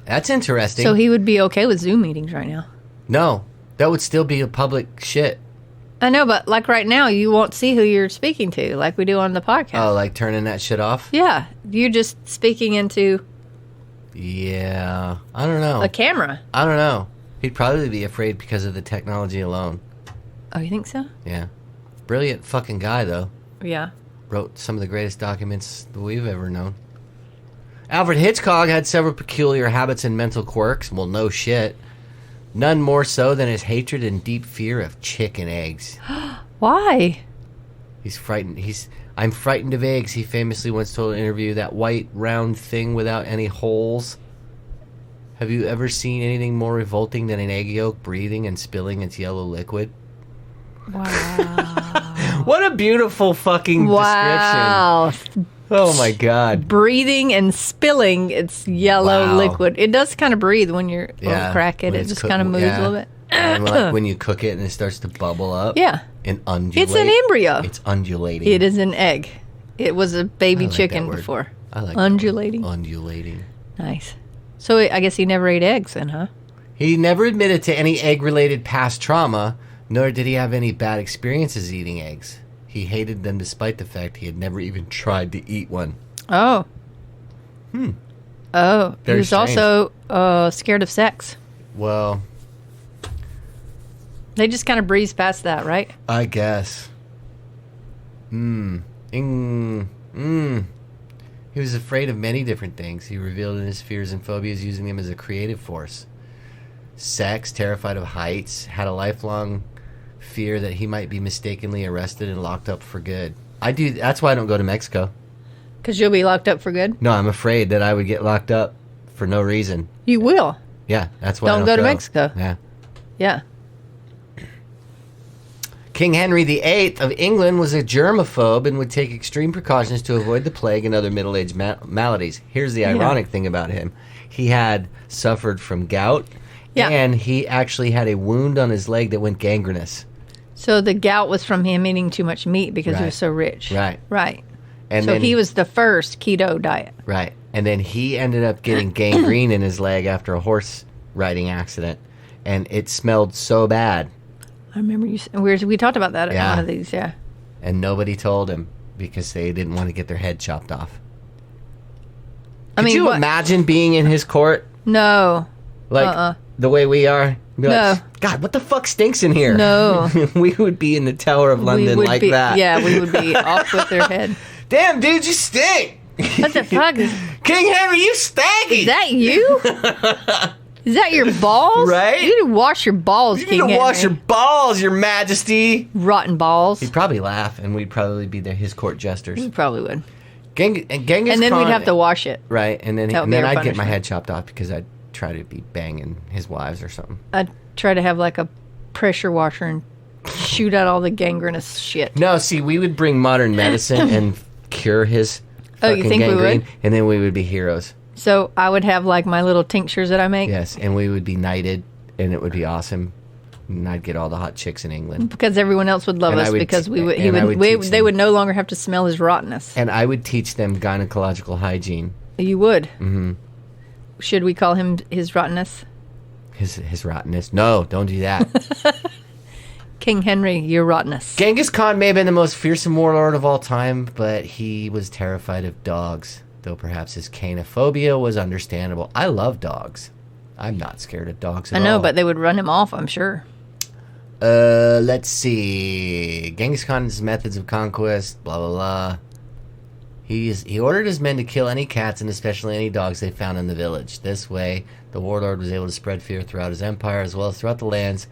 A: That's interesting.
B: So he would be okay with Zoom meetings right now.
A: No, that would still be a public shit.
B: I know, but like right now, you won't see who you're speaking to like we do on the podcast.
A: Oh, like turning that shit off?
B: Yeah. You're just speaking into
A: Yeah. I don't know.
B: a camera.
A: I don't know. He'd probably be afraid because of the technology alone.
B: Oh, you think so?
A: Yeah. Brilliant fucking guy, though.
B: Yeah.
A: Wrote some of the greatest documents that we've ever known. Alfred Hitchcock had several peculiar habits and mental quirks. Well, no shit. None more so than his hatred and deep fear of chicken eggs.
B: Why?
A: He's frightened. I'm frightened of eggs, he famously once told in an interview. That white, round thing without any holes. Have you ever seen anything more revolting than an egg yolk breathing and spilling its yellow liquid?
B: Wow.
A: What a beautiful fucking description. Oh my God.
B: Breathing and spilling its yellow liquid. It does kind of breathe when you're crack it. It just kind of moves a little bit.
A: And like when you cook it and it starts to bubble up.
B: Yeah.
A: And undulate.
B: It's an embryo.
A: It's undulating.
B: It is an egg. It was a baby chicken before.
A: I like
B: undulating.
A: Undulating.
B: Nice. So I guess he never ate eggs then, huh?
A: He never admitted to any egg-related past trauma, nor did he have any bad experiences eating eggs. He hated them despite the fact he had never even tried to eat one.
B: Oh. Oh. He
A: Very
B: was
A: strange.
B: also scared of sex.
A: Well,
B: They just kind of breeze past that, right?
A: I guess. He was afraid of many different things. He revealed in his fears and phobias using them as a creative force. Sex, terrified of heights, had a lifelong fear that he might be mistakenly arrested and locked up for good. That's why I don't go to Mexico.
B: Because you'll be locked up for good?
A: No, I'm afraid that I would get locked up for no reason.
B: You will.
A: Yeah, that's why I
B: Don't
A: don't
B: go to Mexico.
A: Yeah.
B: Yeah.
A: King Henry VIII of England was a germaphobe and would take extreme precautions to avoid the plague and other middle-aged maladies. Here's the ironic thing about him. He had suffered from gout, and he actually had a wound on his leg that went gangrenous.
B: So the gout was from him eating too much meat because he was so rich.
A: Right.
B: Right.
A: And
B: so
A: then
B: he was the first keto diet.
A: Right. And then he ended up getting gangrene in his leg after a horse riding accident. And it smelled so bad.
B: I remember we talked about that at one of these,
A: And nobody told him because they didn't want to get their head chopped off. Could you imagine being in his court?
B: No.
A: Like the way we are? Be like,
B: No.
A: God, what the fuck stinks in here?
B: No.
A: We would be in the Tower of London like that.
B: Yeah, we would be off with their head.
A: Damn, dude, you stink.
B: What the fuck?
A: King Henry, you stanky.
B: Is that you? Is that your balls?
A: Right?
B: You need to wash your balls,
A: You
B: King
A: need to wash your
B: Henry.
A: balls, your majesty.
B: Rotten balls.
A: He'd probably laugh, and we'd probably be his court jesters.
B: You probably would.
A: Genghis
B: And then
A: Khan,
B: we'd have to wash it.
A: Right, and then
B: That would be our
A: I'd get my
B: punishment.
A: head chopped off because I'd try to be banging his wives or something.
B: I'd try to have like a pressure washer and shoot out all the gangrenous shit.
A: No, see, we would bring modern medicine and cure his fucking
B: you think we
A: gangrene,
B: would?
A: and then we would be heroes.
B: So I would have like my little tinctures that I make.
A: Yes, and we would be knighted, and it would be awesome. And I'd get all the hot chicks in England.
B: Because everyone else would love
A: And I
B: us
A: would
B: because
A: t-
B: we would.
A: and I would teach
B: They
A: them.
B: would no longer have to smell his rottenness.
A: And I would teach them gynecological hygiene.
B: You would. Mm-hmm. Should we call him his rottenness?
A: His rottenness. No, don't do that.
B: King Henry, your rottenness.
A: Genghis Khan may have been the most fearsome warlord of all time, but he was terrified of dogs, though perhaps his canophobia was understandable. I love dogs. I'm not scared of dogs at
B: I know,
A: all.
B: but they would run him off, I'm sure.
A: Let's see. Genghis Khan's methods of conquest, blah, blah, blah. He ordered his men to kill any cats and especially any dogs they found in the village. This way, the warlord was able to spread fear throughout his empire as well as throughout the lands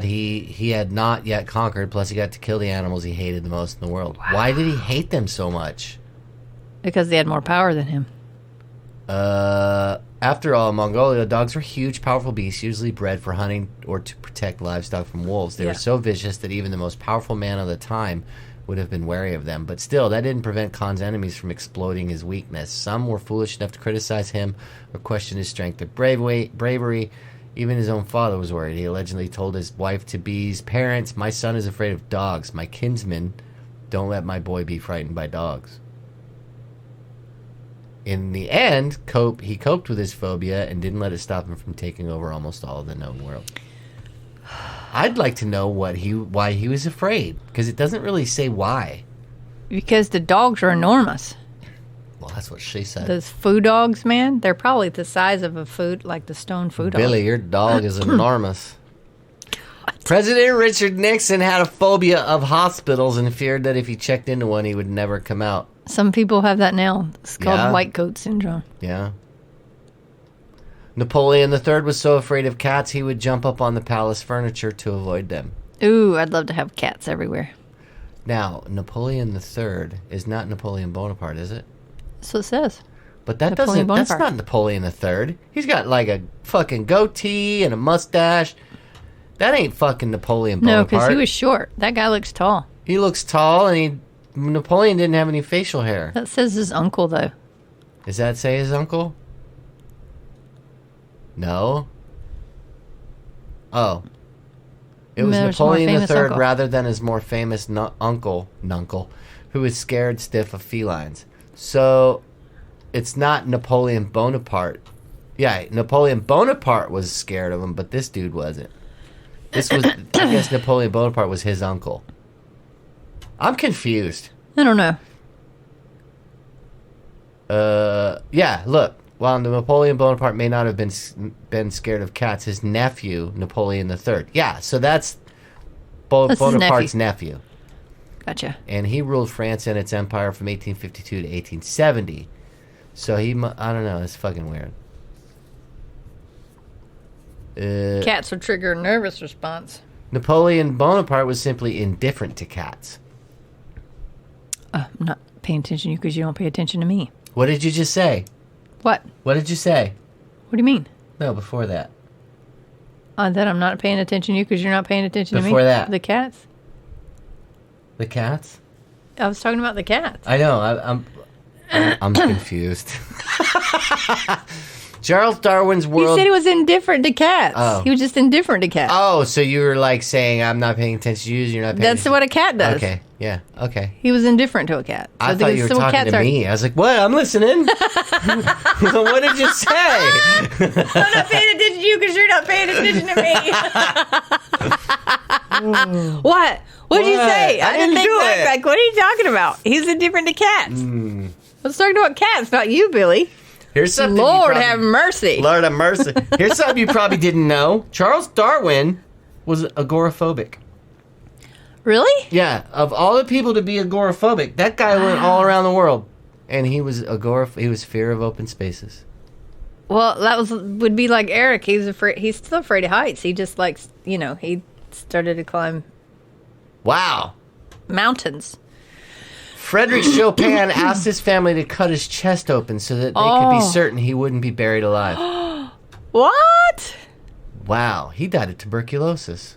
A: he had not yet conquered, plus he got to kill the animals he hated the most in the world. Wow. Why did he hate them so much?
B: Because they had more power than him.
A: After all, in Mongolia, dogs were huge, powerful beasts, usually bred for hunting or to protect livestock from wolves. They were so vicious that even the most powerful man of the time would have been wary of them. But still, that didn't prevent Khan's enemies from exploiting his weakness. Some were foolish enough to criticize him or question his strength or bravery. Even his own father was worried. He allegedly told his wife-to-be's parents, "My son is afraid of dogs. My kinsmen don't let my boy be frightened by dogs." In the end, he coped with his phobia and didn't let it stop him from taking over almost all of the known world. I'd like to know why he was afraid, because it doesn't really say why.
B: Because the dogs are enormous.
A: Well, that's what she said.
B: Those foo dogs, man, they're probably the size of like the stone foo dog.
A: Billy, your dog is enormous. President Richard Nixon had a phobia of hospitals and feared that if he checked into one, he would never come out.
B: Some people have that now. It's called
A: Yeah.
B: white coat syndrome.
A: Yeah. Napoleon III was so afraid of cats he would jump up on the palace furniture to avoid them.
B: Ooh, I'd love to have cats everywhere.
A: Now, Napoleon III is not Napoleon Bonaparte, is it?
B: That's what it says.
A: But that
B: Napoleon
A: doesn't. That's
B: Bonaparte.
A: not Napoleon III. He's got like a fucking goatee and a mustache. That ain't fucking Napoleon
B: No,
A: Bonaparte.
B: because he was short. That guy looks tall.
A: He looks tall, and Napoleon didn't have any facial hair.
B: That says his uncle, though.
A: Does that say his uncle? No. Oh. It was
B: There's a more
A: Napoleon
B: famous
A: III
B: uncle.
A: rather than his more famous uncle, who was scared stiff of felines. So, it's not Napoleon Bonaparte. Yeah, Napoleon Bonaparte was scared of him, but this dude wasn't. This was, I guess Napoleon Bonaparte was his uncle. I'm confused.
B: I don't know.
A: Yeah, look. While Napoleon Bonaparte may not have been scared of cats, his nephew, Napoleon III. Yeah, so that's
B: That's his
A: Bonaparte's nephew.
B: Gotcha.
A: And he ruled France and its empire from 1852 to 1870. So I don't know, it's fucking weird.
B: Cats would trigger a nervous response.
A: Napoleon Bonaparte was simply indifferent to cats.
B: I'm not paying attention to you because you don't pay attention to me.
A: What did you just say?
B: What?
A: What did you say?
B: What do you mean?
A: No, before that.
B: That I'm not paying attention to you because you're not paying attention to me?
A: Before that.
B: The cats?
A: The cats?
B: I was talking about the cats.
A: I know. I'm confused. Charles Darwin's
B: He
A: world.
B: said he was indifferent to cats.
A: Oh.
B: He was just indifferent to cats.
A: Oh, so you were like saying I'm not paying attention to you. You're not paying.
B: That's what a cat does.
A: Okay. Yeah. Okay.
B: He was indifferent to a cat. So
A: I thought you were
B: so
A: talking
B: cats
A: to
B: are-
A: me. I was like, "What? I'm listening." What did you say?
B: I'm not paying attention to you because you're not paying attention to me. What? What'd you
A: What?
B: say?
A: I didn't
B: think
A: do
B: back.
A: it.
B: Like, what are you talking about? He's indifferent to cats. Let's talk about cats, not you, Billy.
A: Here's something. you
B: Lord
A: probably-
B: have mercy.
A: Lord have mercy. Here's something you probably didn't know. Charles Darwin was agoraphobic.
B: Really?
A: Yeah, of all the people to be agoraphobic, that guy went all around the world, and he was he was fear of open spaces.
B: Well, would be like Eric. He's afraid. He's still afraid of heights. He just likes, he started to climb
A: Wow.
B: mountains.
A: Frederick Chopin asked his family to cut his chest open so that they could be certain he wouldn't be buried alive.
B: What?
A: Wow, he died of tuberculosis.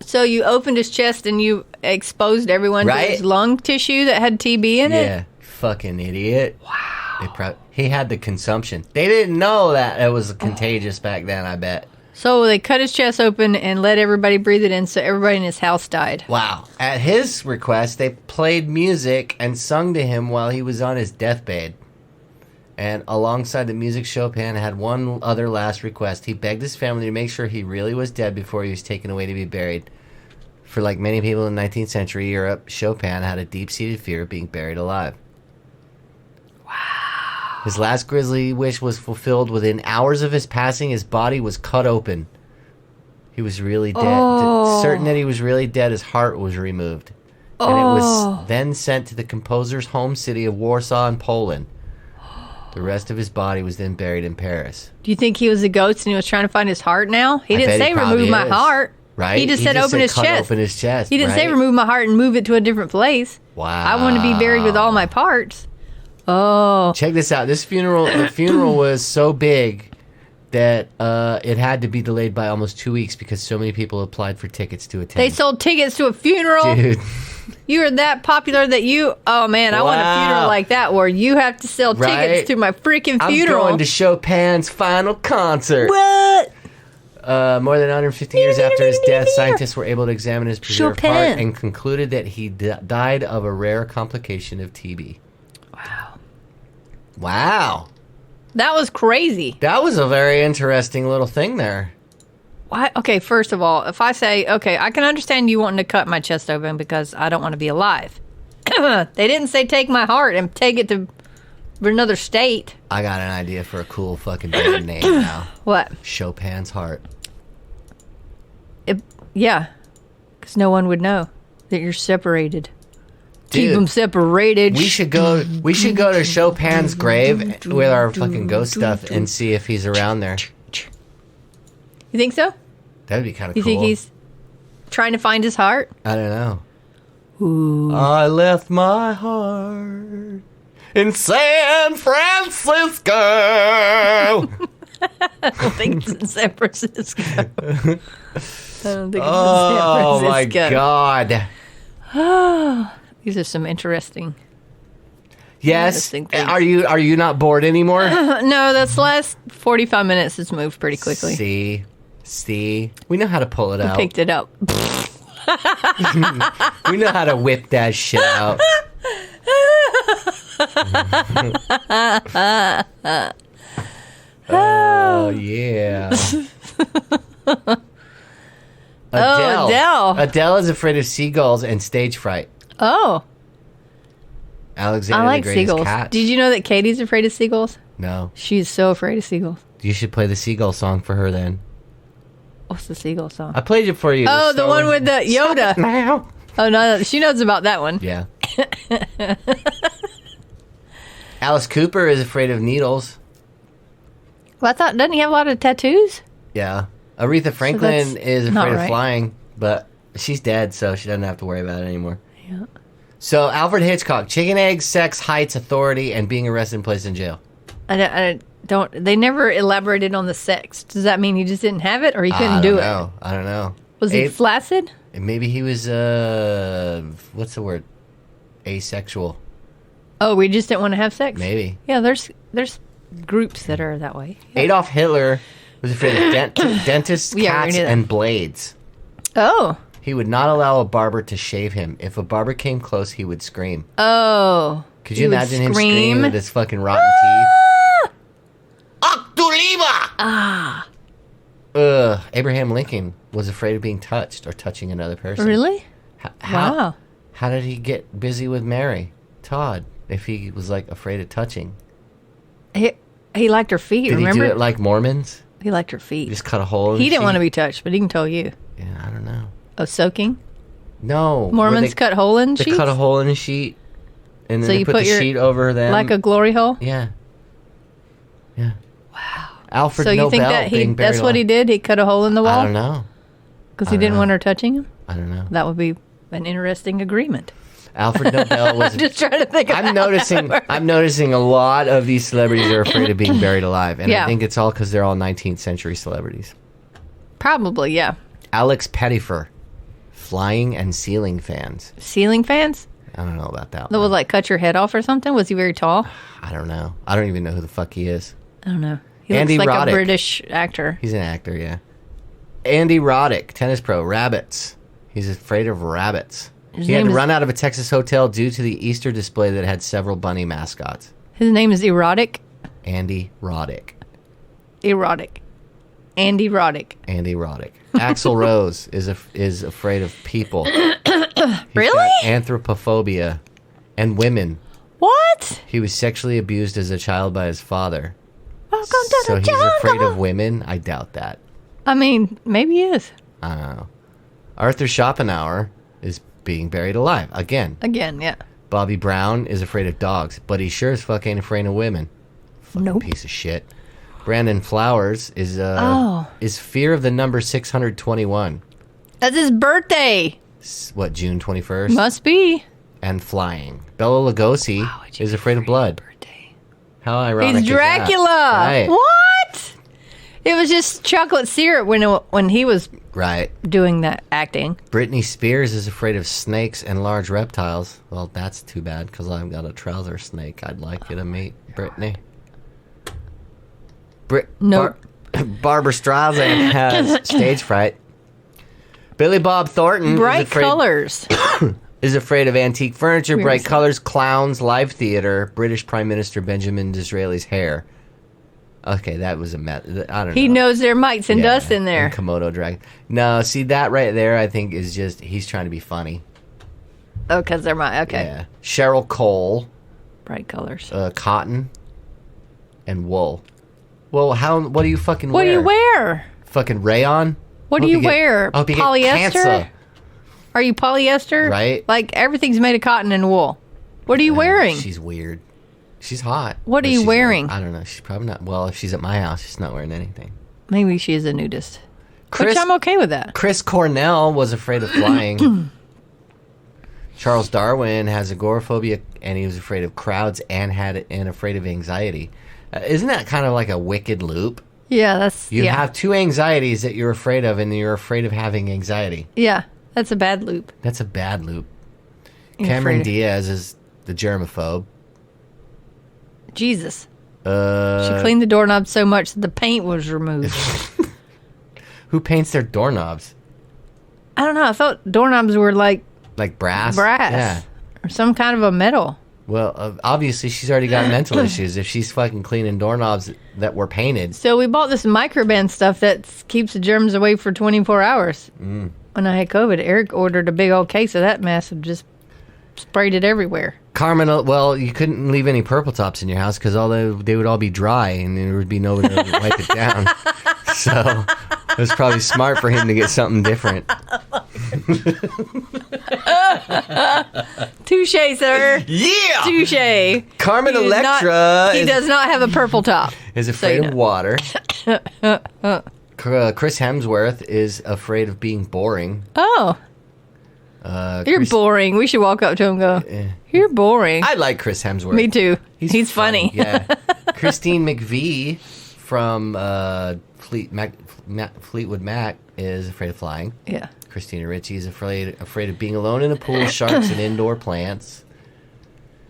B: So you opened his chest and you exposed everyone to
A: Right?
B: his lung tissue that had TB in it?
A: Yeah, fucking idiot. Wow. He had the consumption. They didn't know that it was contagious back then, I bet.
B: So they cut his chest open and let everybody breathe it in, so everybody in his house died.
A: Wow. At his request, they played music and sung to him while he was on his deathbed. And alongside the music, Chopin had one other last request. He begged his family to make sure he really was dead before he was taken away to be buried. For like many people in 19th century Europe, Chopin had a deep-seated fear of being buried alive. Wow. His last grisly wish was fulfilled within hours of his passing. His body was cut open. He was really dead. Certain that he was really dead, his heart was removed. And it was then sent to the composer's home city of Warsaw in Poland. The rest of his body was then buried in Paris.
B: Do you think he was a ghost and he was trying to find his heart now? He
A: I
B: didn't
A: bet he
B: say
A: probably
B: remove my
A: is.
B: heart.
A: Right?
B: He just said open his
A: cut
B: chest.
A: open his chest.
B: He didn't say
A: right?
B: remove my heart and move it to a different place.
A: Wow.
B: I want to be buried with all my parts. Oh.
A: Check this out. The funeral was so big that it had to be delayed by almost 2 weeks because so many people applied for tickets to attend.
B: They sold tickets to a funeral.
A: Dude.
B: You are that popular that oh man, I want a
A: Wow.
B: funeral like that where you have to sell
A: Right?
B: tickets to my freaking
A: I'm
B: funeral.
A: going to Chopin's final concert.
B: What?
A: More than 150 years after his death, scientists were able to examine his preserved
B: Chopin.
A: heart and concluded that he died of a rare complication of TB. Wow.
B: That was crazy.
A: That was a very interesting little thing there.
B: Why? Okay, first of all, if I say, okay, I can understand you wanting to cut my chest open because I don't want to be alive. They didn't say take my heart and take it to another state.
A: I got an idea for a cool fucking band name now.
B: What?
A: Chopin's Heart.
B: Yeah, because no one would know that you're separated. Keep them separated.
A: We should go to Chopin's grave with our fucking ghost stuff and see if he's around there.
B: You think so?
A: That'd be kind of
B: You
A: cool.
B: think he's trying to find his heart?
A: I don't know.
B: Ooh.
A: I left my heart in San Francisco.
B: I don't think it's in San Francisco. I don't think it's in San Francisco.
A: Oh my God.
B: These are some interesting.
A: Yes.
B: Interesting things.
A: Are you not bored anymore?
B: No, this last 45 minutes has moved pretty quickly.
A: See. We know how to pull it out.
B: Picked it up.
A: We know how to whip that shit out. Oh yeah.
B: Adele.
A: Adele is afraid of seagulls and stage fright.
B: Oh,
A: Alexander
B: I like
A: the Greatest
B: seagulls.
A: Cat.
B: Did you know that Katie's afraid of seagulls?
A: No.
B: She's so afraid of seagulls.
A: You should play the seagull song for her then.
B: What's the seagull song?
A: I played it for you.
B: Oh, the one with the Yoda.
A: Now.
B: Oh, no, she knows about that one.
A: Yeah. Alice Cooper is afraid of needles.
B: Well, I thought, doesn't he have a lot of tattoos?
A: Yeah. Aretha Franklin is
B: not
A: afraid of
B: right.
A: flying, but she's dead, so she doesn't have to worry about it anymore.
B: Yeah.
A: So, Alfred Hitchcock, chicken eggs, sex, heights, authority, and being arrested and placed in jail.
B: I don't, they never elaborated on the sex. Does that mean he just didn't have it or he couldn't do it?
A: I don't know.
B: Was he flaccid?
A: Maybe he was, what's the word? Asexual.
B: Oh, we just didn't want to have sex?
A: Maybe.
B: Yeah, there's groups that are that way. Yeah.
A: Adolf Hitler was afraid of dentists,
B: Yeah, we
A: cats,
B: knew that.
A: and blades.
B: Oh.
A: He would not allow a barber to shave him. If a barber came close, he would scream.
B: Oh.
A: Could you
B: He would
A: imagine him
B: scream?
A: screaming with his fucking rotten teeth? Octuliva!
B: Ah.
A: Abraham Lincoln was afraid of being touched or touching another person.
B: Really?
A: How,
B: Wow.
A: How did he get busy with Mary Todd if he was like afraid of touching?
B: He liked her feet,
A: Did
B: remember?
A: he do it like Mormons?
B: He liked her feet.
A: Just cut a hole in
B: He
A: the
B: didn't want to
A: sheet?
B: be touched, but he can tell you.
A: Yeah, I don't know.
B: Oh, soaking?
A: No.
B: Mormons cut hole in
A: They
B: sheets?
A: cut a hole in a sheet, and then
B: So
A: they
B: you
A: put
B: put
A: the
B: your-
A: sheet over them.
B: Like a glory hole?
A: Yeah. Yeah. Wow. Alfred
B: So you
A: Nobel
B: think that
A: being buried
B: that's what he
A: alive.
B: did? He cut a hole in the wall?
A: I don't know.
B: Because he didn't want her touching him?
A: I don't know.
B: That would be an interesting agreement.
A: Alfred Nobel was.
B: I'm just trying to think of
A: I'm noticing a lot of these celebrities are afraid of being buried alive, and
B: Yeah.
A: I think it's all because they're all 19th century celebrities.
B: Probably, yeah.
A: Alex Pettyfer, flying and ceiling fans.
B: Ceiling fans?
A: I don't know about that
B: That
A: one.
B: would like cut your head off or something? Was he very tall?
A: I don't know. I don't even know who the fuck he is.
B: I don't know. He
A: Andy
B: looks like
A: Roddick.
B: a British actor.
A: He's an actor, yeah. Andy Roddick, tennis pro, rabbits. He's afraid of rabbits.
B: His
A: He had
B: name
A: to
B: is-
A: run out of a Texas hotel due to the Easter display that had several bunny mascots.
B: His name is Erotic.
A: Andy Roddick.
B: Erotic. Andy Roddick.
A: Andy Roddick. Axl Rose is afraid of people. He's
B: Really?
A: got anthropophobia and women.
B: What?
A: He was sexually abused as a child by his father.
B: Welcome to
A: So
B: the
A: he's
B: jungle.
A: afraid of women? I doubt that.
B: I mean, maybe he is.
A: I don't know. Arthur Schopenhauer is being buried alive. Again.
B: Again, yeah.
A: Bobby Brown is afraid of dogs, but he sure as fuck ain't afraid of women. Fucking
B: Nope.
A: piece of shit. Brandon Flowers is
B: Oh.
A: is fear of the number 621.
B: That's his birthday.
A: What, June 21st?
B: Must be.
A: And flying. Bela Lugosi is afraid of blood.
B: Birthday.
A: How ironic
B: He's
A: is that?
B: Dracula.
A: Right.
B: What? It was just chocolate syrup when he was
A: Right.
B: doing that acting.
A: Britney Spears is afraid of snakes and large reptiles. Well, that's too bad because I've got a trouser snake I'd like you to meet, Britney.
B: Nope.
A: Barbara Streisand has stage fright. Billy Bob Thornton
B: Bright colors.
A: is afraid of antique furniture,
B: Where
A: bright
B: is it?
A: colors, clowns, live theater, British Prime Minister Benjamin Disraeli's hair. Okay, that was a mess. I don't know.
B: He knows there are mites and
A: Yeah,
B: dust in there.
A: and Komodo dragon. No, see that right there. I think is just he's trying to be funny.
B: Oh, because they're mites. Okay.
A: Yeah. Cheryl Cole,
B: Bright colors.
A: cotton, and wool. Well, what do you fucking
B: What
A: wear?
B: do you wear?
A: Fucking rayon.
B: What do
A: Hope
B: you
A: get-
B: wear?
A: I hope you get
B: Polyester?
A: cancer.
B: Are you polyester?
A: Right.
B: Like, everything's made of cotton and wool. What are you wearing?
A: She's weird. She's hot.
B: What are
A: but
B: you
A: she's
B: wearing?
A: I don't know. She's probably not. Well, if she's at my house, she's not wearing anything.
B: Maybe she is a nudist. Which I'm okay with that.
A: Chris Cornell was afraid of flying. Charles Darwin has agoraphobia, and he was afraid of crowds and afraid of anxiety. Isn't that kind of like a wicked loop?
B: Yeah, that's...
A: You have two anxieties that you're afraid of, and you're afraid of having anxiety.
B: Yeah, that's a bad loop.
A: That's a bad loop.
B: You're
A: Cameron
B: afraid of-
A: Diaz is the germaphobe.
B: Jesus. She cleaned the doorknob so much that the paint was removed.
A: Who paints their doorknobs?
B: I don't know. I thought doorknobs were like
A: Brass?
B: brass.
A: Yeah.
B: Or some kind of a metal.
A: Well, obviously she's already got mental issues if she's fucking cleaning doorknobs that were painted.
B: So we bought this microban stuff that keeps the germs away for 24 hours. When I had COVID, Eric ordered a big old case of that mess and just sprayed it everywhere.
A: Carmen, well, you couldn't leave any purple tops in your house because they would all be dry and there would be nobody to wipe it down. So it was probably smart for him to get something different.
B: Touche, sir.
A: Yeah!
B: Touche.
A: Carmen
B: He
A: Electra
B: does not have a purple top.
A: is afraid
B: you
A: of
B: know.
A: water. Chris Hemsworth is afraid of being boring.
B: Oh, you're
A: Chris-
B: boring. We should walk up to him and go, you're boring.
A: I like Chris Hemsworth.
B: Me too. He's funny.
A: Yeah. Christine McVie from Fleetwood Mac is afraid of flying.
B: Yeah.
A: Christina Ricci is afraid of being alone in a pool, sharks, and indoor plants.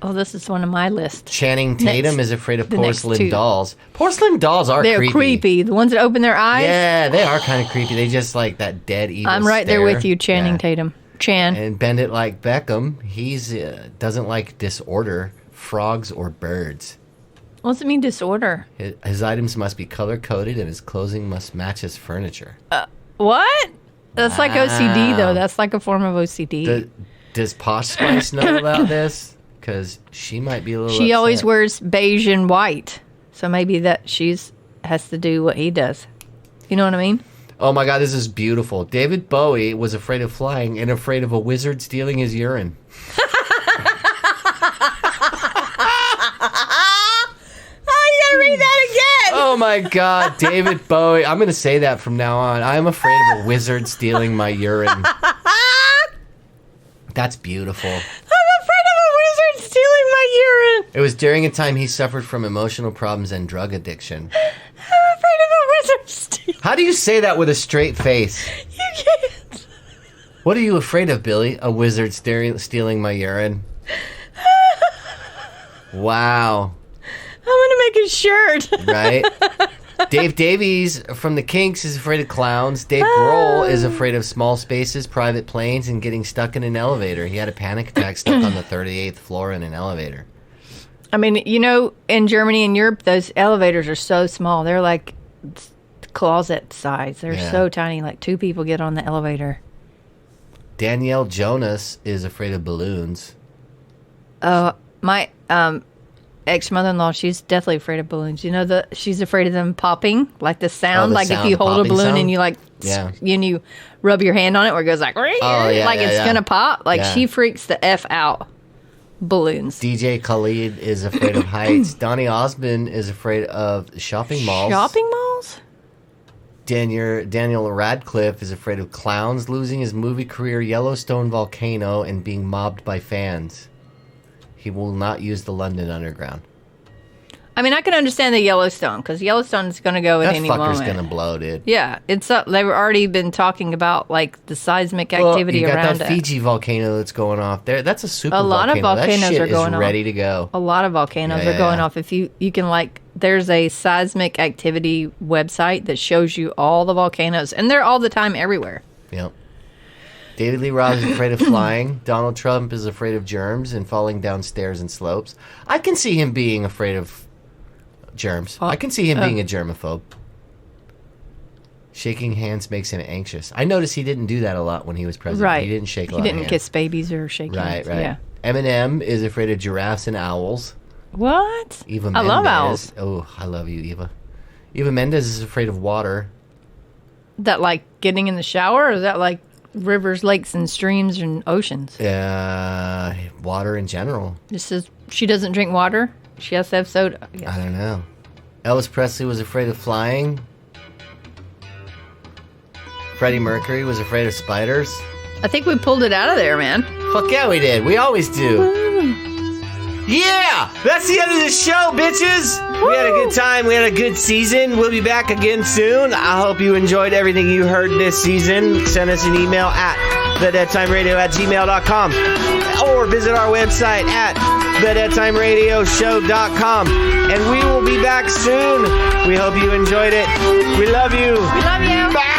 B: Oh, this is one of my lists.
A: Channing Tatum is afraid of
B: the next
A: porcelain
B: two.
A: dolls. Porcelain dolls are
B: They're creepy. The ones that open their eyes.
A: Yeah, they are kind of creepy. They just like that dead evil
B: I'm right there
A: stare.
B: with you, Channing
A: Yeah.
B: Tatum. Chan.
A: And Bend It Like Beckham, he's doesn't like disorder, frogs, or birds.
B: What's it mean, disorder?
A: His items must be color-coded and his clothing must match his furniture.
B: What? That's like OCD, though. That's like a form of OCD.
A: Does Posh Spice know about this? Because she might be a little
B: She always
A: upset.
B: wears beige and white. So maybe that has to do what he does. You know what I mean?
A: Oh my God, this is beautiful. David Bowie was afraid of flying and afraid of a wizard stealing his urine.
B: Oh, you gotta read that again!
A: Oh my God, David Bowie. I'm going to say that from now on. I'm afraid of a wizard stealing my urine. That's beautiful.
B: I'm afraid of a wizard stealing my urine.
A: It was during a time he suffered from emotional problems and drug addiction.
B: I'm afraid of a wizard stealing.
A: How do you say that with a straight face?
B: You can't.
A: What are you afraid of, Billy? A wizard stealing my urine? Wow.
B: I'm gonna make a shirt.
A: Right? Dave Davies from the Kinks is afraid of clowns. Dave Grohl is afraid of small spaces, private planes, and getting stuck in an elevator. He had a panic attack stuck on the 38th floor in an elevator.
B: I mean, you know, in Germany and Europe, those elevators are so small. They're like closet size. They're
A: Yeah.
B: so tiny. Like 2 people get on the elevator.
A: Danielle Jonas is afraid of balloons.
B: My ex-mother-in-law, she's deathly afraid of balloons. You know, she's afraid of them popping, like the sound.
A: the
B: Like
A: sound,
B: if you
A: the
B: hold a
A: popping
B: balloon
A: sound?
B: and you like,
A: Yeah.
B: and you rub your hand on it where it goes like,
A: yeah,
B: like
A: yeah,
B: it's
A: yeah.
B: gonna pop. Like
A: Yeah.
B: she freaks the F out. Balloons.
A: DJ Khalid is afraid of heights. Donny Osmond is afraid of shopping malls.
B: Shopping malls?
A: Daniel Radcliffe is afraid of clowns, losing his movie career, Yellowstone Volcano, and being mobbed by fans. He will not use the London Underground.
B: I mean, I can understand the Yellowstone because Yellowstone is going to go at
A: That
B: any
A: fucker's
B: moment.
A: gonna blow, dude.
B: Yeah, it's up. They've already been talking about like the seismic activity
A: you got
B: around
A: that
B: it.
A: Fiji volcano that's going off there. That's a super
B: A lot of
A: volcano.
B: volcanoes
A: that shit
B: are going
A: is
B: off.
A: ready to go.
B: A lot of volcanoes
A: Yeah,
B: are going
A: yeah.
B: off. If you can like, there's a seismic activity website that shows you all the volcanoes, and they're all the time everywhere.
A: Yep. David Lee Roth is afraid of flying. Donald Trump is afraid of germs and falling down stairs and slopes. I can see him being afraid of germs. I can see him being a germaphobe. Shaking hands makes him anxious. I noticed he didn't do that a lot when he was president.
B: Right.
A: He didn't shake a
B: He
A: lot
B: didn't
A: of hands.
B: kiss babies or shake
A: Right,
B: hands.
A: right.
B: Yeah.
A: Eminem is afraid of giraffes and owls.
B: What?
A: Eva
B: I
A: Mendes.
B: love owls.
A: Oh, I love you, Eva. Eva Mendes is afraid of water.
B: That like getting in the shower, or is that like rivers, lakes, and streams and oceans.
A: Water in general.
B: This is she doesn't drink water. She has to have soda. I guess.
A: I don't know. Elvis Presley was afraid of flying. Freddie Mercury was afraid of spiders.
B: I think we pulled it out of there, man.
A: Fuck yeah, we did. We always do. Yeah! That's the end of the show, bitches! We had a good time. We had a good season. We'll be back again soon. I hope you enjoyed everything you heard this season. Send us an email at thedeadtimeradio@gmail.com or visit our website at thedeadtimeradioshow.com. And we will be back soon. We hope you enjoyed it. We love you.
B: We love you.
A: Bye!